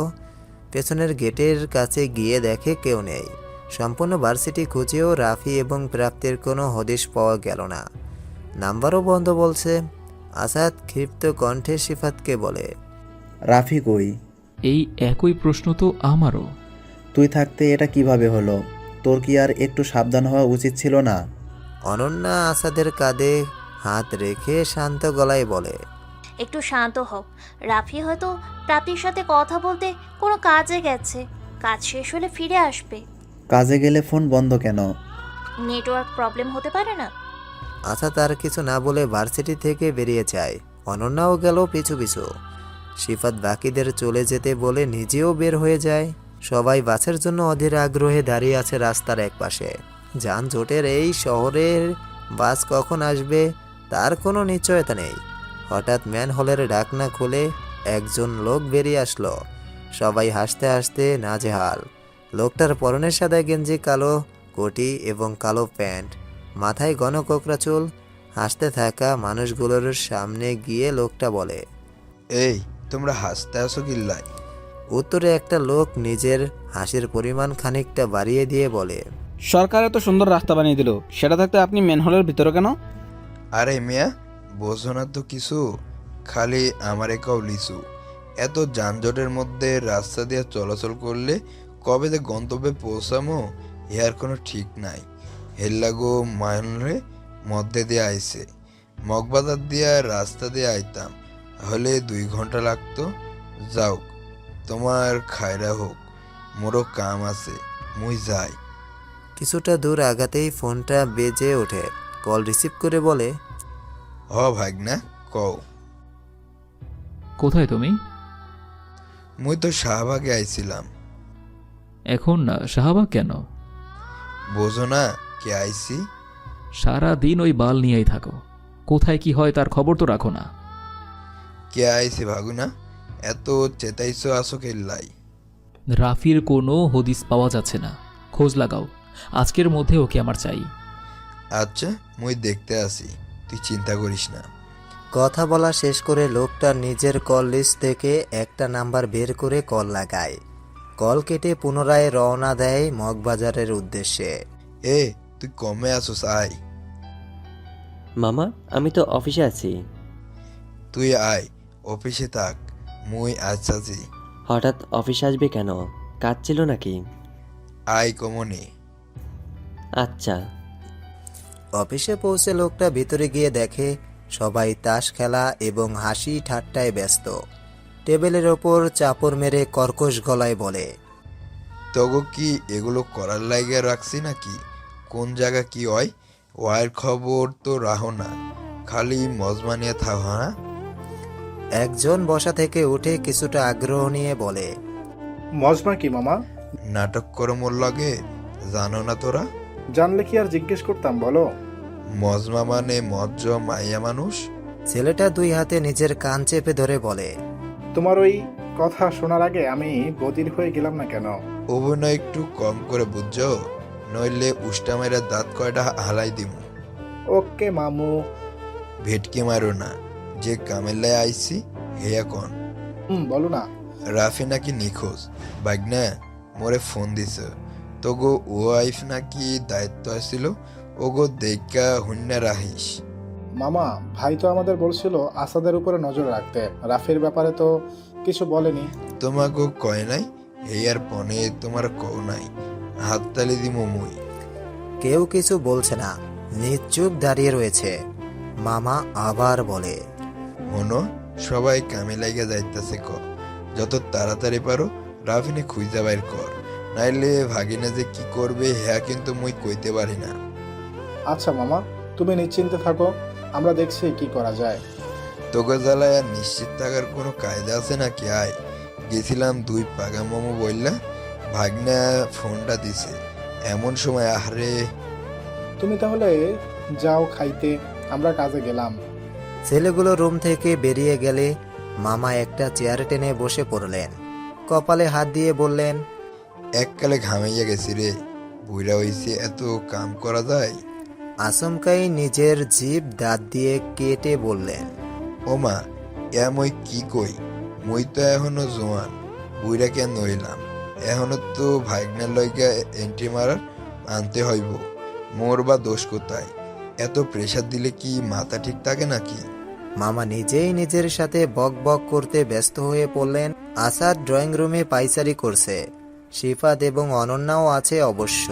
পেছনের গেটের কাছে গিয়ে দেখে কেউ নেই। সম্পূর্ণ ভার্সিটি খুঁজেও রাফি এবং প্রাপ্তির কোনো হদিশ পাওয়া গেল না। নাম্বারও বন্ধ বলছে। আসাদ ক্ষিপ্ত কণ্ঠে সিফাতকে বলে, রাফি কই? এই একই প্রশ্ন তো আমারও। তুই থাকতে এটা কিভাবে হলো? তোর কি আর একটু সাবধান হওয়া উচিত ছিল না? অনন্যা আসাদের কাঁধে হাত রেখে শান্ত গলায় বলে, একটু শান্ত হও। রাফি হয়তো প্রাপ্তির সাথে কথা বলতে কোনো কাজে গেছে, কাজ শেষ হলে ফিরে আসবে। কাজে গেলে ফোন বন্ধ কেন? নেটওয়ার্ক প্রবলেম হতে পারে না? আসাদ আর কিছু না বলে ভার্সিটি থেকে বেরিয়ে যায়। অনন্যাও গেল পিছু পিছু। সিফাত বাকিদের চলে যেতে বলে নিজেও বের হয়ে যায়। সবাই বাসের জন্য অধীর আগ্রহে দাঁড়িয়ে আছে রাস্তার একপাশে। যানজটের এই শহরের বাস কখন আসবে তার কোনো নিশ্চয়তা নেই। হঠাৎ ম্যানহোলের ঢাকনা খুলে একজন লোক বেরিয়ে আসলো। সবাই হাসতে হাসতে নাজেহাল। লোকটার পরনে সাদা গেঞ্জি, কালো কোটি এবং কালো প্যান্ট, মাথায় ঘন কোকড়া চুল। হাসতে থাকা মানুষগুলোর সামনে গিয়ে লোকটা বলে, এই তোমরা হাসতে আসো কিল্লাই? উত্তরে একটা লোক নিজের হাসির পরিমাণ খানিকটা বাড়িয়ে দিয়ে বলে, সরকার এত সুন্দর রাস্তা বানিয়ে দিল, সেটা থাকতে আপনি ম্যানহোলের ভিতরে কেন? আরে মিয়া, বোঝো না তো কিছু, খালি আমারে কাউ লিচু। এত যানজটের মধ্যে রাস্তা দিয়ে চলাচল করলে কবে যে গন্তব্যে পৌঁছামো ইহার কোনো ঠিক নাই। হেল্লাগো মাইনরে মধ্যে দিয়ে আইছে, মগবাজার দিয়া রাস্তা দিয়ে আইতাম, হলে 2 ঘন্টা লাগতো। যাও, তোমার খায়রা হোক, মোরও কাম আছে, মুই যাই। কিছুটা দূর আগাতেই ফোনটা বেজে ওঠে। কল রিসিভ করে বলে, হ ভাগনা, কও। কোথায় তুমি? মুই তো শাহবাগে আইছিলাম। এখন না, শাহবাগ কেন? বোঝো না কে আইছি? সারা দিন ওই বাল নিয়েই থাকো, কোথায় কি হয় তার খবর তো রাখো না। কে আইছে ভাগুনা? এত চেতাইছো আসো কেল্লাই? রাফির কোনো হদিস পাওয়া যাচ্ছে না, খোঁজ লাগাও, আজকের মধ্যে ওকে আমার চাই। আচ্ছা, মুই দেখতে আসি, তুই চিন্তা করিস না। কথা বলা শেষ করে লোকটা নিজের কল লিস্ট থেকে একটা নাম্বার বের করে কল লাগায়। কল কেটে পুনরায় রওনা দেয় মগবাজারের উদ্দেশ্যে। এ তুই কমে আসোস, আয়। মামা, আমি তো অফিসে আছি। তুই আয়, অফিসে থাক, মুই আছি। হঠাৎ অফিসে আসবে কেন? কাজ ছিল নাকি? আয় কমনে। আচ্ছা। অফিসে পৌঁছে লোকটা ভিতরে গিয়ে দেখে সবাই তাস খেলা এবং হাসি ঠাট্টায় ব্যস্ত। টেবিলের ওপর চাপড় মেরে কর্কশ গলায় বলে, তগো কি এগুলো করার লাইগে রাখছি নাকি? কোন জায়গা কি হয় ওয়ার খবর তো রাহো না, খালি মজমা নিয়ে থাও। হ্যাঁ? একজন বসা থেকে উঠে কিছুটা আগ্রহ নিয়ে বলে, মজমা কি মামা? নাটক করো মোর লাগে, জানো না তোরা? জানলে কি আর জিজ্ঞেস করতাম, বলো। মজমা মানে মজ্জ মাইয়া মানুষ। ছেলেটা 2 হাতে নিজের কান চেপে ধরে বলে, তোমার ওই কথা শোনার আগে আমি বদির হয়ে গেলাম না কেন? অভিনয় একটু কম করে বুঝছো, নইলে উষ্টা মেরে দাঁত কয়টা হালাই দিমু। ওকে মামু। ভেটকি মারো না, যে কামেলায় আইছি হে এখন। বলো না। রাফি নাকি নিখোঁজ, বাগনা মোরে ফোন দিছ, তোগো ওয়াইফ নাকি দায়িত্ব আসছিল, ওগো দেখা হুন্না রাহিস। মামা, ভাই তো আমাদের বলছিল আসাদের উপরে নজর রাখতে, রাফির ব্যাপারে তো কিছু বলেনি। তোমাকে কয় নাই, হেয়ার পনে তোমার কও নাই, হাততালি দিমু মুই। কেউ কিছু বলছে না, নিশ্চুপ দাঁড়িয়ে রয়েছে। মামা আবার বলে, হনো, সবাই কামে লাইগা যাইতাছে, ক যত তাড়াতাড়ি পারো রাফিনে খুঁজা বাইর কর, নাইলে ভাগিনা যে কি করবে হ্যাঁ কিন্তু মুই কইতে পারি না। আচ্ছা মামা, তুমি নিশ্চিন্তে থাকো, আমরা দেখছি কি করা যায়। তোকে জ্বালায় আর নিশ্চিত থাকার কোনো কায়দা আছে নাকি? আয়, গেছিলাম 2 পাগা মোমো বললা, ভাগনা ফোনটা দিছে এমন সময়। আহারে, তুমি তাহলে যাও খাইতে, আমরা কাজে গেলাম। ছেলেগুলো রুম থেকে বেরিয়ে গেলে মামা একটা চেয়ার টেনে বসে পড়লেন। কপালে হাত দিয়ে বললেন, এককালে ঘামাইয়া গেছি রে, বুইরা হইছে, এত কাম করা যায়? আচমকাই নিজের জিভ দাঁত দিয়ে কেটে বললেন, ওমা, মই কি কই, মুই তো এখনো জোয়ান, বুইরা কেন হইলাম, এখনো তো ভাইগনার লইগা এন্ট্রি মারার আনতে হইব। মোর বা দোষ কোথায়? এত প্রেসার দিলে কি মাথা ঠিক থাকে নাকি? মামা নিজেই নিজের সাথে বক বক করতে ব্যস্ত হয়ে পড়লেন। আসাদ ড্রয়িং রুমে পাইচারি করছে, সিফাত এবং অনন্যাও আছে অবশ্য।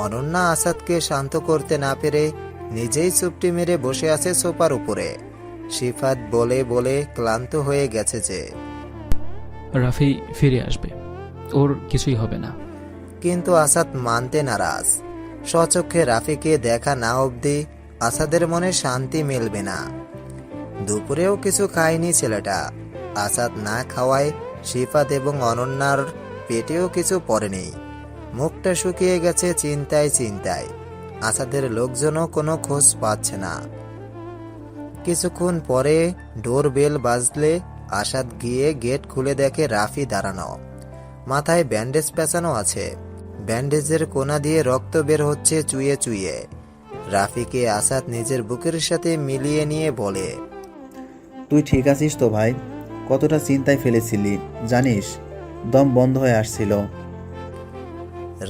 অনন্যা আসাদকে শান্ত করতে না পেরে নিজেই চুপটি মেরে বসে আছে সোফার উপরে। সিফাত বলে বলে ক্লান্ত হয়ে গেছে যে রাফি ফিরে আসবে, ওর কিছুই হবে না। কিন্তু আসাদ মানতে নারাজ। স্বচক্ষে রাফিকে দেখা না অবধি আসাদের মনে শান্তি মিলবে না। দুপুরেও কিছু খায়নি ছেলেটা। আসাদ না খাওয়ায় শিফাত এবং অনন্যার পেটেও কিছু পড়েনি। মুখটা শুকিয়ে গেছে চিন্তায় চিন্তায়। আসাদের লোকজনও কোনো খোঁজ পাচ্ছে না। কিছুক্ষণ পরে ডোরবেল বাজলে আসাদ গিয়ে গেট খুলে দেখে রাফি দাঁড়ানো। মাথায় ব্যান্ডেজ পেঁচানো আছে। ব্যান্ডেজের কোনা দিয়ে রক্ত বের হচ্ছে চুইয়ে চুইয়ে। রাফিকে আসাদ নিজের বুকের সাথে মিলিয়ে নিয়ে বলে, তুই ঠিক আছিস তো ভাই? কতটা চিন্তায় ফেলেছিলি জানিস, দম বন্ধ হয়ে আসছিল।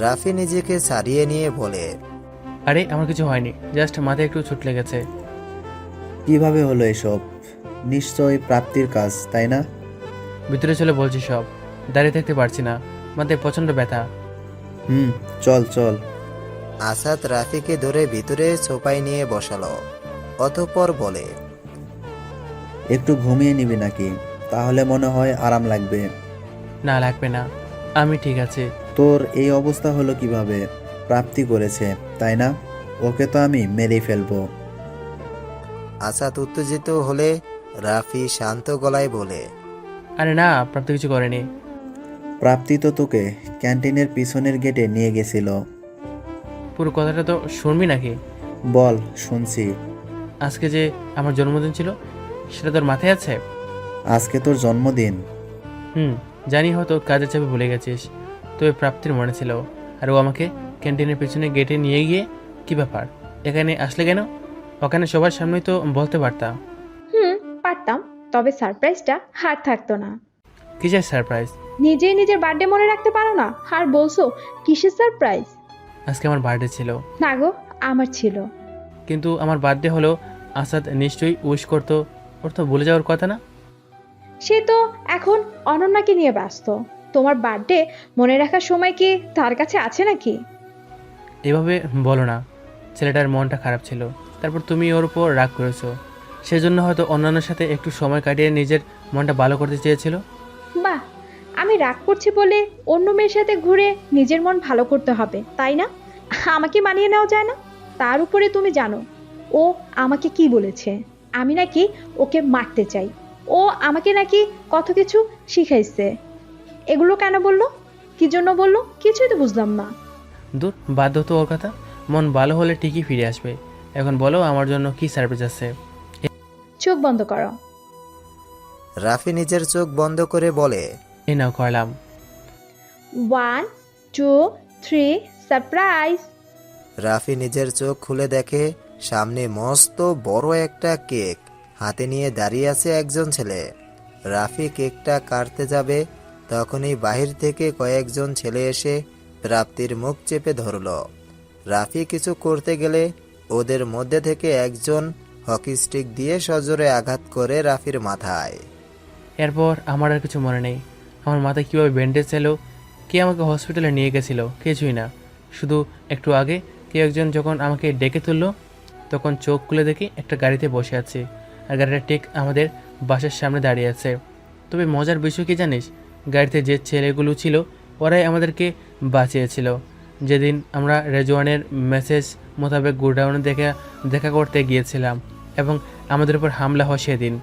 রাফি নিজেকে ছাড়িয়ে নিয়ে বলে, আরে আমার কিছু হয়নি, জাস্ট মাথায় একটু চোট লেগেছে। কিভাবে হলো এসব? নিশ্চয়ই প্রাপ্তির কাজ, তাই না? ভিতরে চলে বলছি সব। দাঁড়িয়ে থাকতে পারছি না, মাথায় প্রচণ্ড ব্যথা। চল চল। আসাদ রাফিকে ধরে ভিতরে সোফায় নিয়ে বসালো। অতঃপর বলে, একটু ঘুমিয়ে নিবি নাকি? তাহলে মনে হয় আরাম লাগবে। না লাগবে না, আমি ঠিক আছে। তোর এই অবস্থা হলো কিভাবে? প্রাপ্তি করেছে, তাই না? ওকে তো আমি মেরেই ফেলবো। আসাদ উত্তেজিত হলে রাফি শান্ত গলায় বলে, আরে না, প্রাপ্তি কিছু করেনি। প্রাপ্তি তো তোকে ক্যান্টিনের পিছনের গেটে নিয়ে গেছিল। পুরো কথাটা তো শুনবি নাকি? বল, শুনছি। আজকে যে আমার জন্মদিন ছিল, সেটা তোর মাথায় আছে? আজকে তোর জন্মদিন? জানি হয়তো কাজের চাপে ভুলে গেছিস, তবে প্রাপ্তির মনে ছিল। আর ও আমাকে ক্যান্টিনের পেছনে গেটে নিয়ে গিয়ে, কি ব্যাপার এখানে আসলে কেন? ওখানে সবার সামনেই তো বলতে পারতাম। পারতাম, তবে সারপ্রাইজটা আর থাকতো না। কিসের সারপ্রাইজ? নিজেই নিজের বার্থডে মনে রাখতে পারো না, আর বলছো কিসের সারপ্রাইজ? আজকে আমার বার্থডে ছিল। না গো, আমার ছিল। কিন্তু আমার বার্থডে হলো, আসাদ নিশ্চয়ই উইশ করতো, ওর তো ভুলে যাওয়ার কথা না? সে তো এখন অনন্যাকে নিয়ে ব্যস্ত। তোমার বার্থডে মনে রাখার সময় কি তার কাছে আছে নাকি? এভাবে বলো না, ছেলেটার মনটা খারাপ ছিল, তারপর তুমি ওর উপর রাগ করেছো। সেজন্য হয়তো অন্যান্যের সাথে একটু সময় কাটিয়ে নিজের মনটা ভালো করতে চেয়েছিল। বাহ, আমি রাগ করছি বলে অন্য মেয়ের সাথে ঘুরে নিজের মন ভালো করতে হবে, তাই না? আমাকে মানিয়ে নেওয়া যায় না? তার উপরে তুমি জানো ও আমাকে কি বলেছে? আমি নাকি ওকে মারতে চাই। ও আমাকে নাকি কত কিছু শিখাইছে। এগুলো কেন বললো? কি জন্য বললো? কিছুই তো বুঝলাম না। দূর, বাধ্য তো ওর কথা। মন ভালো হলে ঠিকই ফিরে আসবে। এখন বলো আমার জন্য কি সারপ্রাইজ আছে? চোখ বন্ধ করো। রাফি নিজের চোখ বন্ধ করে বলে, এই নাও করলাম। 1 2 3 সারপ্রাইজ। রাফি নিজের চোখ খুলে দেখে সামনে মস্ত বড় একটা কেক হাতে নিয়ে দাঁড়িয়ে আছে একজন ছেলে। রাফি কেকটা কাটতে যাবে, তখনই বাহির থেকে কয়েকজন ছেলে এসে প্রাপ্তির মুখ চেপে ধরল। রাফি কিছু করতে গেলে ওদের মধ্যে থেকে একজন হকি স্টিক দিয়ে সজোরে আঘাত করে রাফির মাথায়। এরপর আমার আর কিছু মনে নেই। আমার মাথায় কীভাবে ব্যান্ডেজ ছিল, কে আমাকে হসপিটালে নিয়ে গেছিল, কিছুই না। শুধু একটু আগে কেউ একজন যখন আমাকে ডেকে তুললো, তখন চোখ খুলে দেখি একটা গাড়িতে বসে আছে, আর গাড়িটা ঠিক আমাদের বাসার সামনে দাঁড়িয়ে আছে। তবে মজার বিষয় কি জানিস? গাড়িতে যে ছেলেগুলো ছিল ওরাই আমাদেরকে বাঁচিয়েছিল। যেদিন আমরা রেজওয়ানের মেসেজ মোতাবেক গোডাউনে দেখা করতে গিয়েছিলাম এবং আমাদের উপর হামলা হয় সেদিন।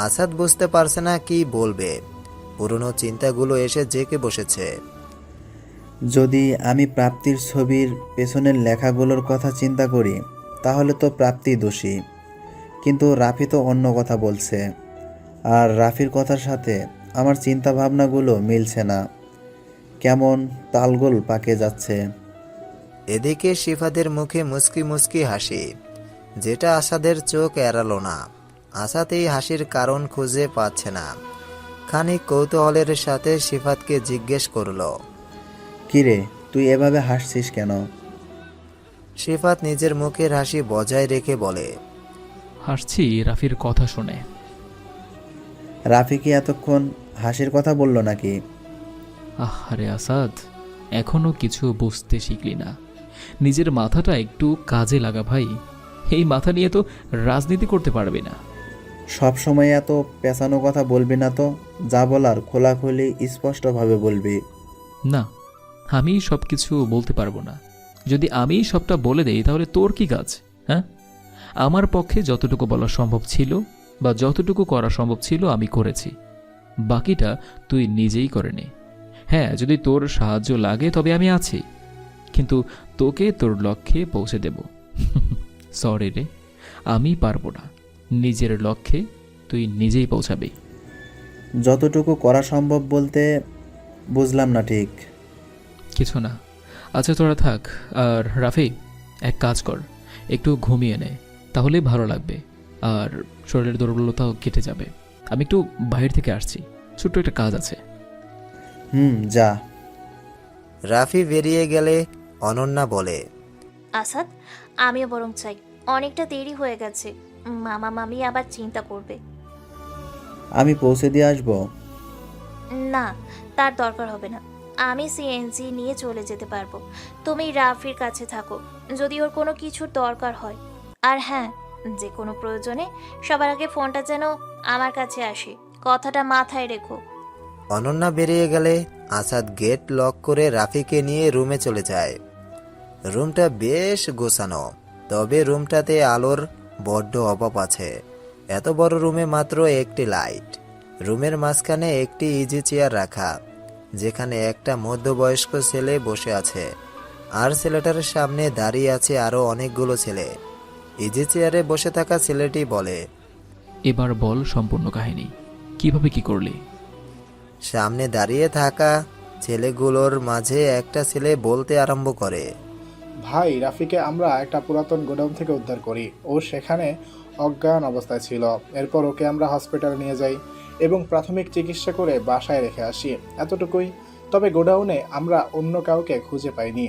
আসাদ বুঝতে পারছে না কি বলবে। পুরনো চিন্তাগুলো এসে জেঁকে বসেছে। যদি আমি প্রাপ্তির ছবির পেছনের লেখাগুলোর কথা চিন্তা করি, তাহলে তো প্রাপ্তি দোষী। কিন্তু রাফি তো অন্য কথা বলছে, আর রাফির কথার সাথে আমার চিন্তা ভাবনাগুলো মিলছে না। কেমন তালগোল পাকে যাচ্ছে। এদিকে শিফাদের মুখে মুচকি মুচকি হাসি, যেটা আসাদের চোখ এড়ালো না। আসাদ এই হাসির কারণ খুঁজে পাচ্ছে না। খানিক কৌতূহলের সাথে শিফাতকে জিজ্ঞেস করল, কিরে, তুই এভাবে হাসছিস কেন? শিফাত নিজের মুখের হাসি বজায় রেখে বলে, হাসছি রাফির কথা শুনে। রাফি কি এতক্ষণ হাসির কথা বলল নাকি? আরে আসাদ, এখনো কিছু বুঝতে শিখলি না। নিজের মাথাটা একটু কাজে লাগা ভাই। এই মাথা নিয়ে তো রাজনীতি করতে পারবি না। সব সময় এত পেঁচানো কথা বলবি না তো। যা বলার খোলাখুলি স্পষ্টভাবে বলবি। না, আমি সব কিছু বলতে পারবো না। যদি আমি সবটা বলে দেই তাহলে তোর কি কাজ? হ্যাঁ, আমার পক্ষে যতটুকু বলা সম্ভব ছিল বা যতটুকু করা সম্ভব ছিল আমি করেছি, বাকিটা তুই নিজেই করে নে। হ্যাঁ, যদি তোর সাহায্য লাগে তবে আমি আছি, কিন্তু তোকে তোর লক্ষ্যে পৌঁছে দেব। সরি রে, আমি পারবো না। নিজের লক্ষ্যে তুই নিজেই পৌঁছাবি। যতটুকু করা সম্ভব বলতে বুঝলাম না ঠিক। কিছু না। আচ্ছা তোরা থাক। আর রাফি, এক কাজ কর, একটু ঘুমিয়ে নে, তাহলেই ভালো লাগবে, আর শরীরের দুর্বলতাও কেটে যাবে। আমি একটু বাইরে থেকে আসছি, ছোট্ট একটা কাজ আছে। যা। রাফি বেরিয়ে গেলে অনন্যা বলে, আসাদ, আমিও বরং চাই। অনেকটা দেরি হয়ে গেছে, মামা মামি আবার চিন্তা করবে। আমি পৌঁছে দিয়ে আসবো। না, তার দরকার হবে না। আমি সিএনজি নিয়ে চলে যেতে পারবো। তুমি রাফির কাছে থাকো যদি ওর কোনো কিছুর দরকার হয়। আর হ্যাঁ, যে কোনো প্রয়োজনে সবার আগে ফোনটা যেন আমার কাছে আসে, কথাটা মাথায় রেখো। অনন্যা বেরিয়ে গেলে আসাদ গেট লক করে রাফিকে নিয়ে রুমে চলে যায়। রুমটা বেশ গোছানো, তবে রুমটাতে আলোর বড্ড অভাব আছে। এত বড় রুমে মাত্র একটি লাইট। রুমের মাঝখানে একটি ইজি চেয়ার রাখা, যেখানে একটা মধ্যবয়স্ক ছেলে বসে আছে, আর ছেলেটার সামনে দাঁড়িয়ে আছে আরো অনেকগুলো ছেলে। ইজি চেয়ারে বসে থাকা ছেলেটি বলে, এবার বল সম্পূর্ণ কাহিনী, কিভাবে কি করলি? সামনে দাঁড়িয়ে থাকা ছেলেগুলোর মাঝে একটা ছেলে বলতে আরম্ভ করে, ভাই, রাফিকে আমরা একটা পুরাতন গোডাউন থেকে উদ্ধার করি। ও সেখানে অজ্ঞান অবস্থায় ছিল। এরপর ওকে আমরা হসপিটালে নিয়ে যাই এবং প্রাথমিক চিকিৎসা করে বাসায় রেখে আসি, এতটুকুই। তবে গোডাউনে আমরা অন্য কাউকে খুঁজে পাইনি।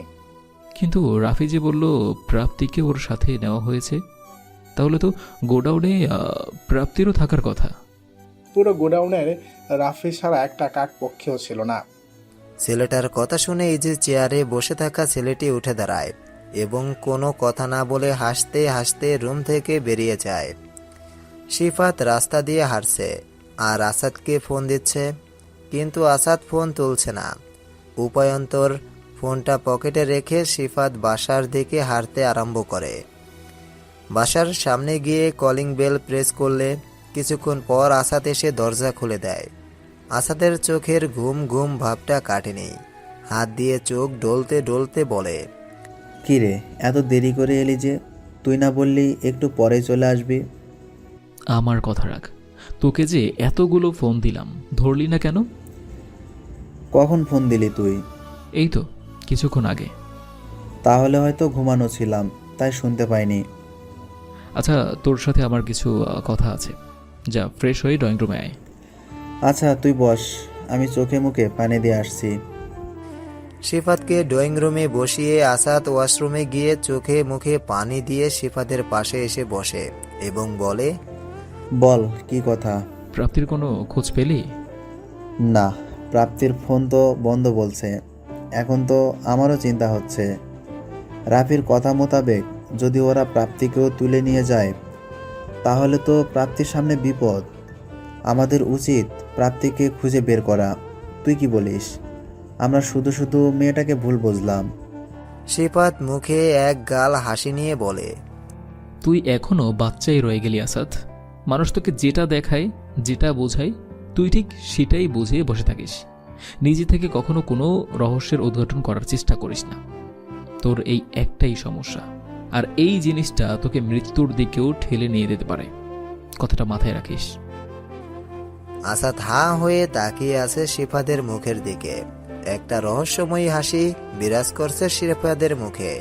কিন্তু রাফি যে বলল প্রাপ্তিকে ওর সাথে নেওয়া হয়েছে, তাহলে তো গোডাউনে প্রাপ্তিরও থাকার কথা। পুরো গোডাউনের রাফি ছাড়া একটা কাক পক্ষেও ছিল না। ছেলেটার কথা শুনে ইজি চেয়ারে বসে থাকা ছেলেটি উঠে দাঁড়ায় এবং কোনো কথা না বলে হাসতে হাসতে রুম থেকে বেরিয়ে যায়। শিফাত রাস্তা দিয়ে হাঁটছে আর আসাদকে ফোন দিচ্ছে, কিন্তু আসাদ ফোন তুলছে না। উপায়ন্তর ফোনটা পকেটে রেখে শিফাত বাসার দিকে হাঁটতে আরম্ভ করে। বাসার সামনে গিয়ে কলিং বেল প্রেস করলে কিছুক্ষণ পর আসাদ এসে দরজা খুলে দেয়। আসাদের চোখের ঘুম ঘুম ভাবটা কাটেনি। হাত দিয়ে চোখ ডলতে ডলতে বলে, কি রে, এত দেরি করে এলি যে? তুই না বললি একটু পরে চলে আসবি? আমার কথা রাখ, তোকে যে এতগুলো ফোন দিলাম, ধরলি না কেন? কখন ফোন দিলি তুই? এই তো কিছুক্ষণ আগে। তাহলে হয়তো ঘুমানো ছিলাম, তাই শুনতে পাইনি। আচ্ছা, তোর সাথে আমার কিছু কথা আছে। যা, ফ্রেশ হয়ে ড্রয়িং রুমে আয়। আচ্ছা তুই বস, আমি চোখে মুখে পানি দিয়ে আসছি। শিফাতকে ড্রয়িং রুমে বসিয়ে আসাদ ওয়াশরুমে গিয়ে চোখে মুখে পানি দিয়ে শিফাতের পাশে এসে বসে এবং বলে, বল কি কথা? প্রাপ্তির কোনো খোঁজ পেলি? না, প্রাপ্তির ফোন তো বন্ধ বলছে। এখন তো আমারও চিন্তা হচ্ছে। রাফির কথা মোতাবেক যদি ওরা প্রাপ্তিকেও তুলে নিয়ে যায়, তাহলে তো প্রাপ্তির সামনে বিপদ। আমাদের উচিত প্রাপ্তিকে খুঁজে বের করা। তুই কি বলিস? আমরা শুধু শুধু মেয়েটাকে ভুল বুঝলাম। শিফাত মুখে এক গাল হাসি নিয়ে বলে, তুই এখনো বাচ্চাই রয়ে গেলি আসাদ। মানুষ তোকে যেটা দেখায়, যেটা বোঝায়, তুই ঠিক সেটাই বুঝে বসে থাকিস। নিজে থেকে কখনো কোনো রহস্যের উদ্ঘাটন করার চেষ্টা করিস না। তোর এই একটাই সমস্যা, আর এই জিনিসটা তোকে মৃত্যুর দিকেও ঠেলে নিয়ে যেতে পারে। কথাটা মাথায় রাখিস। আসাদ হাঁ হয়ে তাকিয়ে আছে শিফাতের মুখের দিকে। একটা রহস্যময়ী হাসি বিরাজ করছে শিফাতের মুখে।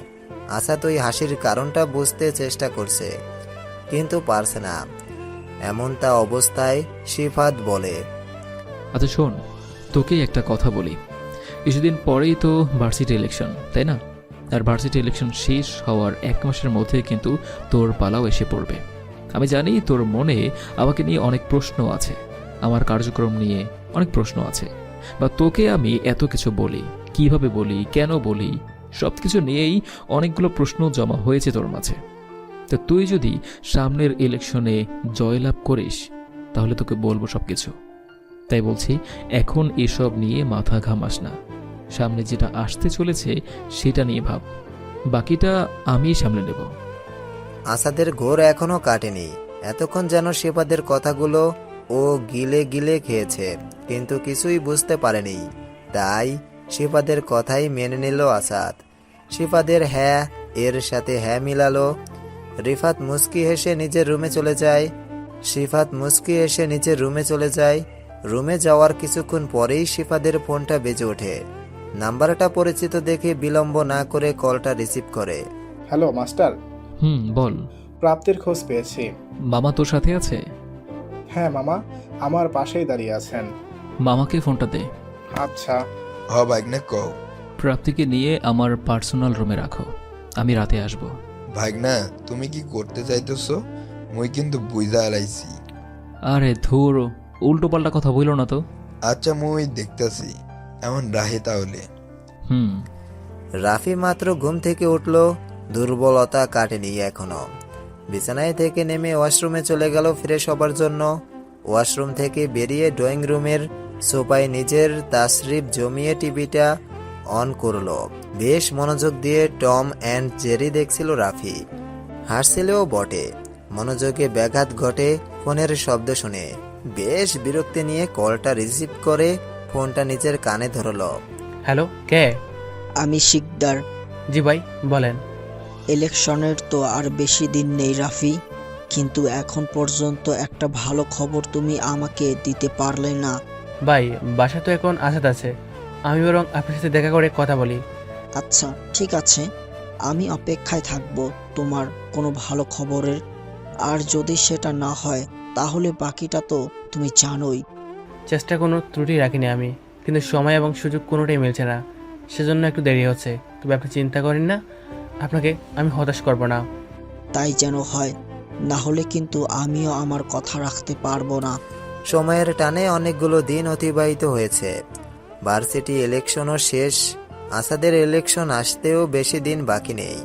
আসাদ ওই হাসির কারণটা বুঝতে চেষ্টা করছে, কিন্তু পারছে না। এমনটা অবস্থায় শিফাত বলে, আচ্ছা শোন, তোকে একটা কথা বলি। কিছুদিন পরেই তো ভার্সিটি ইলেকশন, তাই না? আর ভার্সিটি ইলেকশন শেষ হওয়ার 1 মাসের মধ্যে কিন্তু তোর পালাও এসে পড়বে। আমি জানি তোর মনে আমাকে নিয়ে অনেক প্রশ্ন আছে, আমার কার্যক্রম নিয়ে অনেক প্রশ্ন আছে, বা তোকে আমি এত কিছু বলি, কিভাবে বলি, কেন বলি, সব কিছু নিয়েই অনেকগুলো প্রশ্ন জমা হয়েছে তোর মাঝে। তো তুই যদি সামনের ইলেকশনে জয়লাভ করিস, তাহলে তোকে বলবো সব কিছু। তাই বলছি, এখন এসব নিয়ে মাথা ঘামাস না। সামনে যেটা আসতে চলেছে সেটা নিয়ে ভাব, বাকিটা আমি সামলে নেব। আসাদের ঘোর এখনো কাটেনি। এতক্ষণ যেন শিফাদের কথাগুলো ও গিলে গিলে খেয়েছে, কিন্তু কিছুই বুঝতে পারেনি। তাই শিফাদের কথাই মেনে নিল আসাদ। শিফাদের হ্যাঁ এর সাথে হ্যাঁ মিলালো। রিফাত মুস্কি হেসে নিজের রুমে চলে যায়। শিফাত মুস্কি এসে নিজের রুমে চলে যায়। রুমে যাওয়ার কিছুক্ষণ পরেই শিফাদের ফোনটা বেজে ওঠে। নাম্বারটা পরিচিত দেখে বিলম্ব না করে কলটা রিসিভ করে। হ্যালো মাস্টার, বল। প্রাপ্তির খোঁজ পেয়েছি। মামা তোর সাথে আছে? হ্যাঁ মামা আমার পাশেই দাঁড়িয়ে আছেন। মামাকে ফোনটা দে। আচ্ছা। ভাগ্নে কও। প্রাপ্তিকে নিয়ে আমার পার্সোনাল রুমে রাখো, আমি রাতে আসব। ভাগনা তুমি কি করতে চাইতেছো? মুই কিন্তু বুঝা এলাইছি। আরে ধুর, উল্টো পাল্টা কথা বইল না তো। আচ্ছা মুই দেখতেছি, এমন রাহে তাহলে। রাফি মাত্র ঘুম থেকে উঠল, দুর্বলতা কাটেনি এখনো। বিছানায় থেকে নেমে ওয়াশরুমে চলে গেল ফ্রেশ হবার জন্য। ওয়াশরুম থেকে বেরিয়ে ড্রয়িং রুমের সোফায় নিজের তাশরিফ জমিয়ে টিভিটা অন করলো। বেশ মনোযোগ দিয়ে টম অ্যান্ড জেরি দেখছিল রাফি। হাসছিলেও বটে। মনোযোগে ব্যাঘাত ঘটে ফোনের শব্দ শুনে। বেশ বিরক্তি নিয়ে কলটা রিসিভ করে ফোনটা নিজের কানে ধরলো। হ্যালো, কে? আমি শিকদার। জি ভাই, বলেন। ইলেকশনের তো আর বেশি দিন নেই রাফি, কিন্তু এখন পর্যন্ত একটা ভালো খবর তুমি আমাকে দিতে পারলে না। ভাই, বাসা তো এখন আসাদ আছে, আমি বরং আপনার সাথে দেখা করে কথা বলি। আচ্ছা ঠিক আছে, আমি অপেক্ষায় থাকবো তোমার কোনো ভালো খবরের। আর যদি সেটা না হয় তাহলে বাকিটা তো তুমি জানোই। চেষ্টা কোনো ত্রুটি রাখিনি আমি, কিন্তু সময় এবং সুযোগ কোনোটাই মিলছে না, সেজন্য একটু দেরি হচ্ছে। তবে আপনি চিন্তা করেন না, আপনাকে আমি হতাশ করব না। তাই যেন হয়, না হলে কিন্তু আমিও আমার কথা রাখতে পারবো না। সময়ের টানে অনেকগুলো দিন অতিবাহিত হয়েছে। ভার্সিটি ইলেকশনও শেষ। আসাদের ইলেকশন আসতেও বেশি দিন বাকি নেই।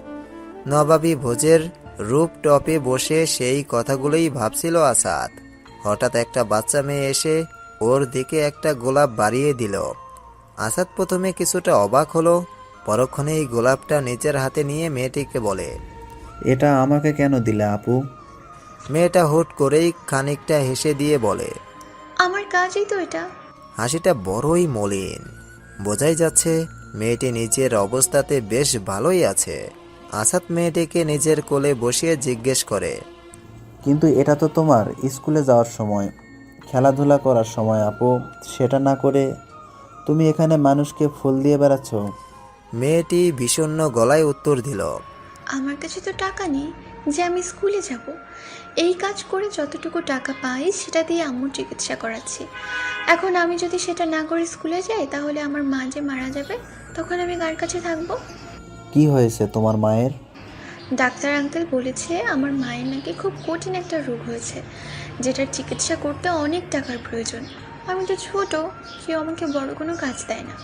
নবাবী ভোজের রূপটপে বসে সেই কথাগুলোই ভাবছিল আসাদ। হঠাৎ একটা বাচ্চা মেয়ে এসে ওর দিকে একটা গোলাপ বাড়িয়ে দিল। আসাদ প্রথমে কিছুটা অবাক হলো, পরক্ষণেই গোলাপটা নিজের হাতে নিয়ে মেয়েটিকে বলে, এটা আমাকে কেন দিলে আপু? মেয়েটা হুট করেই খানিকটা হেসে দিয়ে বলে, আমার কাজই তো এটা। হাসিটা বড়ই মলিন। বোঝাই যাচ্ছে মেয়েটি নিজের অবস্থাতে বেশ ভালোই আছে। আসাদ মেয়েটিকে নিজের কোলে বসিয়ে জিজ্ঞেস করে, কিন্তু এটা তো তোমার স্কুলে যাওয়ার সময়, খেলাধুলা করার সময় আপু, সেটা না করে তুমি এখানে মানুষকে ফুল দিয়ে বেড়াচ্ছ। মেয়েটি বিষণ্ণ গলায় উত্তর দিল, আমার কাছে তো টাকা নেই যে আমি স্কুলে যাব। এই কাজ করে যতটুকু টাকা পাই সেটা দিয়ে আম্মুর চিকিৎসা করাচ্ছি। এখন আমি যদি সেটা না করে স্কুলে যাই তাহলে আমার মা যে মারা যাবে, তখন আমি কার কাছে থাকবো? কি হয়েছে তোমার মায়ের? ডাক্তার আঙ্কেল বলেছে আমার মায়ের নাকি খুব কঠিন একটা রোগ হয়েছে, যেটার চিকিৎসা করতে অনেক টাকার প্রয়োজন। আমি তো ছোট, কেউ আমাকে বড় কোনো কাজ দেয় না,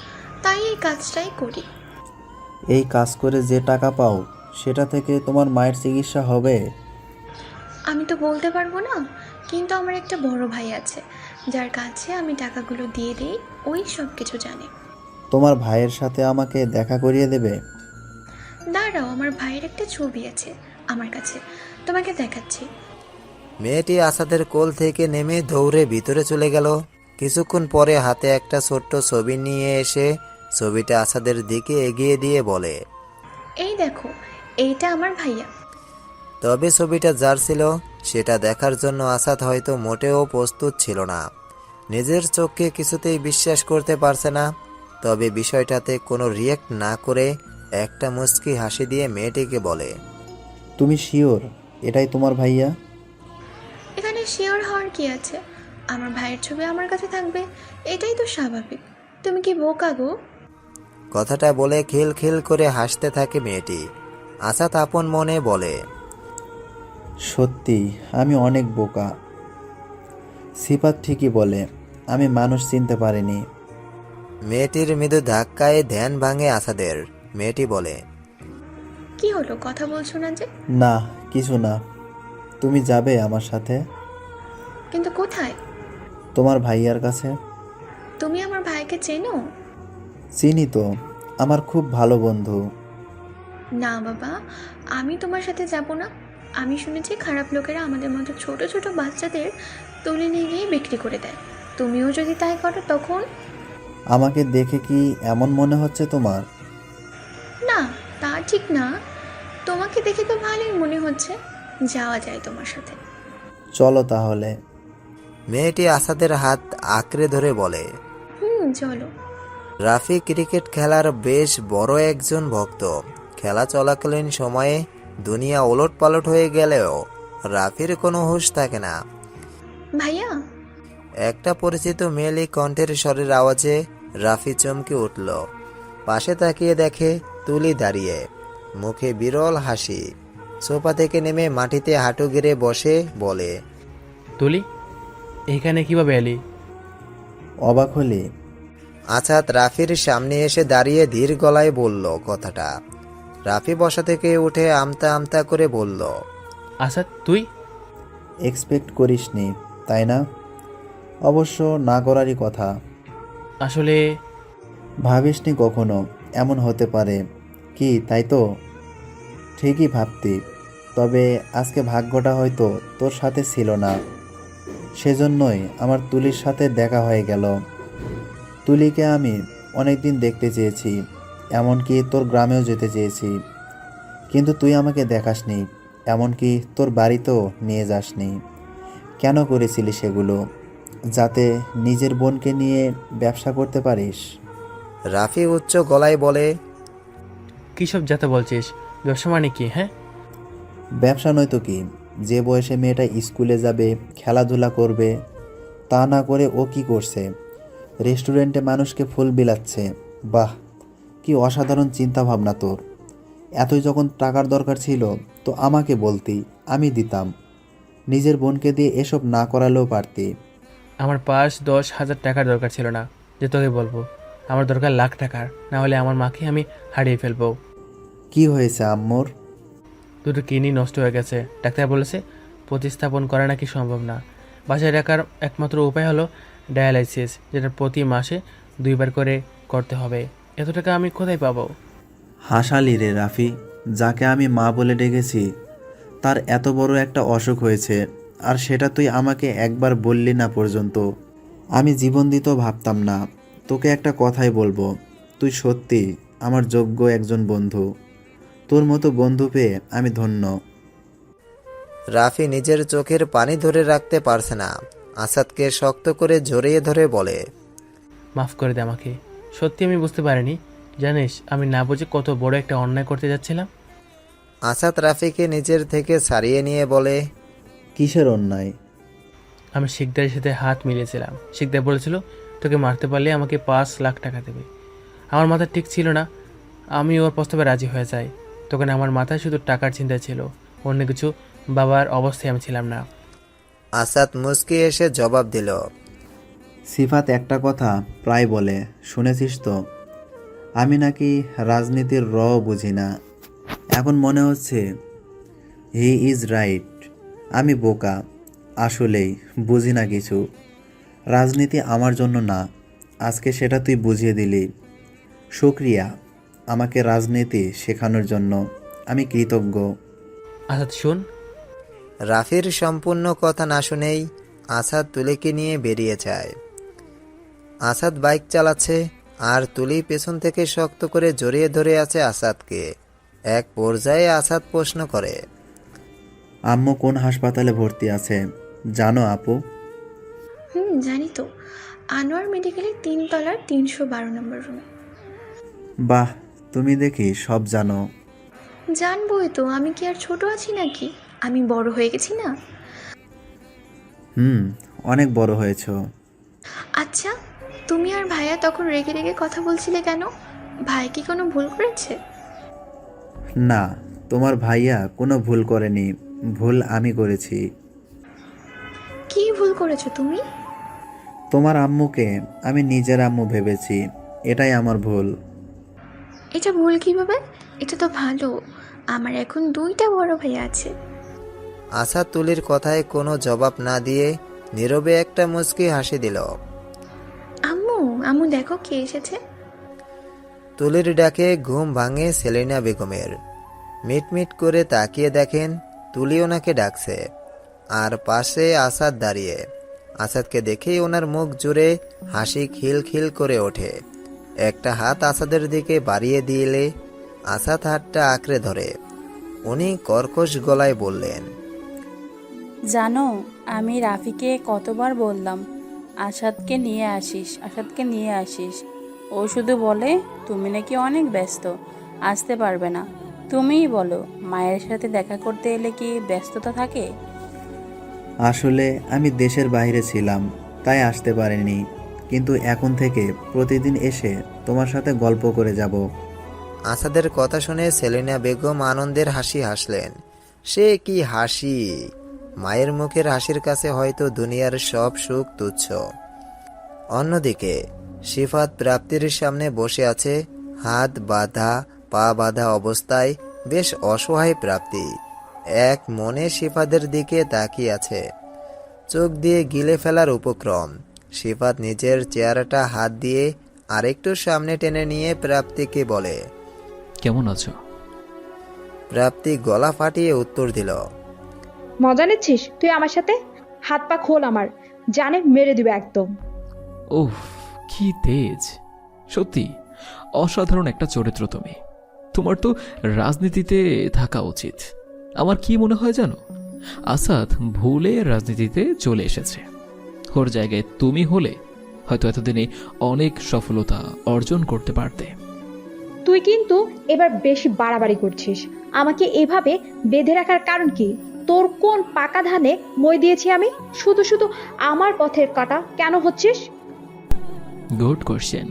তাই এই কাজটাই করি। এই কাজ করে যে টাকা পাও সেটা থেকে তোমার মায়ের চিকিৎসা হবে? আমি তো বলতে পারবো না, কিন্তু আমার একটা বড় ভাই আছে যার কাছে আমি টাকাগুলো দিয়ে দিই, ওই সব কিছু জানে। তোমার ভাইয়ের সাথে আমাকে দেখা করিয়ে দেবে? দাঁড়াও, আমার ভাইয়ের একটা ছবি আছে আমার কাছে, তোমাকে দেখাচ্ছি। মেয়েটি আসাদের কোল থেকে নেমে দৌড়ে ভিতরে চলে গেল। কিছুক্ষণ পরে হাতে একটা ছোট্ট ছবি নিয়ে এসে ছবিটা আসাদের দিকে এগিয়ে দিয়ে বলে, এই দেখো, এইটা আমার ভাইয়া। তবে ছবিটা যার ছিল সেটা দেখার জন্য আসাদ হয়তো মোটেও প্রস্তুত ছিল না। নিজের চোখকে কিছুতেই বিশ্বাস করতে পারছে না। তবে বিষয়টাতে কোনো রিয়েক্ট না করে একটা মুচকি হাসি দিয়ে মেয়েটিকে বলে, তুমি শিওর এটাই তোমার ভাইয়া? এখানে শিওর হওয়ার কি আছে? আমার ভাইয়ের ছবি আমার কাছে থাকবে, এটাই তো স্বাভাবিক। তুমি কি বোকা গো? কথাটা বলে খিল খিল করে হাসতে থাকে মেয়েটি। আসাদ আপন মনে বলে, সত্যি আমি অনেক বোকা। সিফাত ঠিকই বলে, আমি মানুষ চিনতে পারিনি। মেয়েটির মৃদু ধাক্কায় ধ্যান ভাঙে আসাদের। মেয়েটি বলে, কি হলো, কথা বলছো না যে? না কিছু না, তুমি যাবে আমার সাথে? কিন্তু কোথায়? তোমার ভাইয়ার কাছে। তুমি আমার ভাইকে চেনো? চিনি তো, আমার খুব ভালো বন্ধু। না বাবা, আমি তোমার সাথে যাব না। আমি শুনেছি খারাপ লোকেরা আমাদের মতো ছোট ছোট বাচ্চাদের তুলে নিয়ে গিয়ে বিক্রি করে দেয়। তুমিও যদি তাই করো তখন? আমাকে দেখে কি এমন মনে হচ্ছে তোমার? না, তা ঠিক না। তোমাকে দেখে তো ভালোই মনে হচ্ছে। যাওয়া যায় তোমার সাথে। চলো তাহলে। মেয়েটি আসাদের হাত আঁকড়ে ধরে বলে। চলো। রাফি ক্রিকেট খেলার বেশ বড় একজন ভক্ত। খেলা চলাকালীন সময়ে দুনিয়া ওলটপালট হয়ে গেলেও রাফির কোনো হুঁশ থাকে না। ভাইয়া। একটা পরিচিত মেয়েলি কণ্ঠের স্বরের আওয়াজে রাফি চমকে উঠল। পাশে তাকিয়ে দেখে তুলি দাঁড়িয়ে, মুখে বিরল হাসি। সোফা থেকে নেমে মাটিতে হাঁটু গেড়ে বসে বলে, তুলি, এইখানে কিভাবে এলি? অবাক হলি? আসাদ রাফির সামনে এসে দাঁড়িয়ে ধীর গলায় বলল কথাটা। রাফি বসা থেকে উঠে আমতা আমতা করে বলল, আসাদ, তুই? এক্সপেক্ট করিসনি তাই না? অবশ্য না করারই কথা। আসলে ভাবিসনি কখনো এমন হতে পারে কি, তাই তো? ঠিকই ভাবতি, তবে আজকে ভাগ্যটা হয়তো তোর সাথে ছিল না। সেজন্যই আমার তুলির সাথে দেখা হয়ে গেল। তুলিকে আমি অনেকদিন দেখতে চেয়েছি, এমনকি তোর গ্রামেও যেতে চেয়েছি, কিন্তু তুই আমাকে দেখাসনি, এমনকি তোর বাড়িতেও নিয়ে যাসনি। কেন করেছিলি সেগুলো? যাতে নিজের বোনকে নিয়ে ব্যবসা করতে পারিস। রাফি উচ্চ গলায় বলে, কী সব যাতে বলছিস? ব্যবসা মানে কি? হ্যাঁ, ব্যবসা নয় তো কি? যে বয়সে মেয়েটা স্কুলে যাবে, খেলাধুলা করবে, তা না করে ও কি করছে? রেস্টুরেন্টে মানুষকে ফুল বিলাচ্ছে। বাহ, কি অসাধারণ চিন্তা ভাবনা তোর। এতই যখন টাকার দরকার ছিল তো আমাকে বলতি, আমি দিতাম। নিজের বোনকে দিয়ে এসব না করালেও পারতি। আমার 5-10 হাজার টাকার দরকার ছিল না যে তোকে বলবো। আমার দরকার লাখ টাকার, না হলে আমার মাকে আমি হারিয়ে ফেলবো। কি হয়েছে আম্মুর? দুটো কিডনি নষ্ট হয়ে গেছে। ডাক্তার বলেছে প্রতিস্থাপন করা নাকি সম্ভব না। বাসায় রাখার একমাত্র উপায় হলো ডায়ালাইসিস, যেটা প্রতি মাসে 2বার করে করতে হবে। এত টাকা আমি কোথায় পাবো? হাসালি রে রাফি, যাকে আমি মা বলে ডেকেছি তার এত বড় একটা অসুখ হয়েছে, আর সেটা তুই আমাকে একবার বললি না পর্যন্ত। আমি জীবন দিতেও ভাবতাম না। তোকে একটা কথাই বলবো, তুই সত্যি আমার যোগ্য একজন বন্ধু। তোর মতো বন্ধু পেয়ে আমি ধন্য। রাফি নিজের চোখের পানি ধরে রাখতে পারছে না। আসাদকে শক্ত করে জড়িয়ে ধরে বলে, মাফ করে দে আমাকে। সত্যি আমি বুঝতে পারিনি। জানিস, আমি না বুঝে কত বড় একটা অন্যায় করতে যাচ্ছিলাম। আসাদ রাফিকে নিজের থেকে ছাড়িয়ে নিয়ে বলে, কিসের অন্যায়? আমি শিকদারের সাথে হাত মিলিয়েছিলাম। শিকদার বলেছিল তোকে মারতে পারলে আমাকে 5 লাখ টাকা দেবে। আমার মাথা ঠিক ছিল না। আমি ওর প্রস্তাবে রাজি হয়ে যাই। তখন আমার মাথায় শুধু টাকার চিন্তা ছিল, অন্য কিছু বাবার অবস্থায় আমি ছিলাম না। আসাদ মুস্কি এসে জবাব দিল, সিফাত একটা কথা প্রায় বলে, শুনেছিস তো? আমি নাকি রাজনীতির বুঝি না। এখন মনে হচ্ছে হি ইজ রাইট। আমি বোকা, আসলেই বুঝি না কিছু। রাজনীতি আমার জন্য না, আজকে সেটা তুই বুঝিয়ে দিলি। শুক্রিয়া আমাকে রাজনীতি শেখানোর জন্য, আমি কৃতজ্ঞ। আসাদ শোন। রাফির সম্পূর্ণ কথা না শুনেই আসাদ তুলিকে নিয়ে বেরিয়ে যায়। আসাদ বাইক চালাচ্ছে আর তুলি পেছন থেকে শক্ত করে জড়িয়ে ধরে আছে আসাদকে। এক পর্যায়ে আসাদ প্রশ্ন করে, আম্মু কোন হাসপাতালে ভর্তি আছে জানো আপু? জানি তো, আনোয়ার মেডিকেলের 3 তলার 312 নম্বর রুমে। বাহ, তুমি দেখি সব জানো। জানবোই তো, আমি কি আর ছোট আছি নাকি? আমি বড় হয়ে গেছি না? অনেক বড় হয়েছো। আচ্ছা, তুমি আর ভাইয়া তখন রেগে রেগে কথা বলছিলে কেন? ভাই কি কোনো ভুল করেছে? না, তোমার ভাইয়া কোনো ভুল করেনি, ভুল আমি করেছি। কি ভুল করেছো তুমি? তোমার আম্মুকে আমি নিজের আম্মু ভেবেছি, এটাই আমার ভুল। এটা ভুল কিভাবে? এটা তো ভালো। আমার এখন 2টা বড় ভাই আছে। আসাদ তুলির কথায় কোনো জবাব না দিয়ে নীরবে একটা মুচকি হাসি দিল। আম্মু, আম্মু দেখো কে এসেছে। তুলির ডাকে ঘুম ভাঙে সেলিনা বেগমের। মিটমিট করে তাকিয়ে দেখেন তুলি ওনাকে ডাকছে, আর পাশে আসাদ দাঁড়িয়ে। আসাদকে দেখেই ওনার মুখ জুড়ে হাসি খিলখিল করে ওঠে। একটা হাত আসাদের দিকে বাড়িয়ে দিলে আসাদ হাতটা আঁকড়ে ধরে। উনি কর্কশ গলায় বললেন, জানো, আমি রাফিকে কতবার বললাম আসাদকে নিয়ে আসিস, আসাদকে নিয়ে আসিস। ও শুধু বলে তুমি নাকি অনেক ব্যস্ত, আসতে পারবে না। তুমিই বলো, মায়ের সাথে দেখা করতে এলে কি ব্যস্ততা থাকে? আসলে আমি দেশের বাইরে ছিলাম, তাই আসতে পারিনি, কিন্তু এখন থেকে প্রতিদিন এসে তোমার সাথে গল্প করে যাব। আসাদের কথা শুনে সেলিনা বেগম আনন্দের হাসি হাসলেন। সে কি হাসি! মায়ের মুখের হাসির কাছে হয়তো দুনিয়ার সব সুখ তুচ্ছ। অন্যদিকে সিফাত প্রাপ্তির সামনে বসে আছে, হাত বাঁধা পা বাঁধা অবস্থায়। বেশ অসহায় প্রাপ্তি, এক মনে সিফাতের দিকে তাকিয়ে আছে, চোখ দিয়ে গিলে ফেলার উপক্রম। সিফাত নিজের চেহারাটা হাত দিয়ে আরেকটু সামনে টেনে নিয়ে প্রাপ্তিকে বলে, কেমন আছো? প্রাপ্তি গলা ফাটিয়ে উত্তর দিল, মজা নিচ্ছিস তুই আমার সাথে? হাত পা খোল আমার, জানে মেরে দিবে একদম। ওহ, কি তেজ! সত্যি অসাধারণ একটা চরিত্র তুমি। তোমার তো রাজনীতিতে থাকা উচিত। আমার কি মনে হয় জানো, আসাদ ভুলে রাজনীতিতে চলে এসেছে। ওর জায়গায় তুমি হলে হয়তো এতদিনে অনেক সফলতা অর্জন করতে পারতে। তুই কিন্তু এবার বেশি বাড়াবাড়ি করছিস। আমাকে এভাবে বেঁধে রাখার কারণ কি? তোর কোন পাকা ধানে মই দিয়েছি আমি? শুধু শুধু আমার পথের কাটা কেন হচ্ছিস? Good question.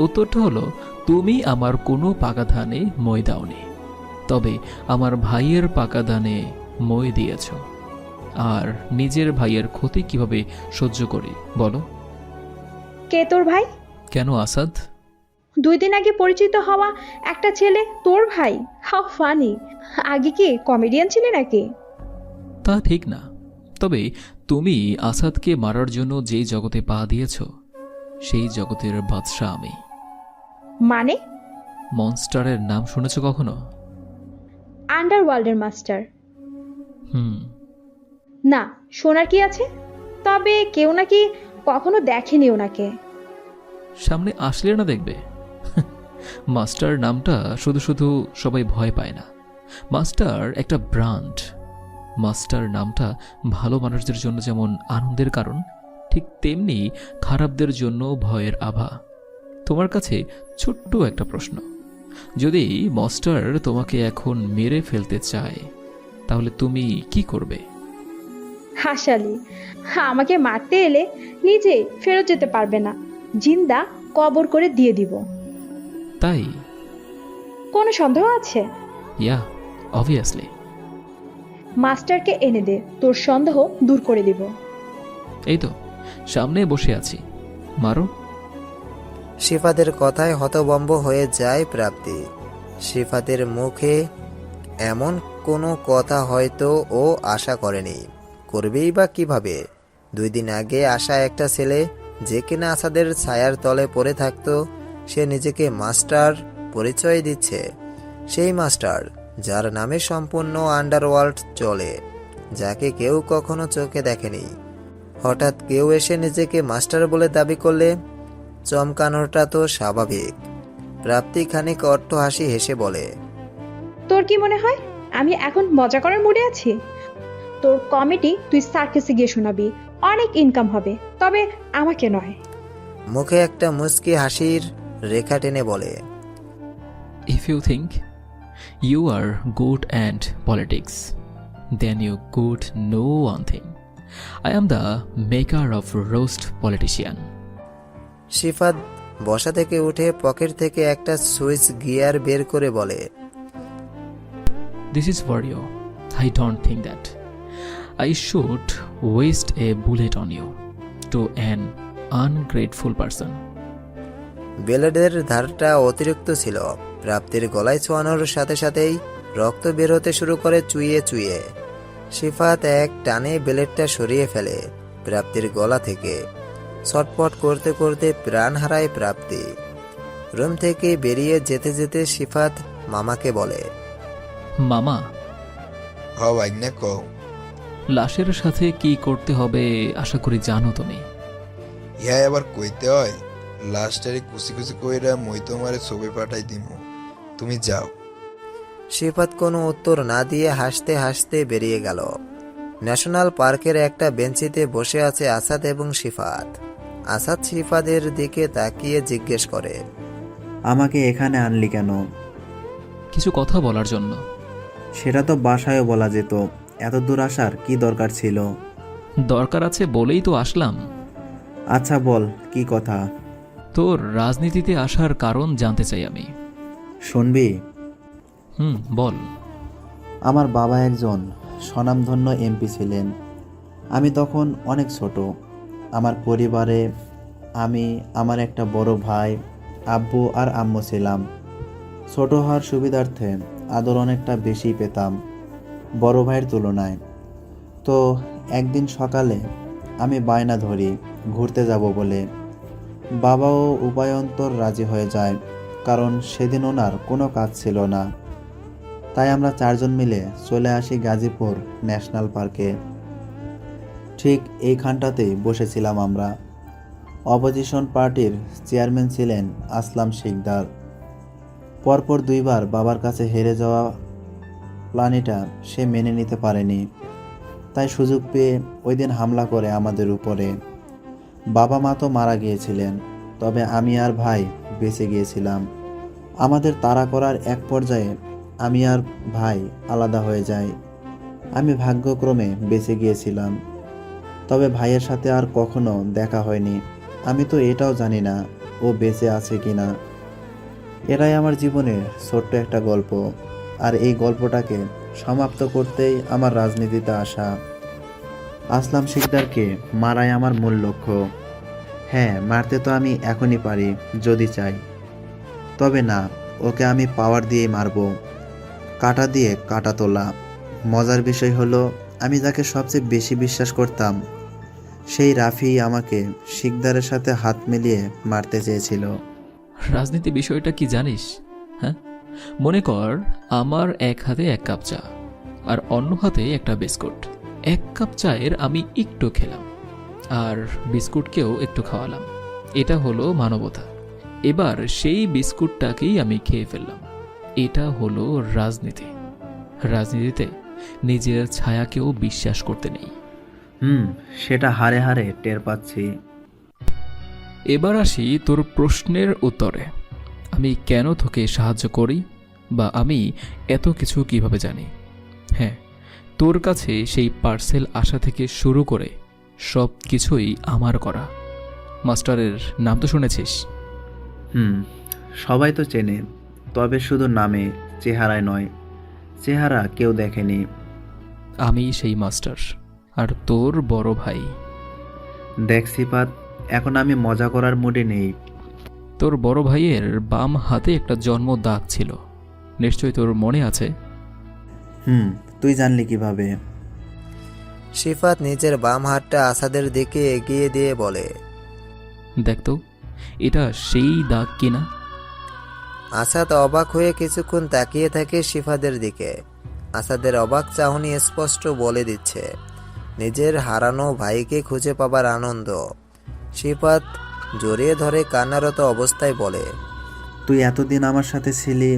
উত্তরটা হলো, তুমি আমার কোনো পাকা ধানে মই দাওনি, তবে আমার ভাইয়ের পাকা ধানে মই দিয়েছ। আর নিজের ভাইয়ের ক্ষতি কিভাবে সহ্য করি বলো? কে তোর ভাই? কেন আসাদ? 2 দিন আগে পরিচিত হওয়া একটা ছেলে তোর ভাই? How funny! আগে কি কমেডিয়ান ছিলি নাকি? তা ঠিক না, তবে তুমি আসাদকে মারার জন্য যেই জগতে পা দিয়েছ, সেই জগতের বাদশা আমি। মানে? মনস্টারের নাম শুনেছ কখনো? আন্ডারওয়ার্ল্ডের মাস্টার? হুম। না, শোনার কি আছে? তবে কেউ নাকি কখনো দেখেনি ওনাকে। সামনে আসলে না দেখবে। মাস্টার নামটা শুধু শুধু সবাই ভয় পায় না, মাস্টার একটা ব্র্যান্ড। মাস্টার নামটা ভালো মানুষদের জন্য যেমন আনন্দের কারণ, ঠিক তেমনি খারাপদের জন্য ভয়ের আভা। তোমার কাছে ছোট্ট একটা প্রশ্ন, যদি মাস্টার তোমাকে এখন মেরে ফেলতে চায়, তাহলে তুমি কি করবে? হাসালি, আমাকে মারতে এলে নিজে ফেরত যেতে পারবে না, জিন্দা কবর করে দিয়ে দিব। তাই? কোনো সন্দেহ আছে? ইয়া, অবভিয়াসলি। মাস্টারকে এনে দে, তোর সন্দেহ দূর করে দিব। এই তো সামনে বসে আছি, মারো। সিফাতের কথায় হতভম্ব হয়ে যায় প্রাপ্তি। সিফাতের মুখে এমন কোনো কথা হয়তো ও আশা করেনি। করবেই বা কিভাবে? 2 দিন আগে আসা একটা ছেলে, যে কিনা আসাদের ছায়ার তলে পড়ে থাকতো, সে নিজেকে মাস্টার পরিচয় দিচ্ছে। সেই মাস্টার যার নামে সম্পূর্ণ আন্ডারওয়ার্ল্ড চলে, যাকে কেউ কখনো চোখে দেখেনি। হঠাৎ কেউ এসে নিজেকে মাস্টার বলে দাবি করলে চমকানোটা তো স্বাভাবিক। প্রাপ্তি খানিক অট্ট হাসি হেসে বলে, তোর কি মনে হয় আমি এখন মজা করার মুডে আছি? তোর কমেডি তুই সার্কাসে গিয়ে শোনাবি, অনেক ইনকাম হবে, তবে আমাকে নয়। মুখে একটা মুচকি হাসির রেখা টেনে বলে, If you think you are good at politics, then you could know one thing. I am the maker of roast politician. সিফাত বসা থেকে উঠে পকেট থেকে একটা সুইচ গিয়ার বের করে বলে, This is for you. I don't think that I should waste a bullet on you to an ungrateful person. ব্লেডের ধারটা অতিরিক্ত ছিল। প্রাপ্তির গলায় ছোঁয়ানোর সাথে সাথেই রক্ত বের হতে শুরু করে চুইয়ে চুইয়ে। সিফাত এক টানে ব্লেডটা সরিয়ে ফেলে প্রাপ্তির গলা থেকে। ছটপট করতে করতে প্রাণ হারায় প্রাপ্তি। রুম থেকে বেরিয়ে যেতে যেতে সিফাত মামাকে বলে, মামা, ভাগ্নে কও। লাশের সাথে কি করতে হবে আশা করি জানো তুমি। ইহা আবার কইতে হয়? লাস্টারে কুচি কুচি কইরা মই তোমারে ছবি পাঠাই দিমু, তুমি যাও। সিফাত কোনো উত্তর না দিয়ে হাসতে হাসতে বেরিয়ে গেল। ন্যাশনাল পার্কের একটা বেঞ্চিতে বসে আছে আসাদ এবং সিফাত। আসাদ সিফাতের দিকে তাকিয়ে জিজ্ঞেস করে, আমাকে এখানে আনলি কেন? কিছু কথা বলার জন্য। সেটা তো বাসায়ও বলা যেত, এত দূর আসার কি দরকার ছিল? দরকার আছে বলেই তো আসলাম। আচ্ছা বল, কি কথা? তোর রাজনীতিতে আসার কারণ জানতে চাই আমি। শুনবি? বল। আমার বাবা একজন স্বনামধন্য এমপি ছিলেন। আমি তখন অনেক ছোট। আমার পরিবারে আমি, আমার একটা বড় ভাই, আব্বু আর আম্মু ছিলাম। ছোট হওয়ার সুবিধার্থে আদর অনেকটা বেশি পেতাম বড় ভাইয়ের তুলনায়। তো একদিন সকালে আমি বায়না ধরি ঘুরতে যাব বলে। বাবাও উপায়ন্তর রাজি হয়ে যায়, কারণ সেদিন ওনার কোনো কাজ ছিল না। তাই আমরা 4 জন মিলে চলে আসি গাজীপুর ন্যাশনাল পার্কে। ঠিক এইখানটাতেই বসেছিলাম আমরা। অপোজিশন পার্টির চেয়ারম্যান ছিলেন আসলাম শিকদার। পরপর 2 বার বাবার কাছে হেরে যাওয়া প্ল্যানটা সে মেনে নিতে পারেনি। তাই সুযোগ পেয়ে ওই দিন হামলা করে আমাদের উপরে। বাবা মা তো মারা গিয়েছিলেন, তবে আমি আর ভাই বেঁচে গিয়েছিলাম। আমাদের তাড়া করার এক পর্যায়ে আমি আর ভাই আলাদা হয়ে যাই। আমি ভাগ্যক্রমে বেঁচে গিয়েছিলাম, তবে ভাইয়ের সাথে আর কখনো দেখা হয়নি। আমি তো এটাও জানি না ও বেঁচে আছে কিনা। এটাই আমার জীবনের ছোট্ট একটা গল্প, আর এই গল্পটাকে সমাপ্ত করতেই আমার রাজনীতিতে আসা। আসলাম শিকদারকে মারাই আমার মূল লক্ষ্য। হ্যাঁ, মারতে তো আমি এখনই পারি যদি চাই, তবে না, ওকে আমি পাওয়ার দিয়েই মারব, কাঁটা দিয়ে কাঁটা তোলা। মজার বিষয় হলো, আমি যাকে সবচেয়ে বেশি বিশ্বাস করতাম সেই রাফি আমাকে শিকদারের সাথে হাত মিলিয়ে মারতে চেয়েছিল। রাজনীতি বিষয়টা কি জানিস? হ্যাঁ, মনে কর আমার এক হাতে 1 কাপ চা আর অন্য হাতে একটা বিস্কুট। 1 কাপ চায়ের আমি একটু খেলাম আর বিস্কুটকেও একটু খাওয়ালাম। এটা হলো মানবতা। এবার সেই বিস্কুটটাকেই আমি খেয়ে ফেললাম। এটা হলো রাজনীতি। রাজনীতিতে নিজের ছায়াকেও বিশ্বাস করতে নেই। সেটা হারে হারে টের পাচ্ছি। এবার আসি তোর প্রশ্নের উত্তরে। আমি কেন তোকে সাহায্য করি বা আমি এত কিছু কিভাবে জানি? হ্যাঁ, তোর কাছে সেই পার্সেল আসা থেকে শুরু করে সব কিছুই আমার করা। মাস্টারের নাম তো শুনেছিস? সবাই তো চেনে, তবে শুধু নামে, চেহারায় নয়। চেহারা কেউ দেখেনি। আমি সেই মাস্টার, আর তোর বড় ভাই। দেখ সিফাত, এখন আমি মজা করার মুডে নেই। তোর বড় ভাইয়ের বাম হাতে একটা জন্ম দাগ ছিল, নিশ্চয়ই তোর মনে আছে। তুই জানলি কিভাবে? সিফাত নিজের বাম হাতটা আসাদের দিকে এগিয়ে দিয়ে বলে, দেখ তো, এটা সেই দাগ কিনা। আসাদ অবাক হয়ে কিছুক্ষণ তাকিয়ে থাকে সিফাতের দিকে। আসাদের অবাক চাহনি স্পষ্ট বলে দিচ্ছে নিজের হারানো ভাইকে খুঁজে পাবার আনন্দ। সিফাত জড়িয়ে ধরে কান্নারত অবস্থায় বলে, তুই এতদিন আমার সাথে ছিলি,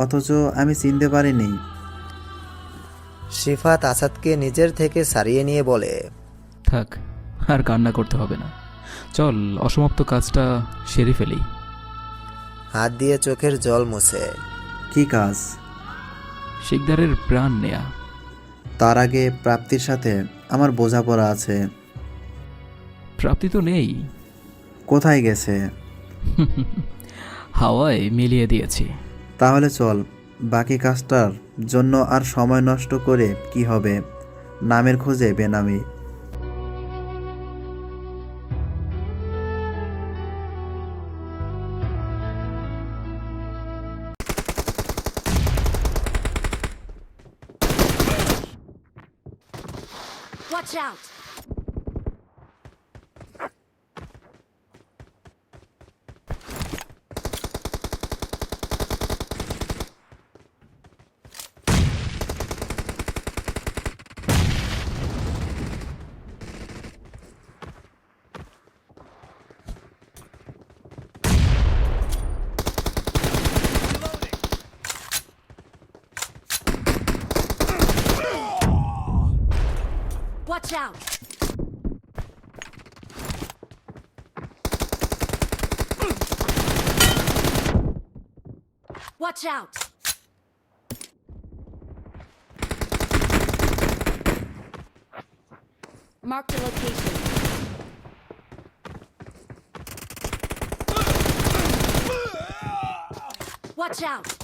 অথচ আমি চিনতে পারিনি। সিফাত আসাদকে নিজের থেকে সারিয়ে নিয়ে বলে, থাক, আর কান্না করতে হবে না। চল অসমাপ্ত কাজটা সেরে ফেলি। হাত দিয়ে চোখের জল মুছে। কি কাজ? শিকদারের প্রাণ নেয়া। তার আগে প্রাপ্তির সাথে আমার বোঝাপড়া আছে। প্রাপ্তি তো নেই। কোথায় গেছে? হাওয়ায় মিলিয়ে দিয়েছি। তাহলে চল, বাকি কাজটার জন্য আর সময় নষ্ট করে কি হবে? নামের খোঁজে বেনামি। Watch out! Watch out! Watch out! Mark the location. Watch out!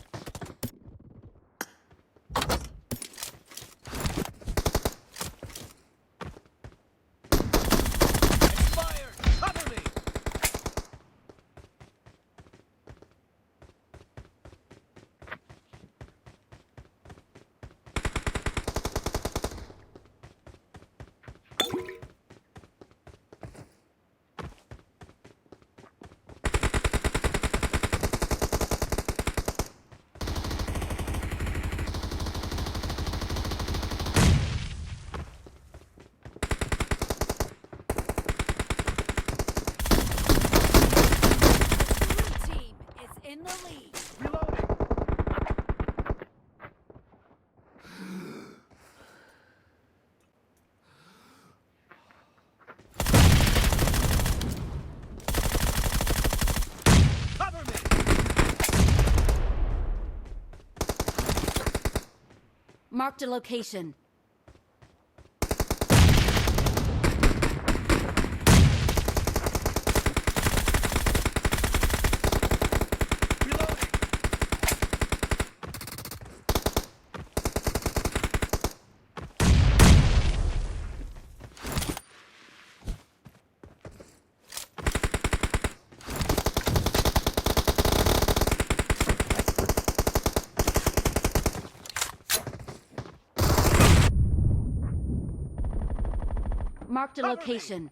In the lead. Marked a location. Marked a location.